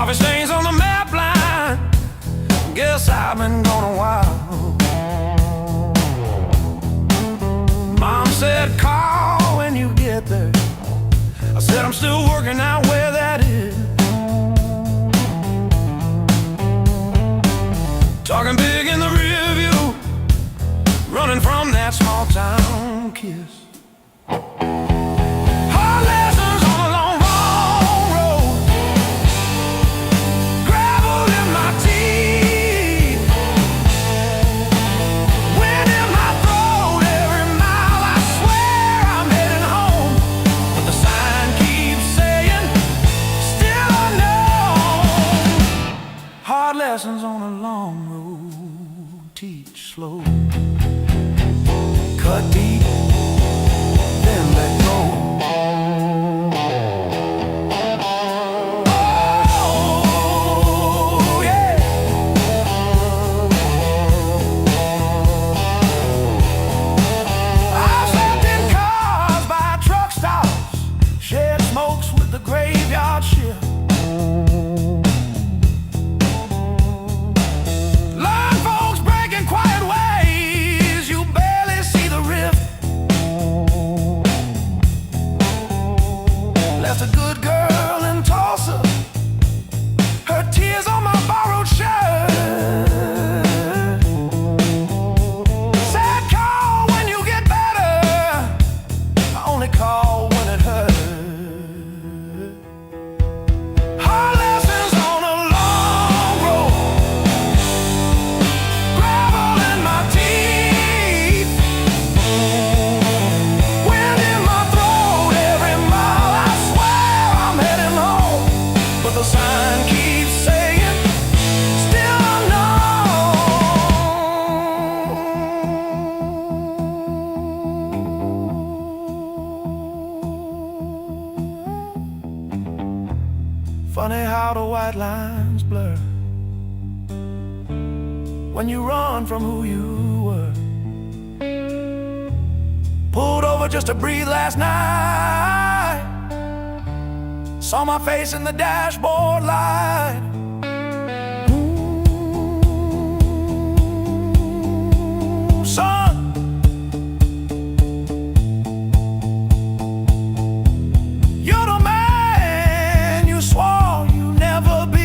Coffee stains on the map line. Guess I've been gone a while. Mom said call when you get there. I said I'm still working out where that is. Talking big in the rear view, running from that small town kiss. Hard lessons on a long, long road. Gravel in my teeth, wind in my throat. Every mile I swear I'm heading home, but the sign keeps saying still unknown. Hard lessons on a long road, teach slow. Cut deep, then let go. Oh, yeah. I've slept in cars by truck stops, shed smokes with the graveyard shift. Learn folks breaking quiet ways, you barely see the rift. Left a good girl in Tulsa, her tears on my borrowed shirt. Said call when you get better, I only call when it hurt. Hard lessons on a long road, gravel in my teeth, wind in my throat. Every mile I swear I'm heading home, but the sign keeps saying still unknown. Funny how the white lines blur when you run from who you were. Pulled over just to breathe last night, saw my face in the dashboard light. Ooh, son, you're the man you swore you'd never be.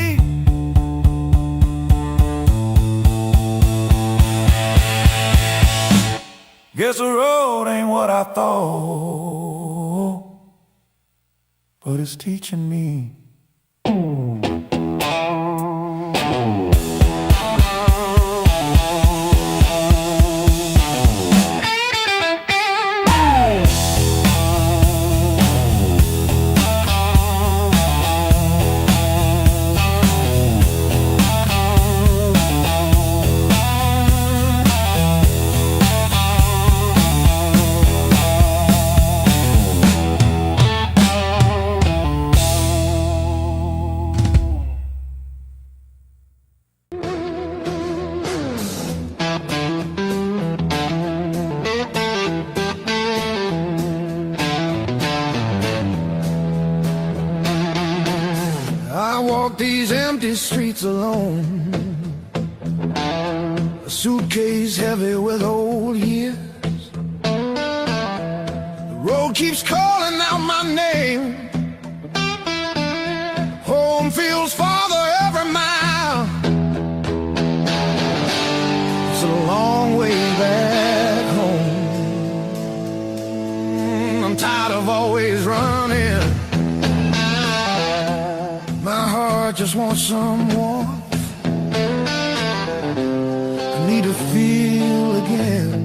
Guess the road ain't what I thought, but it's teaching me. I walk these empty streets alone, a suitcase heavy with old years. The road keeps calling out my name, home feels farther every mile. It's a long way back home. I'm tired of always running, my heart just wants some warmth. I need to feel again.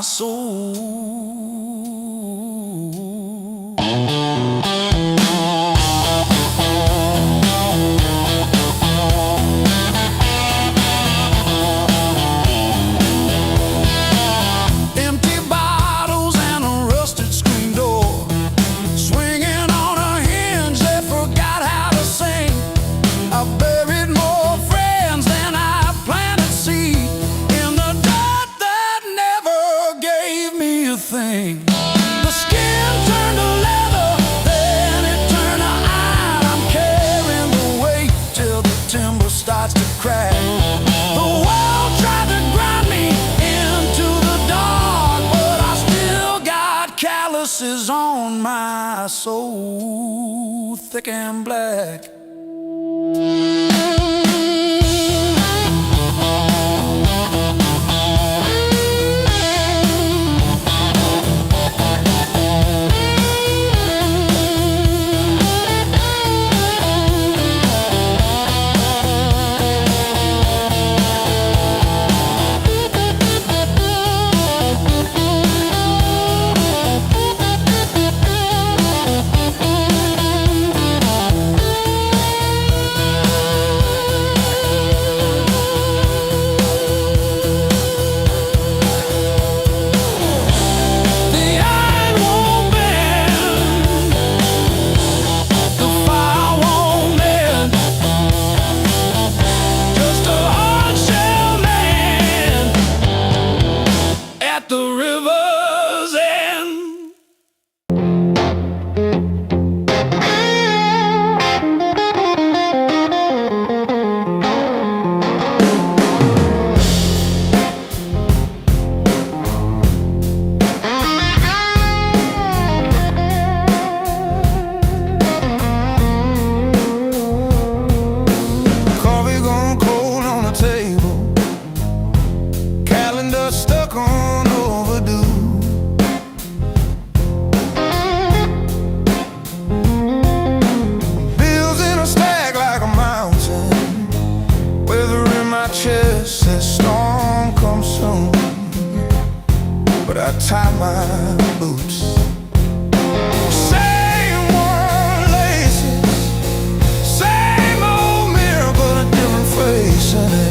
soul. Empty bottles and a rusted screen door, swinging on a hinge that forgot how to sing. I buried more friends than I planted seed in the dirt that never gave me a thing. The skin turned to leather, then it turned to iron. I'm carrying the weight till the timber starts to crack. The world tried to grind me into the dark, but I still got calluses on my soul, thick and black. The river's end. Coffee gone cold on the table, calendar stuck on overdue. Bills in a stack like a mountain, weather in my chest says storm comes soon. But I tie my boots, same worn laces, same old mirror, but a different face in it.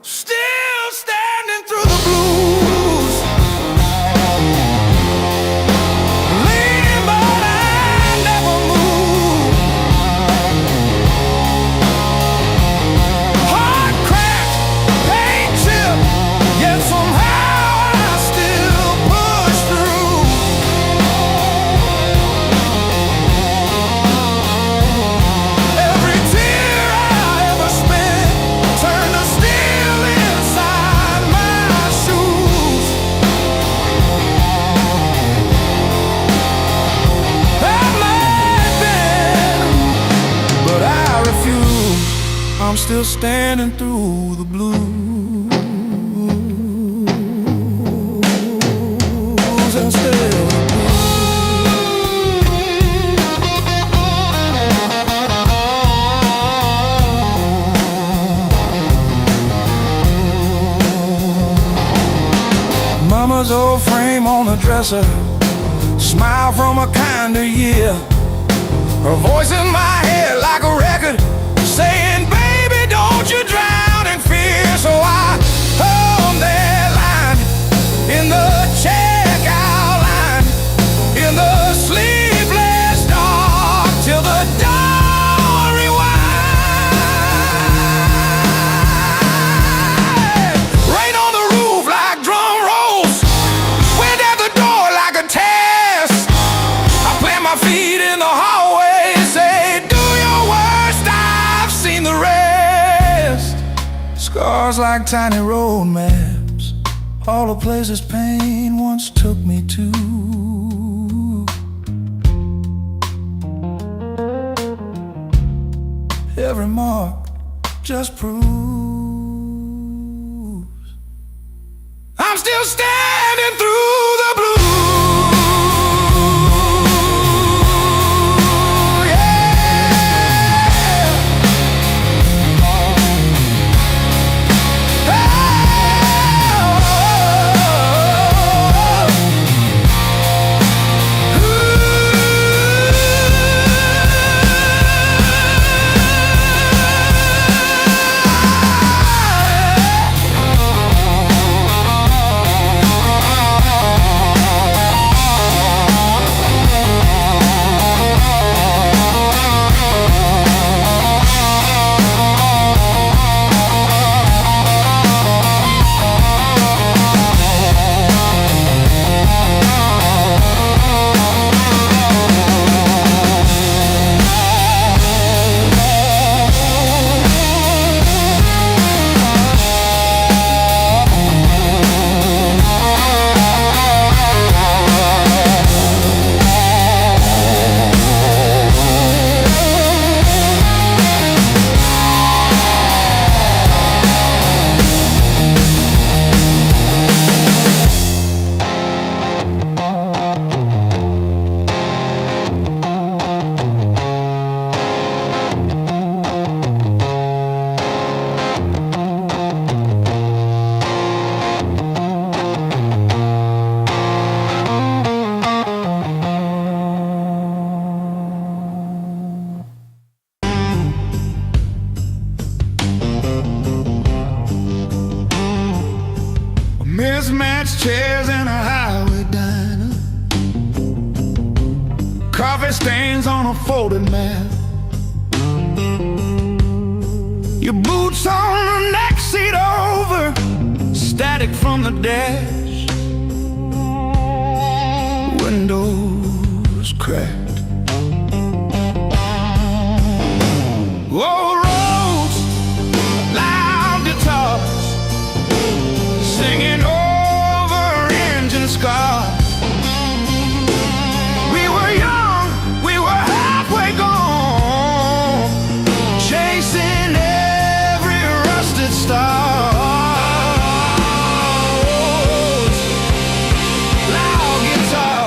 Still standing through the blues, leaning but I never move. Heart cracked, pain chipped, yet somehow I still push through. Every tear I ever spent turned to steel inside my shoes. That might have been, but I refuse. I'm still standing through the blues and still. Mama's old frame on the dresser, smile from a kinder year. Her voice in my head like a record saying, baby, don't you drown in fear. So I hum that line in the checkout line, in the sleepless dark, till the dawn rewind. Rain on the roof like drum rolls, wind at the door like a test. I plant my feet in the hallway, say, do your worst, I've seen the rest. Scars like tiny road maps, all the places pain once took me to. Every mark just proves I'm still standing through the blue. Yeah. mismatched chairs in a highway diner, coffee stains on a folded mat, your boots on the next seat over, static from the dash, windows cracked. Old roads, loud guitars, singing over engine scars. We were young, we were halfway gone, chasing every rusted star. Loud guitar.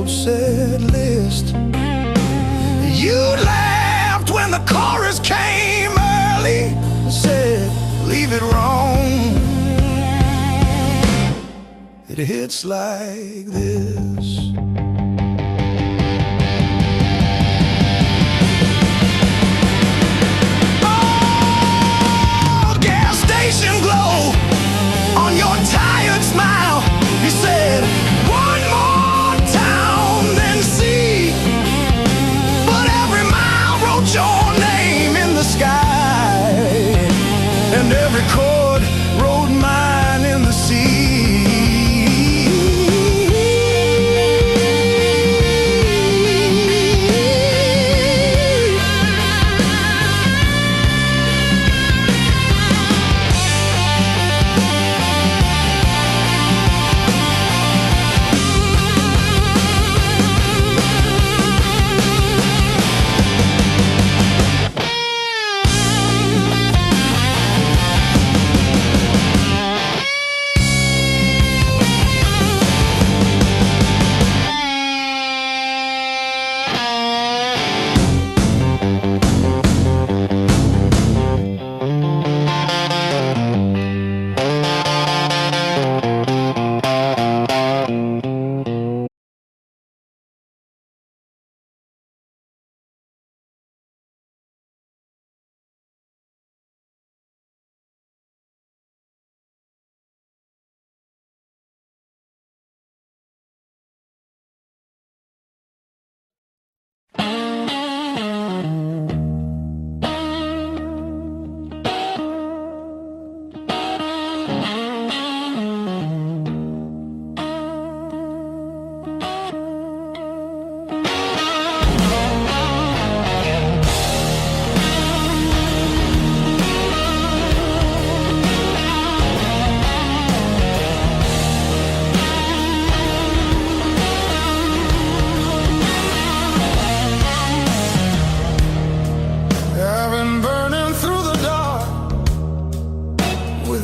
Set list. You laughed when the chorus came early and said, leave it wrong. It hits like this. Oh, gas station glow on your tired smile. You said, one more see, but every mile wrote your name in the sky, and every chord wrote mine in the sea.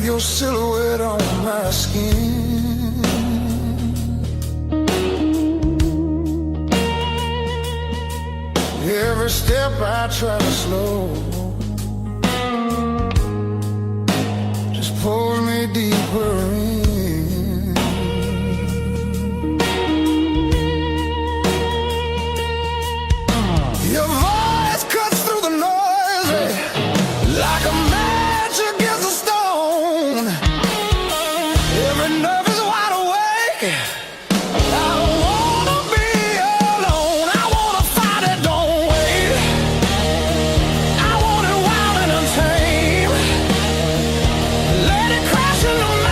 Your silhouette on my skin. Every step I try to slow just pulls me deeper in. Your voice cuts through the noise like a match against a stone. Every nerve is wide awake. I don't wanna be alone. I wanna fight it, don't wait. I want it wild and untamed. Let it crash into me.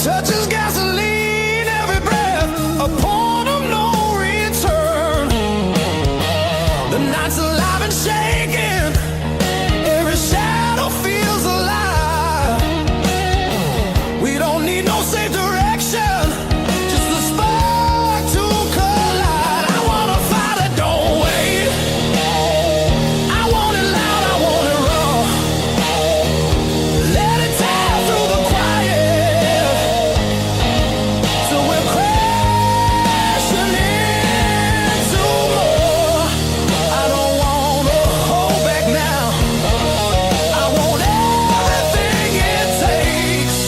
touches gasoline, every breath a point of no return. The night's alive and shaking, every shadow feels alive. We don't need no safe direction, just the spark to collide. I wanna fight it, don't wait. I want it loud, I want it raw. Let it tear through the quiet, till we're crashing into more. I don't wanna hold back now. I want everything it takes.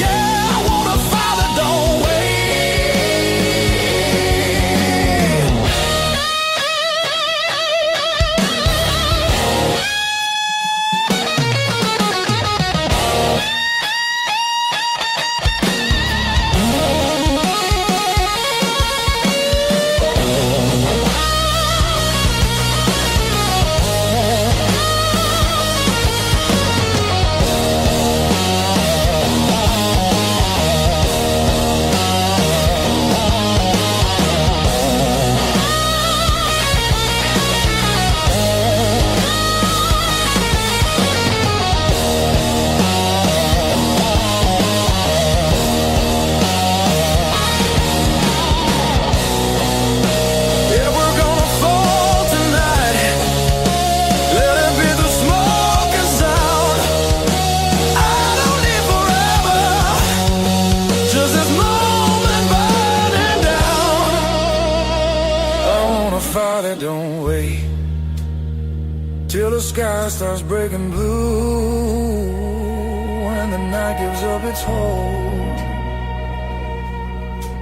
Yeah, I want a father, don't wait. Yeah, we're gonna fall tonight. Let it be the smoke and sound. I don't need forever, just this moment burning down. I wanna fight it, don't wait, till the sky starts breaking blue, and the night gives up its hold,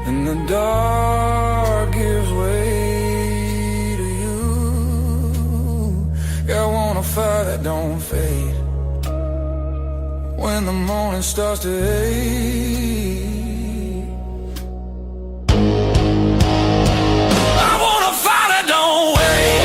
and the dark gives way to you. Yeah, I wanna fire that don't fade, when the morning starts to ache. I wanna fire that don't wait.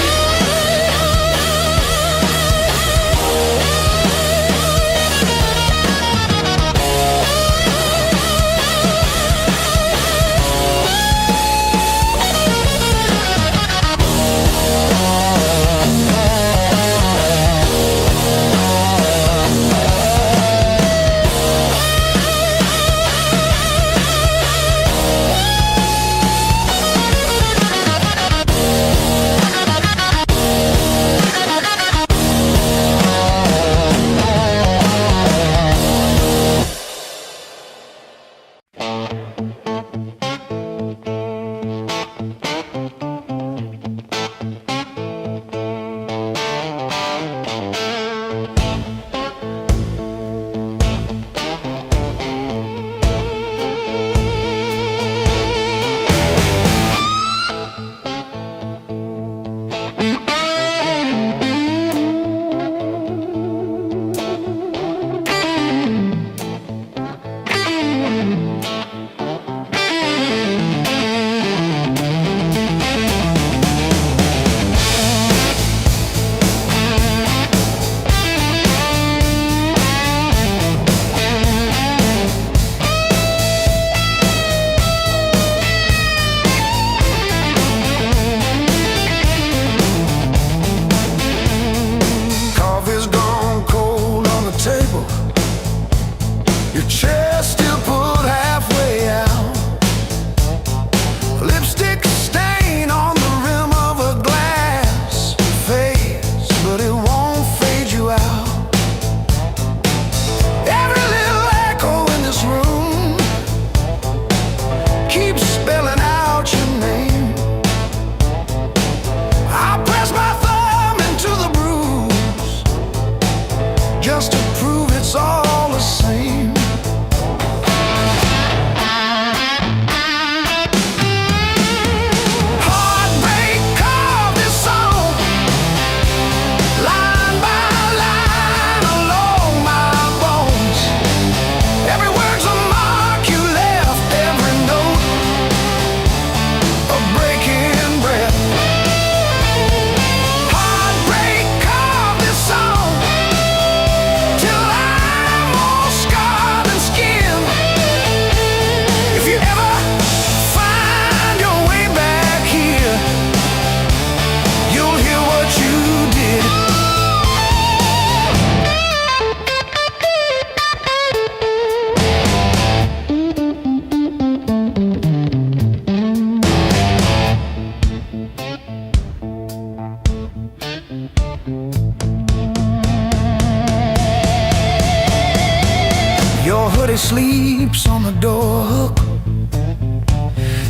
creeps on the door hook,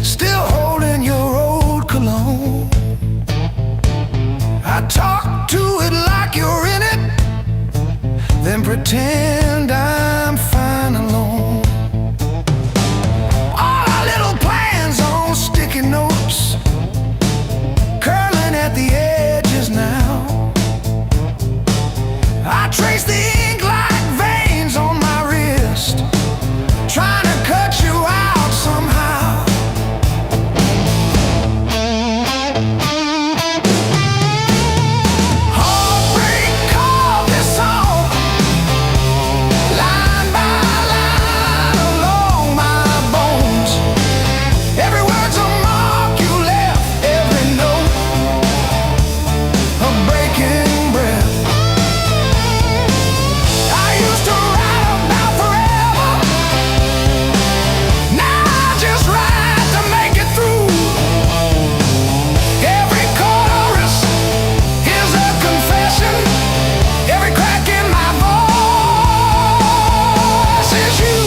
still holding your old cologne. I talk to it like you're in it, then pretend I'm fine alone. All our little plans on sticky notes, curling at the edges now. I trace the ink like veins on my wrist, trying to cut you out somehow. Heartbreak called this song, line by line along my bones. Every word's a mark you left, every note a breaking breath. I used to write about forever, now I just write to make it through. Every chorus is a confession, every crack in my voice is you.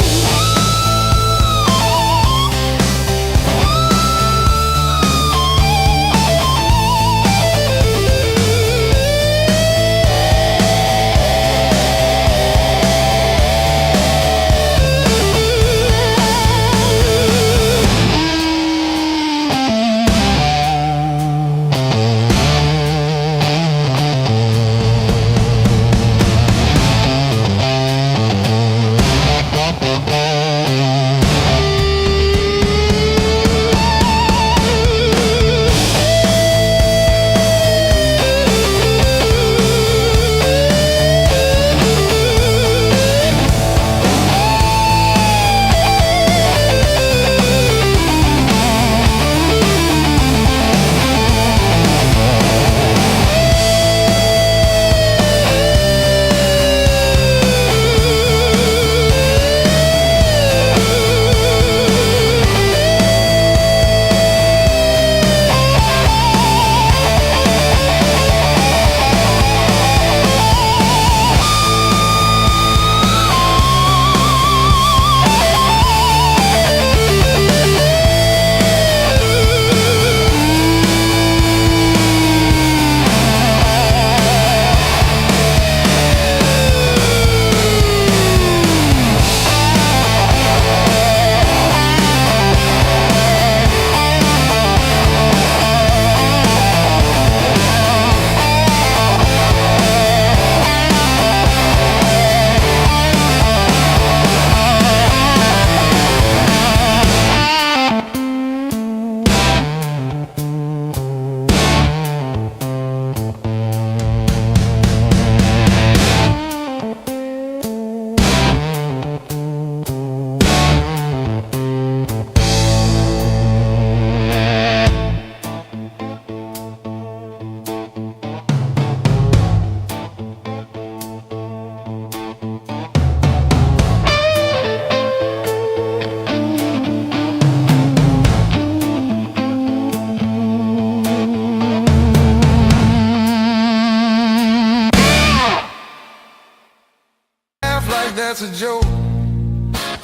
Laugh like that's a joke,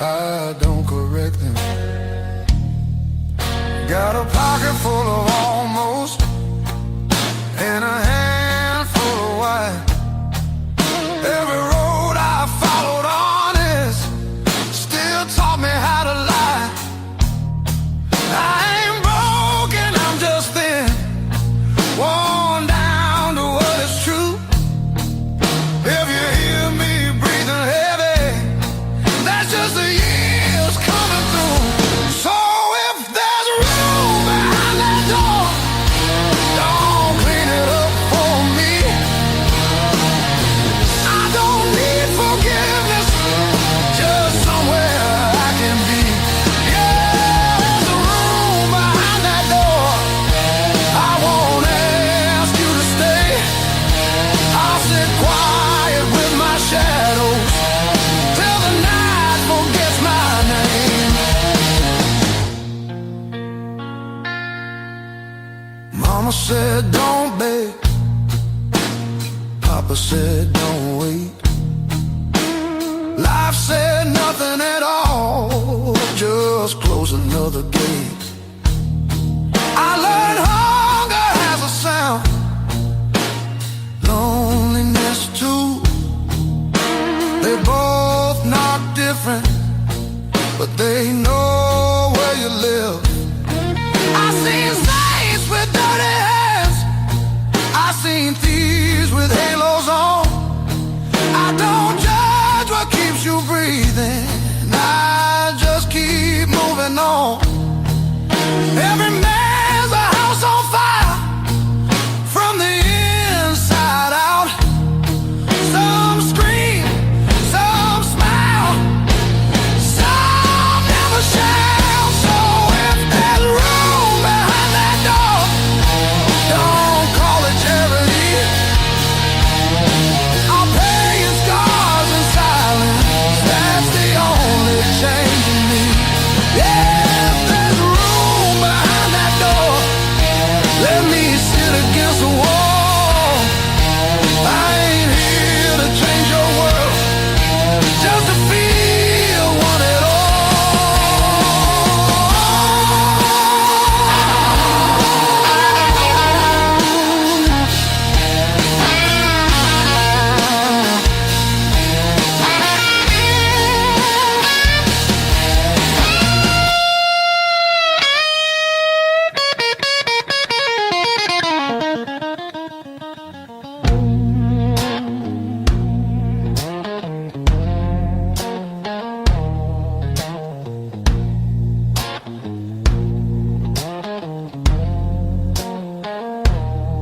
I don't correct them. Got a pocket full of almost and a handful of white. Every road I followed honest still taught me how to lie. I ain't broken, I'm just thin, worn down to what is true. If you hear me breathing heavy, that's just the years coming through. So if there's room behind that door, don't clean it up for me. I don't need forgiveness, just somewhere I can be. Yeah, there's a room behind that door, I won't ask you to stay. I'll sit quiet with my shadows till the night forgets my name. Mama said don't beg, Papa said don't wait, life said nothing at all. close another gate. I learned hunger has a sound, loneliness too. They both knock different, but they know where you live. I seen saints with dirty hands, I seen thieves with halos on. I don't judge what keeps you breathing, I just keep moving on. Every man's a house on fire from the inside out. Some scream, some smile, some never shout. So if there's room behind that door, don't call it charity. I'll pay your scars in silence, that's the only change in me. Yeah, if there's room behind that door, let me sit against the wall. I ain't here to change your world, just to feel one at all.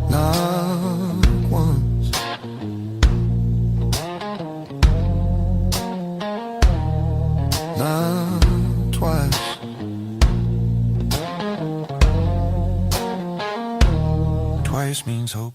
Not once, not twice. Twice means hope.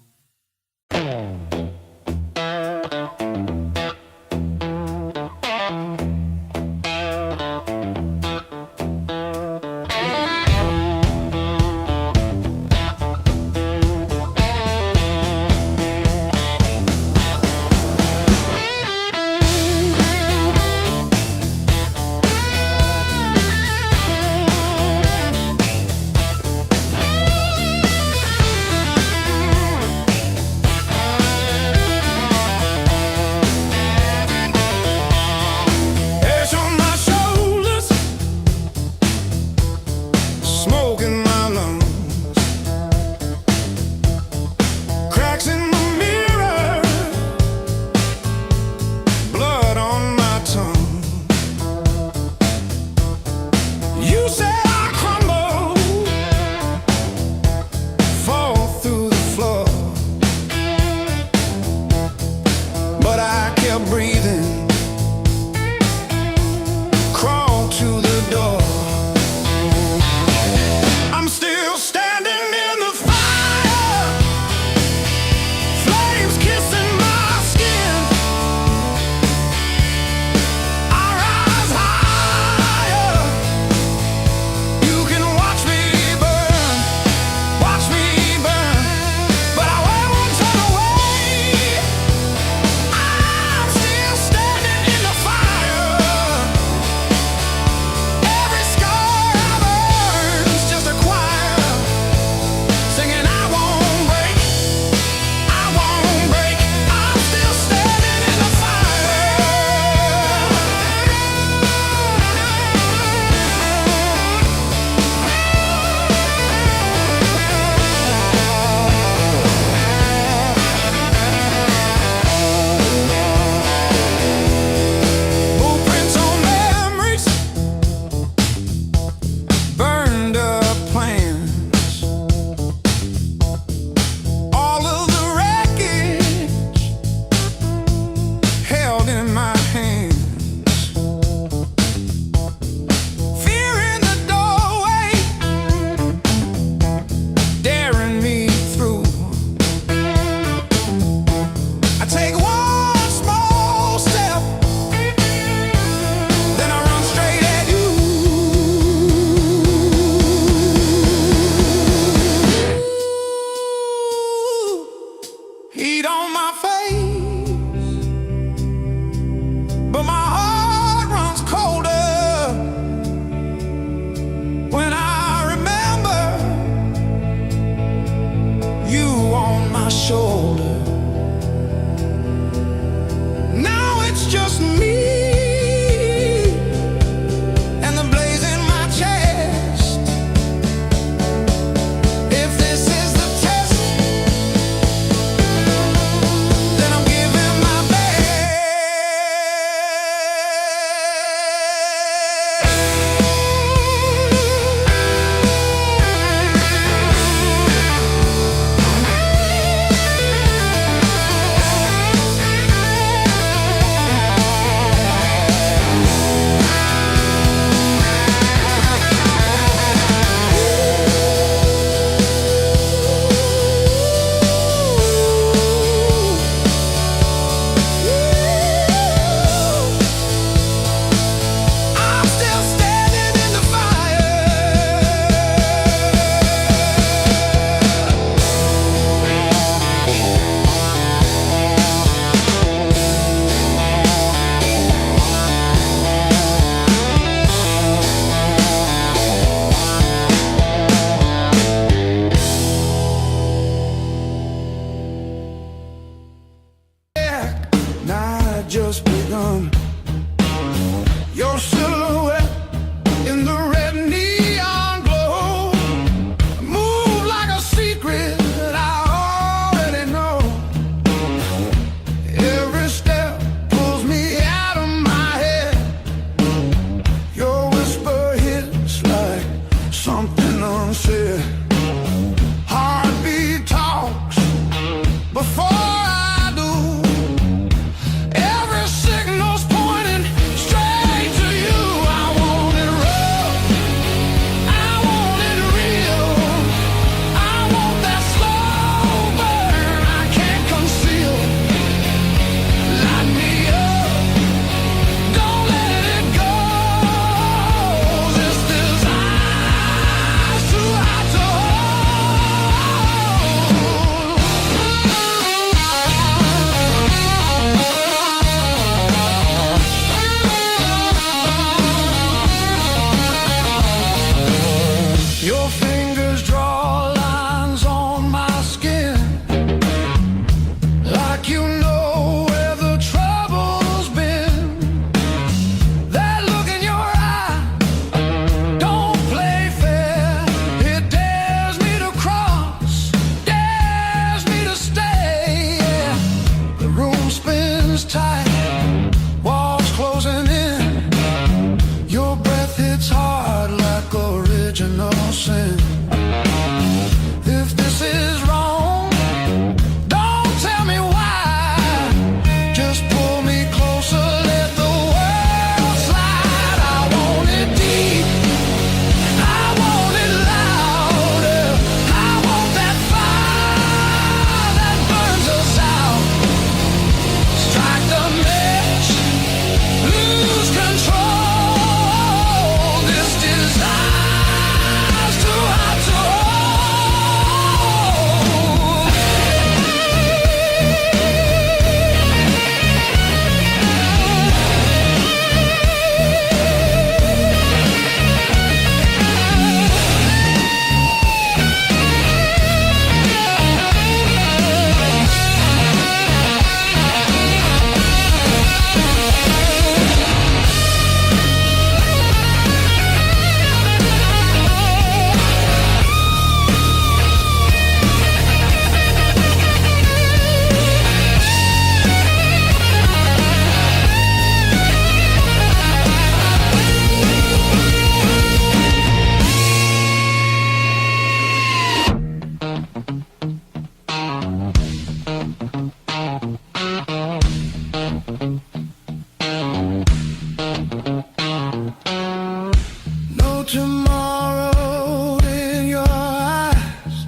tomorrow in your eyes.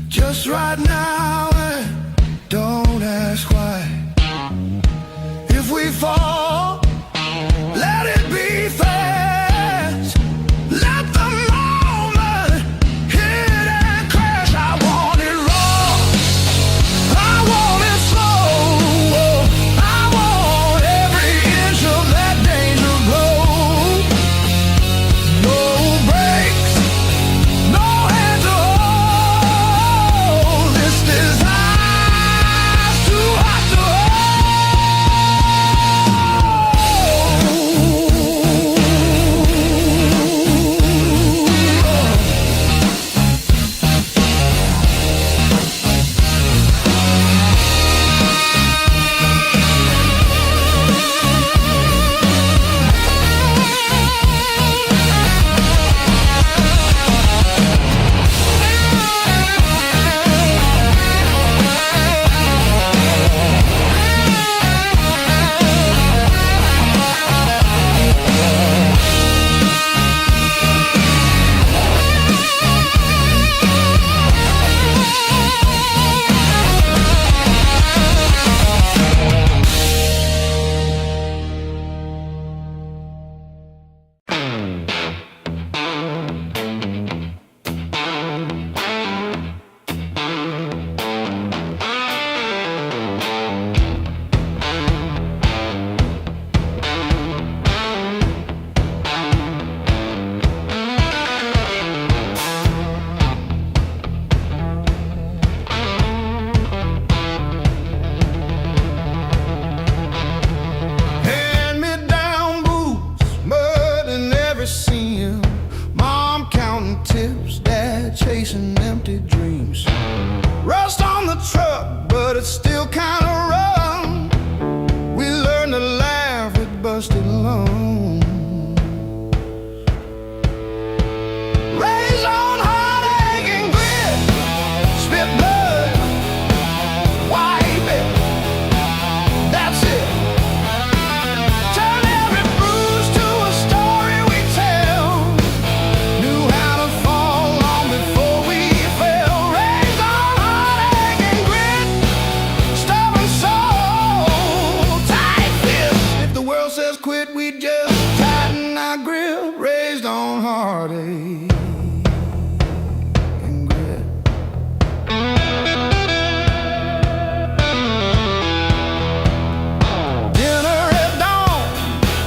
Just right now, and don't ask why. If we fall, let it be fast. Let the moment hit and crash. I want it raw, I want it slow, I want every inch of that danger glow. No brakes, no hands to hold. This desire's too hot to hand-me-down boots, mud in every seam. Mom counting tips, dad chasing empty dreams. Rust on the truck, but it's still kinda rough. We learned to laugh with busted lungs. Raised on heartache and grit, spit blood, wipe it, that's it. Turn every bruise to a story we tell. Knew how to fall long before we fell. Raised on heartache and grit, stubborn soul, tight fist. If the world says quit, we just tighten our grip. Raised on heartache and grit. Dinner at dawn,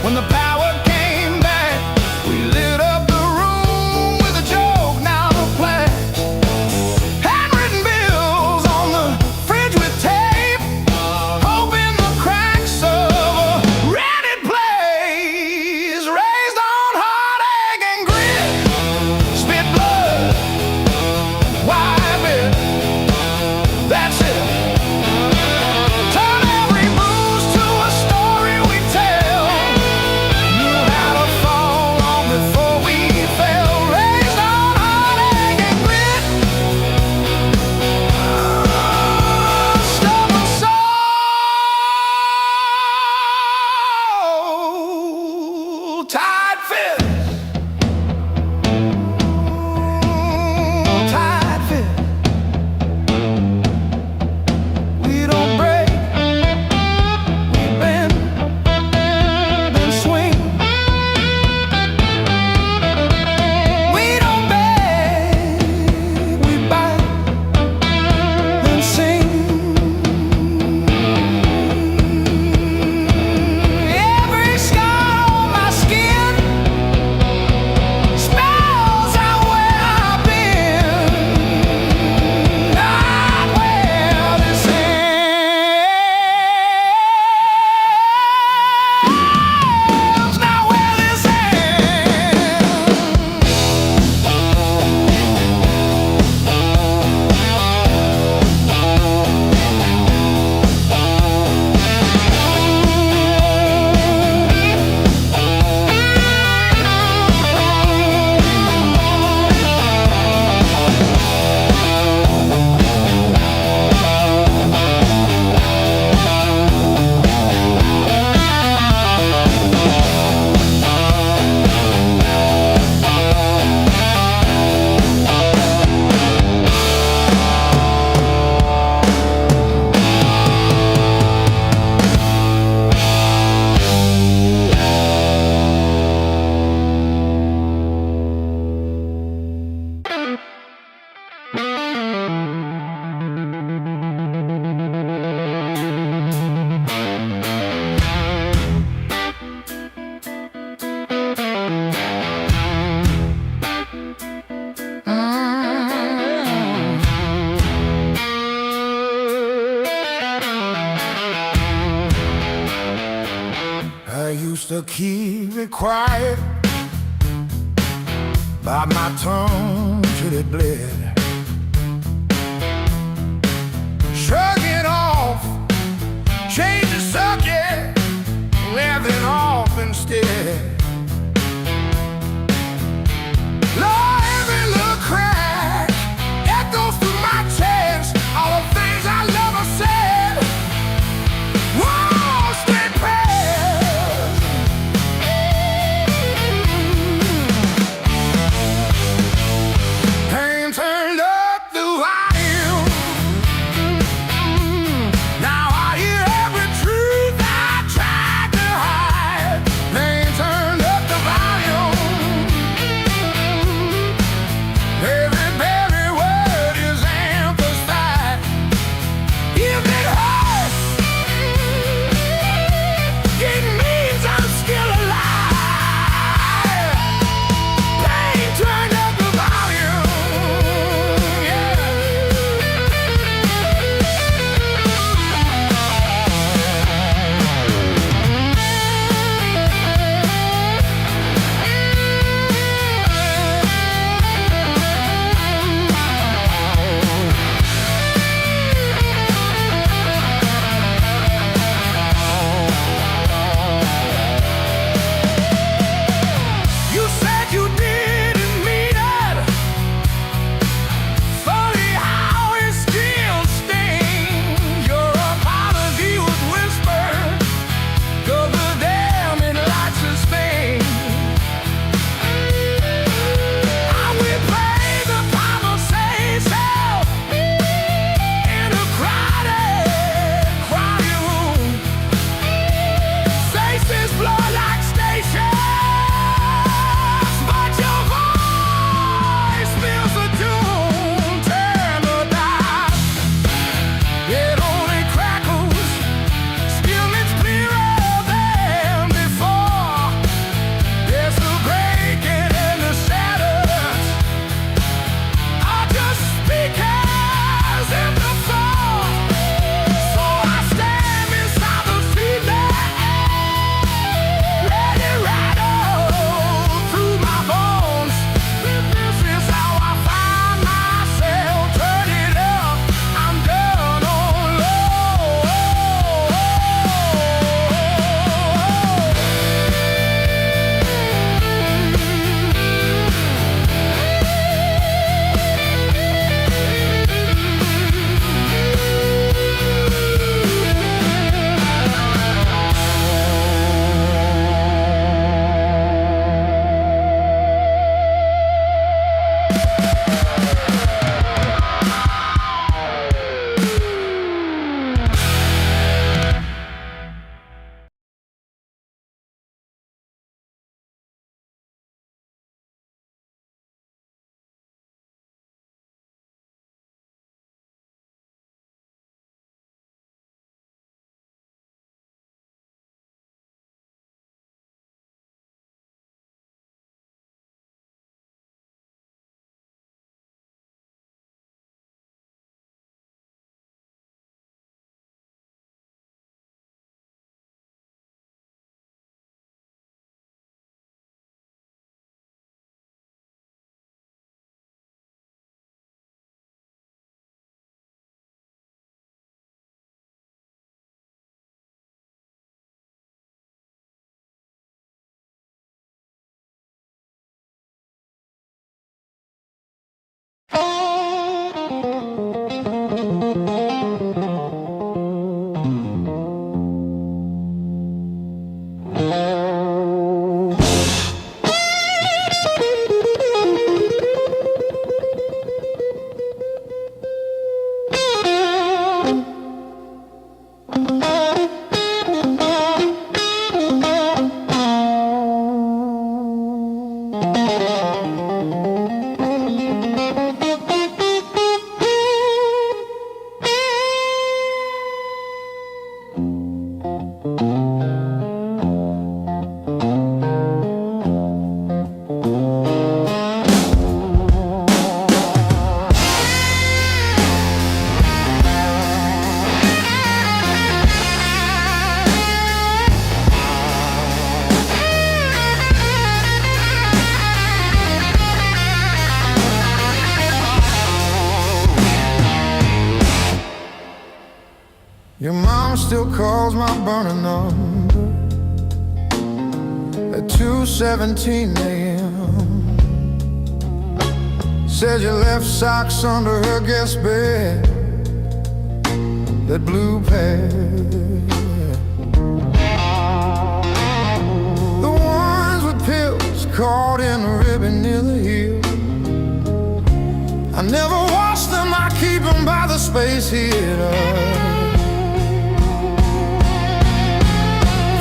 when the power came back, we lit up the room with a joke, now the flash. Handwritten bills on the fridge with tape, hoping the cracks of a rented place. Raised on heartache and grit, spit blood, wipe it, that's it. Turn every bruise to a story we tell. Knew how to fall long before we fell. Raised on heartache and grit, stubborn soul, tight fist, tight fist. We don't break, we bend, then swing. We don't beg, we bite, then sing. Every scar on my skin to keep it quiet, bite my tongue till it bled. Shrug it off, change the subject, laughing off instead. Lord, every little crack echoes through my chest. All the things I love are said. Whoa, stay past. Pain turned up the volume. Now I hear every truth I tried to hide. Pain turned still calls my burning number at 2:17 a.m. Said you left socks under her guest bed, that blue pair. The ones with pills caught in the ribbon near the heel. I never wash them, I keep them by the space heater.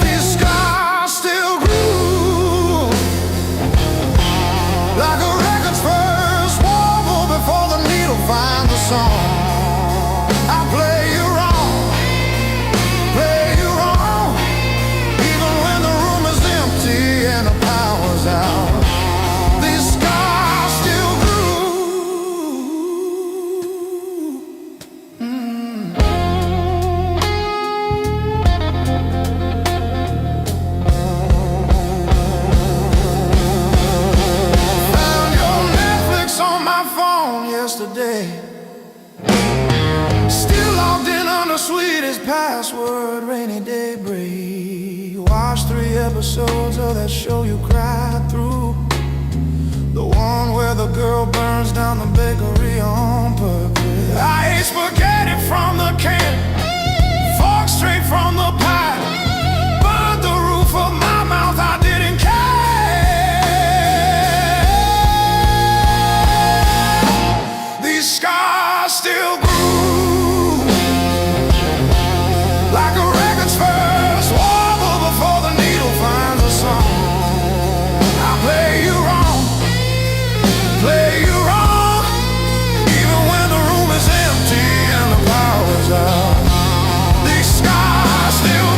These scars still groove like a record's first warble before the needle finds the song. I play you wrong, play you wrong, even when the room is empty and the power's out. These scars still yesterday, still logged in on the sweetest password, rainy day break. Watched 3 episodes of that show you cried through, the one where the girl burns down the bakery on purpose. I ate spaghetti from the can, fork straight from the pie, burned the roof of my mouth, I didn't care. Scars still groove like a record's first warble before the needle finds a song. I play you wrong, play you wrong, even when the room is empty and the power's out. These scars still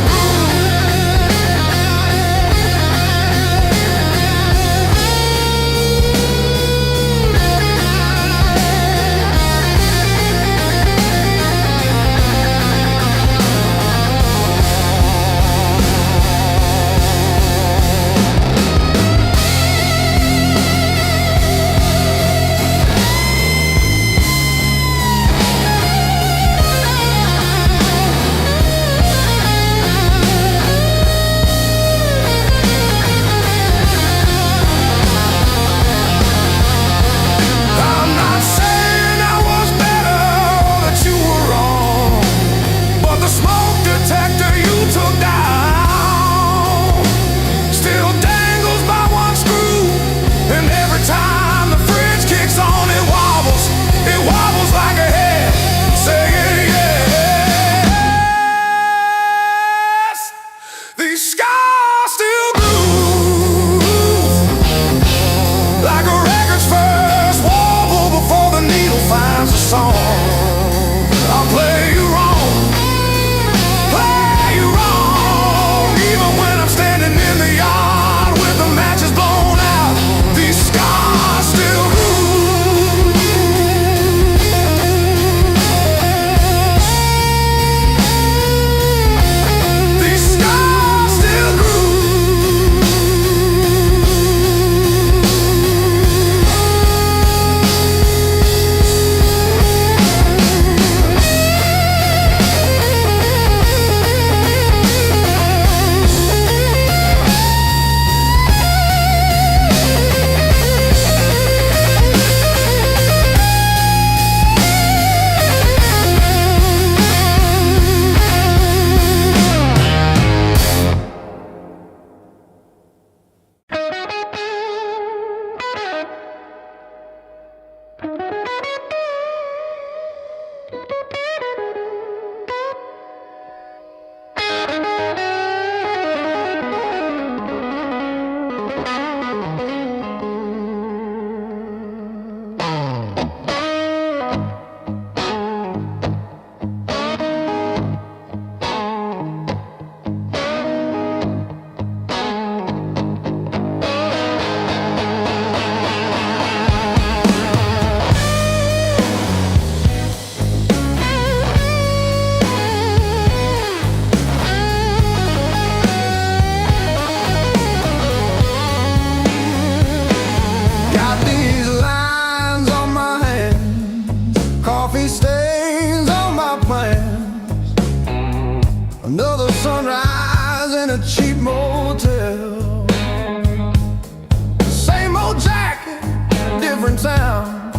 in town.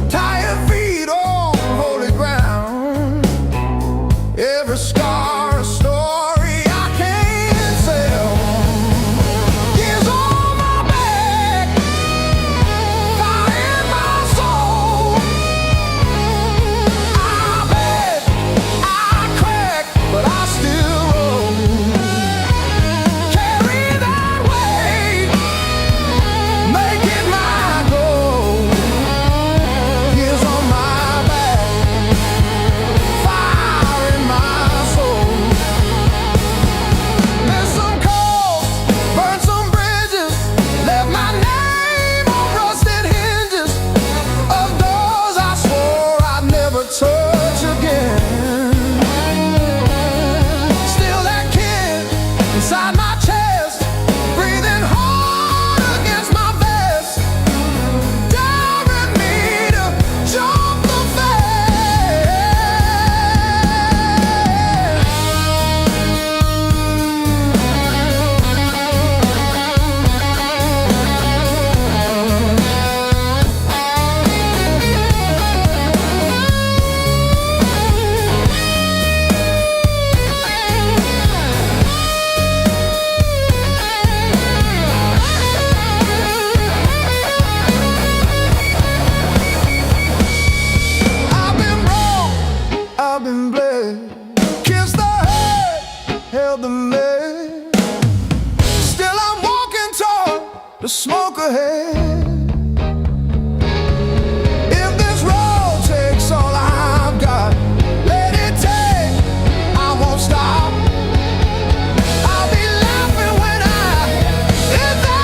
Tired feet on holy ground. Every scar a story I can't tell. Years on my back, fire in my soul. I beg, I crack, but I still roll. Carry that weight, make it my goal. Years on my back, fire in my soul. Missed some calls, burned some bridges, left my name on rusted hinges of doors I swore I'd never touch again. Still that kid inside my chest, breathing hard against my vest, daring me to jump the fence. I've been broke, I've been bled, kissed the head, held the lead. Still I'm walking toward the smoke ahead. If this road takes all I've got, let it take, I won't stop. I'll be laughing when I hit that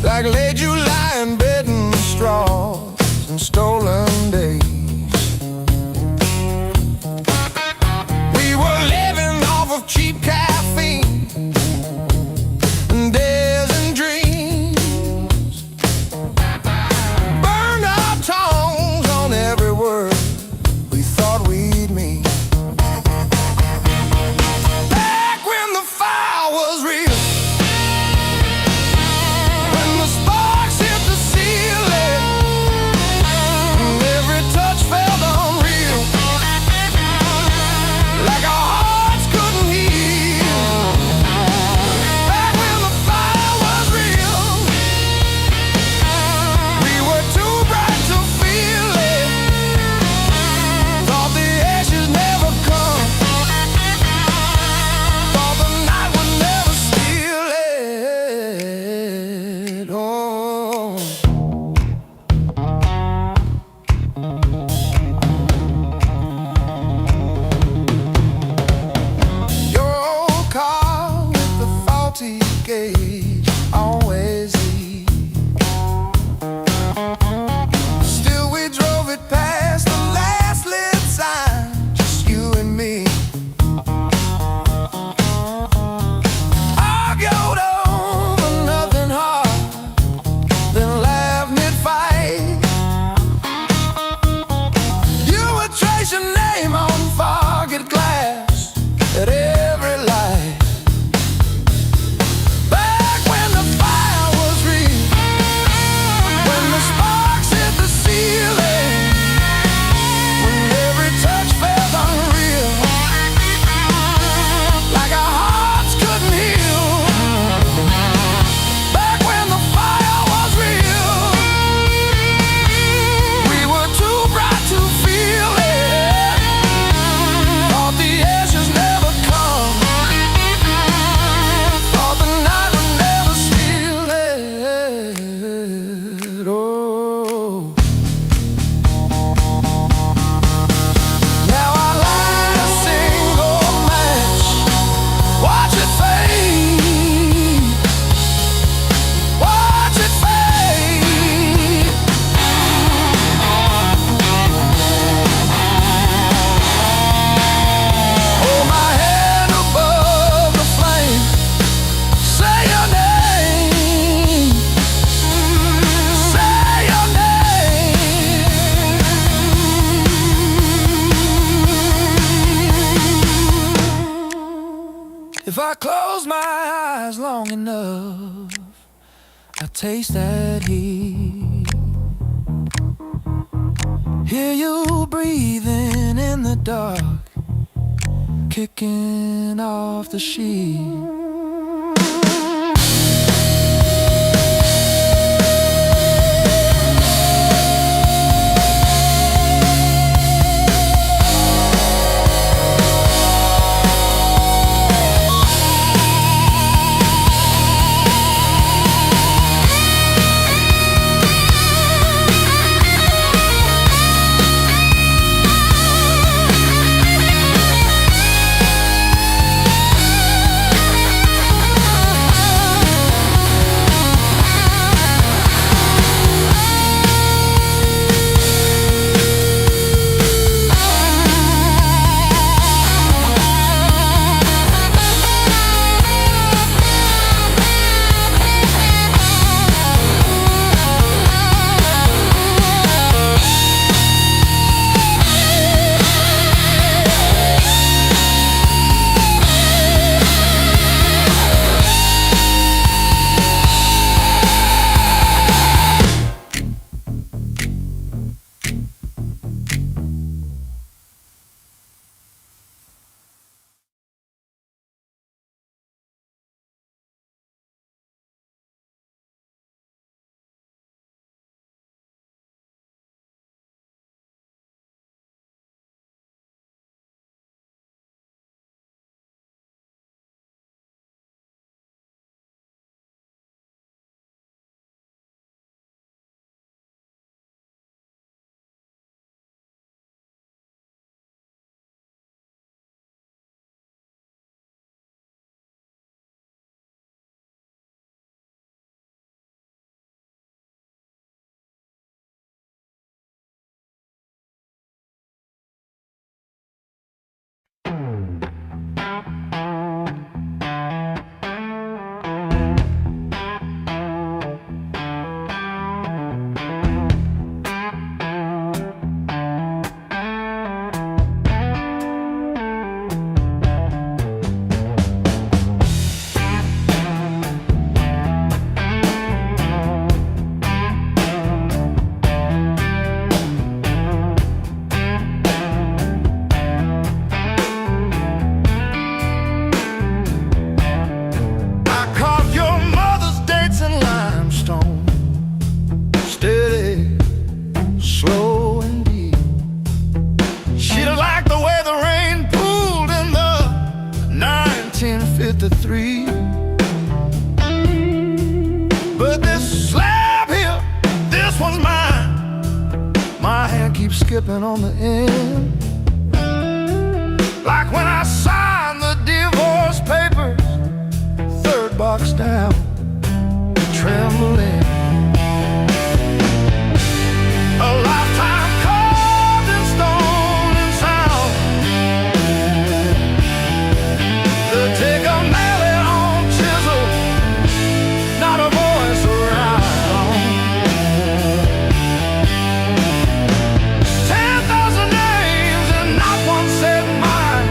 like late July in bed and straws and stolen days. We were living off of cheap caffeine and days and dreams. Burned our tongues on every word we thought we'd mean. Back when the fire was real, when the sparks hit the ceiling, and every time close my eyes long enough, I taste that heat. Hear you breathing in the dark, kicking off the sheet. slow and deep. She don't like the way the rain pooled in the 1953. But this slab here, this one's mine. My hand keeps skipping on the end, like when I signed the divorce papers, third box down, trembling. A lifetime carved in stone and sound. They'll take a mallet on chisel, not a voice around. 10,000 names and not one said mine,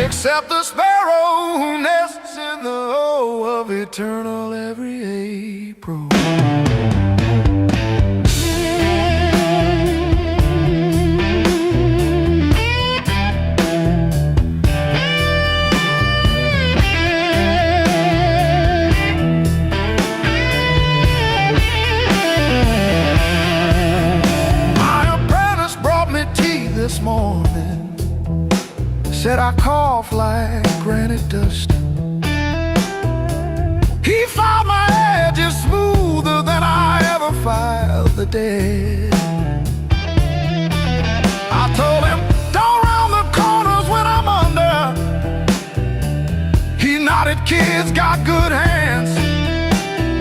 except the sparrow who nests in the O of eternal every April. This morning said I cough like granite dust. He filed my edges smoother than I ever filed the dead. I told him, don't round the corners when I'm under. He nodded, kids got good hands,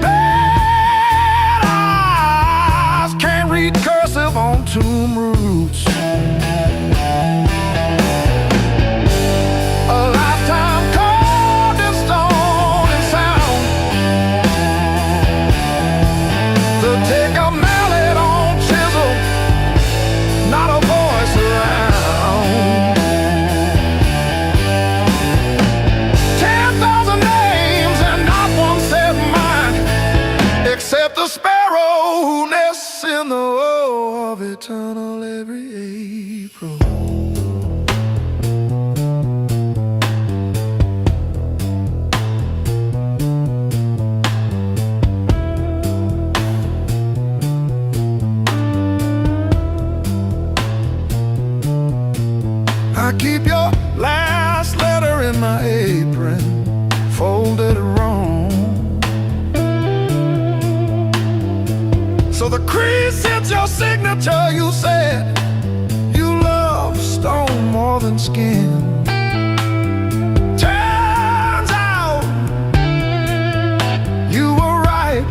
bad eyes, can't read cursive on tomb roots. Take a mallet on chisel, not a voice around. 10,000 Let the sparrow who nests in the woe of eternal every April. I keep your last letter in my apron, folded wrong, so the crease hits your signature. You said you love stone more than skin. Turns out you were right,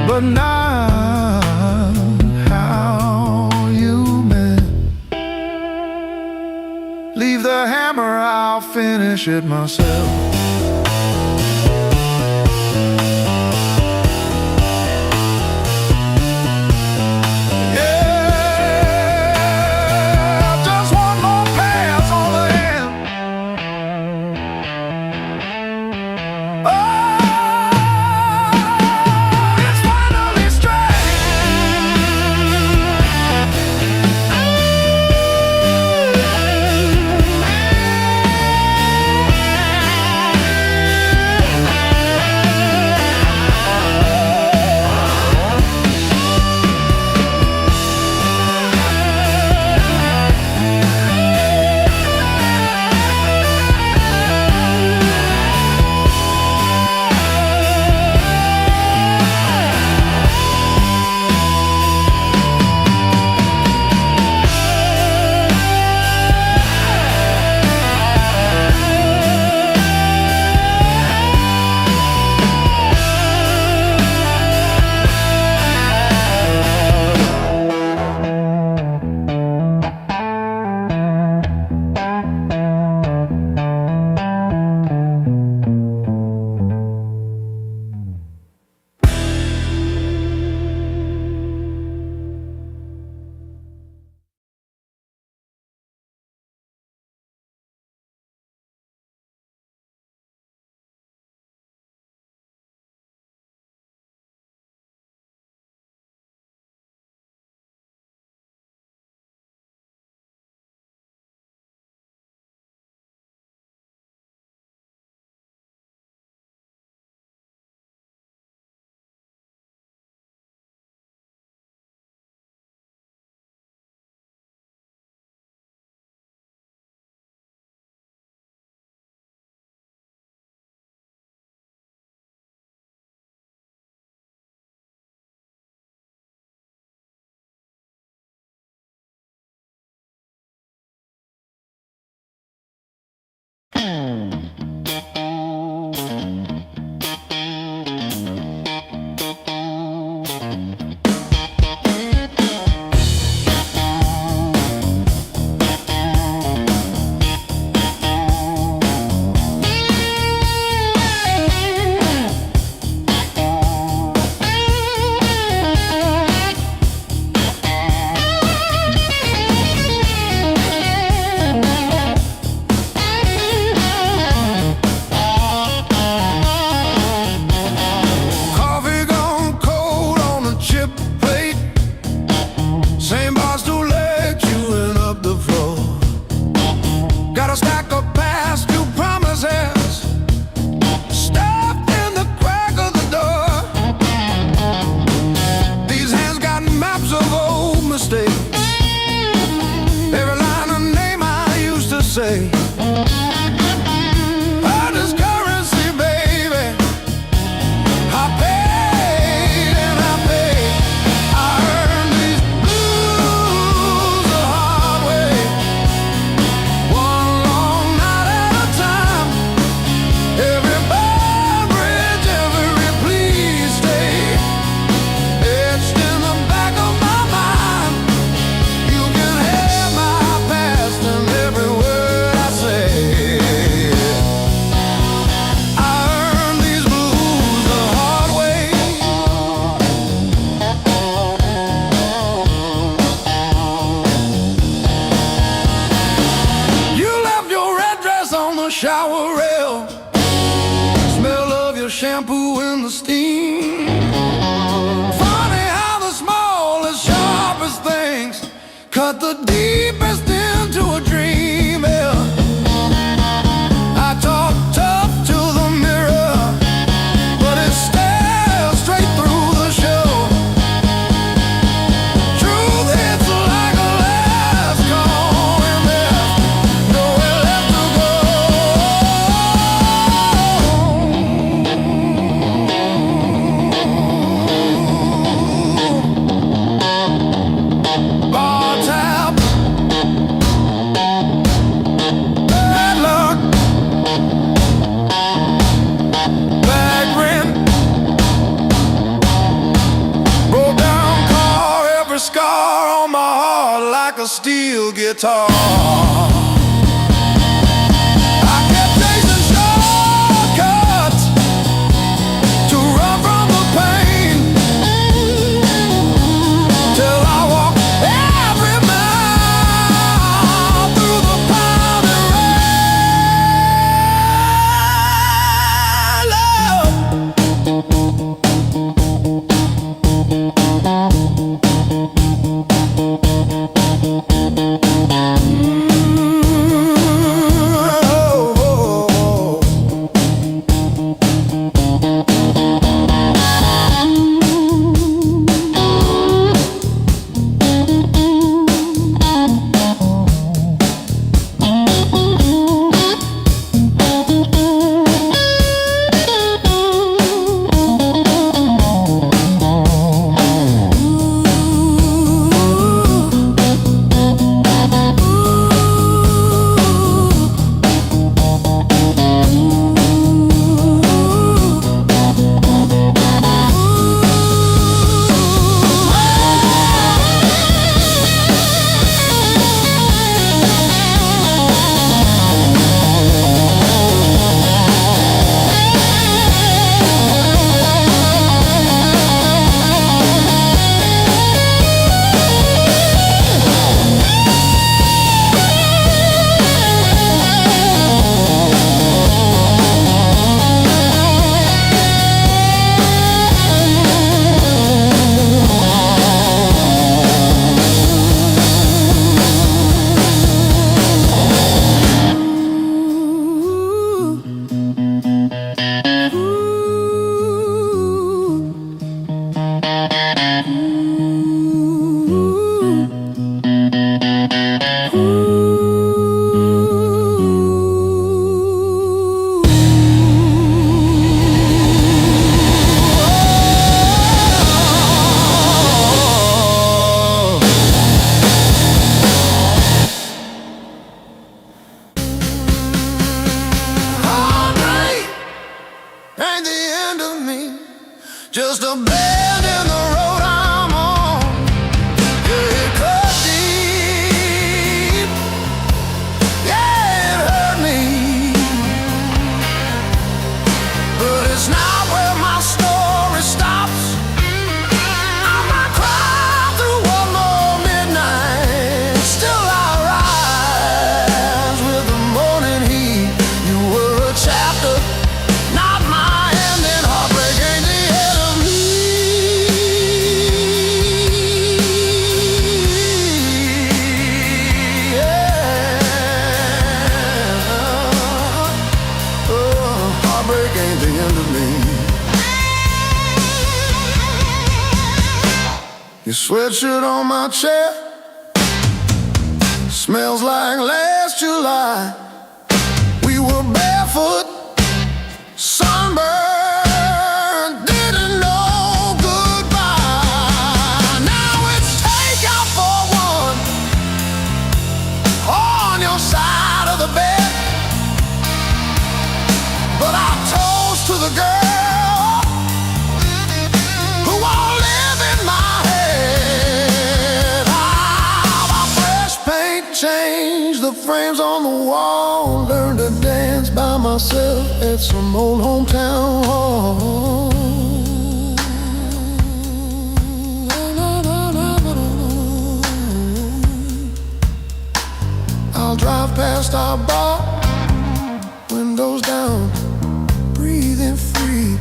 but not how you meant. Leave the hammer, I'll finish it myself. shampoo in the steam. Funny how the smallest, sharpest things cut the deepest into a dream. Yeah. I talk tough to the mirror, but it stares straight through the show. Truth hits like a last call, and there's nowhere left to go. Bar tab, bad luck, bad rent, broke down car, every scar on my heart like a steel guitar. I kept chasing shortcuts to run from the pain, till I walked every mile through the pounding ain't the end of me, just a bend in the road I'm on. Yeah, it cut deep, yeah, it hurt me, but it's not where my story stops. I might cry through one more midnight, still I rise with the morning heat. You were a chapter, not my ending. Heartbreak ain't the end of me. Yeah. Oh, heartbreak ain't the end of me. Your sweatshirt on my chair smells like last July. We were barefoot, sunburned, didn't know goodbye. Now it's take out for one on your side of the bed, but I toast to the girl who won't live in my head. How about fresh paint, change the frames on the wall, learn to dance by myself at some old hometown hall. I'll drive past our bar, windows down, breathing free.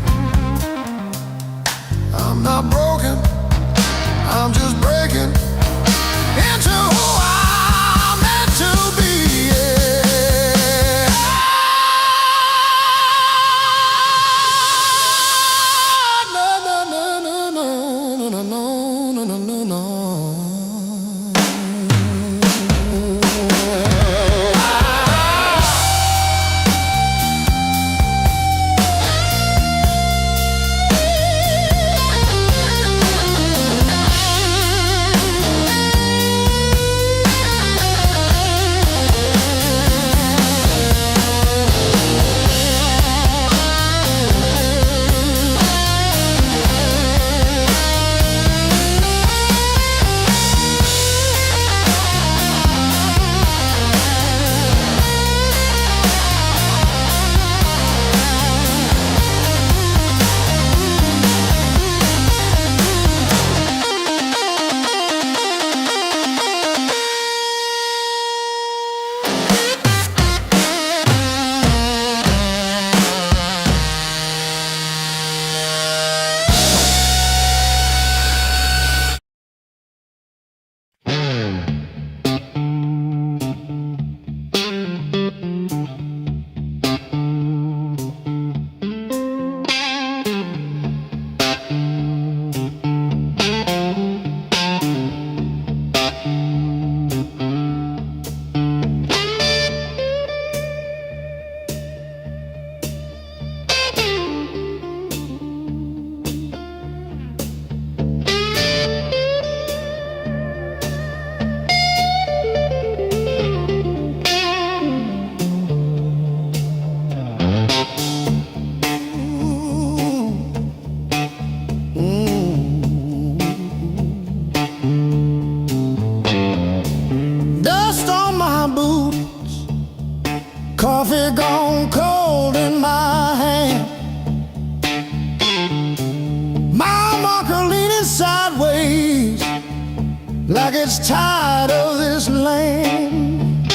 gets tired of this lane.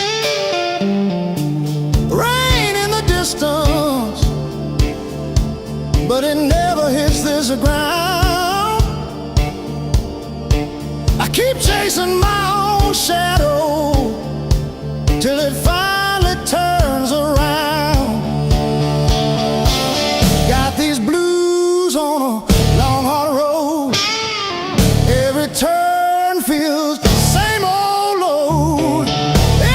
Rain in the distance, but it never hits this ground. I keep chasing my own shadow till it finally turns around. Got these blues on a long hard road. Every turn feels the same old load.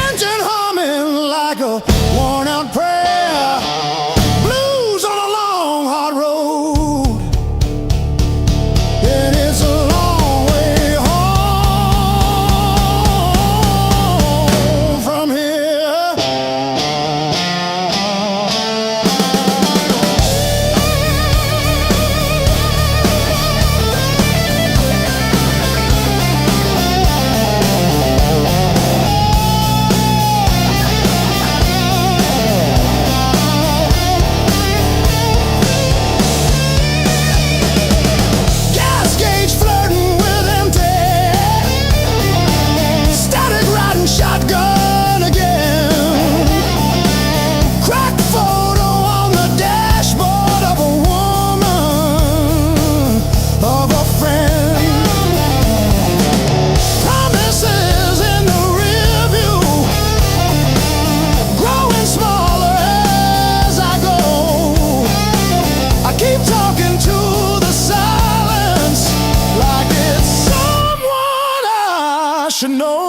Engine humming like a worn out prayer. Blues on a long hard road. And it's a long way home from here. Gas gauge flirting with empty. Static riding shotgun again. Cracked photo on the dashboard of a woman, of a friend. Promises in the rear view, growing smaller as I go. I keep talking to the silence like it's someone I should know.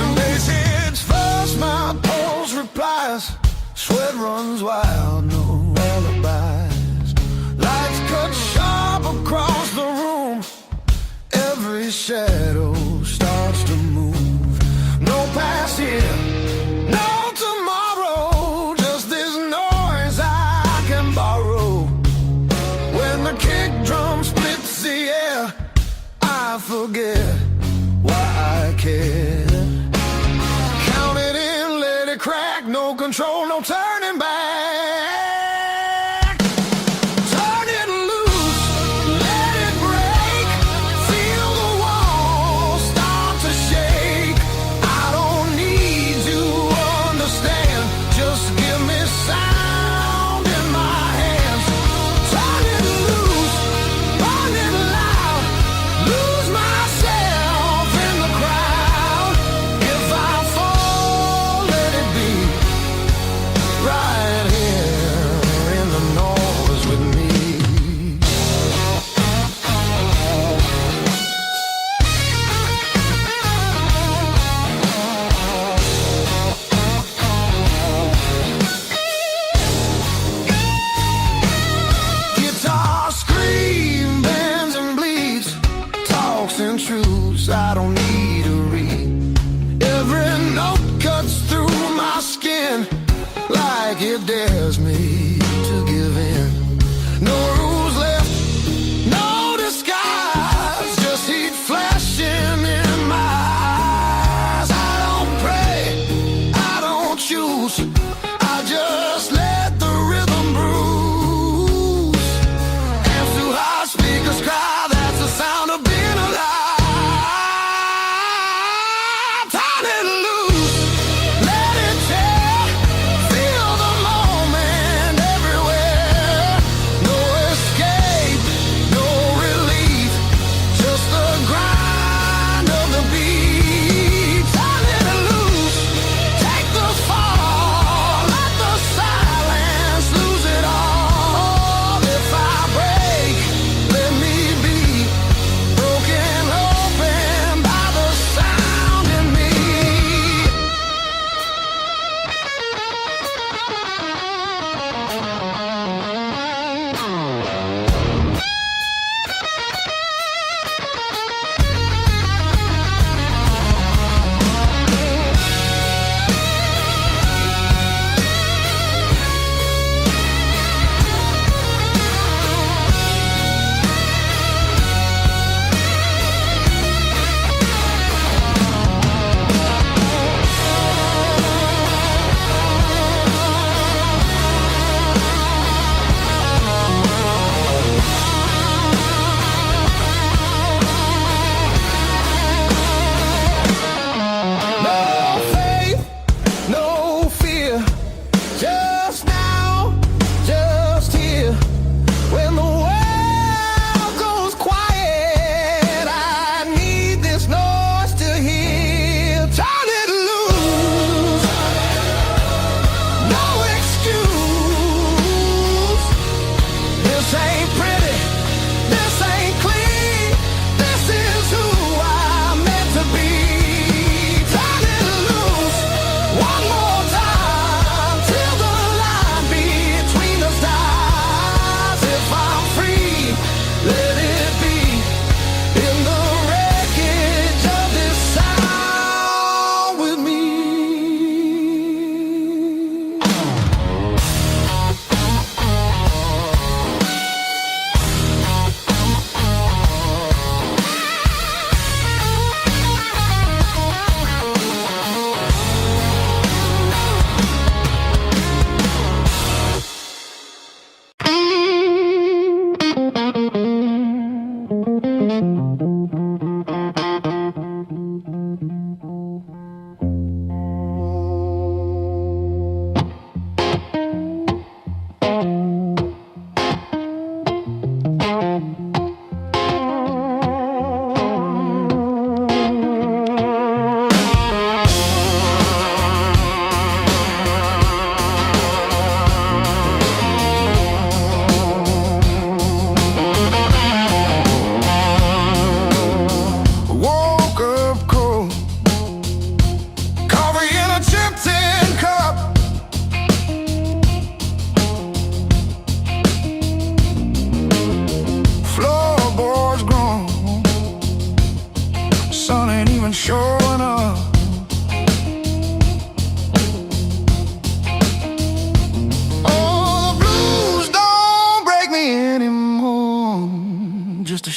And they say it's first, my pulse replies. Sweat runs wild, no alibis. Lights cut sharp across the room. Every shadow starts to move. No past here, no tomorrow. Just this noise I can borrow. When the kick drum splits the air, I forget why I care. Count it in, let it crack. No control, no turning back. Turn it loose, let it break. Feel the walls start to shake. I don't need to understand. Just give me sound in my hands. Turn it loose, burn it loud. Lose myself in the crowd. If I fall, let it be.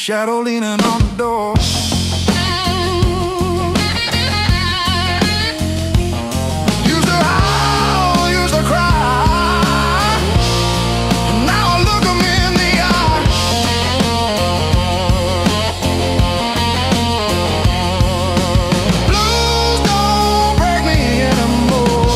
shadow leaning on the door.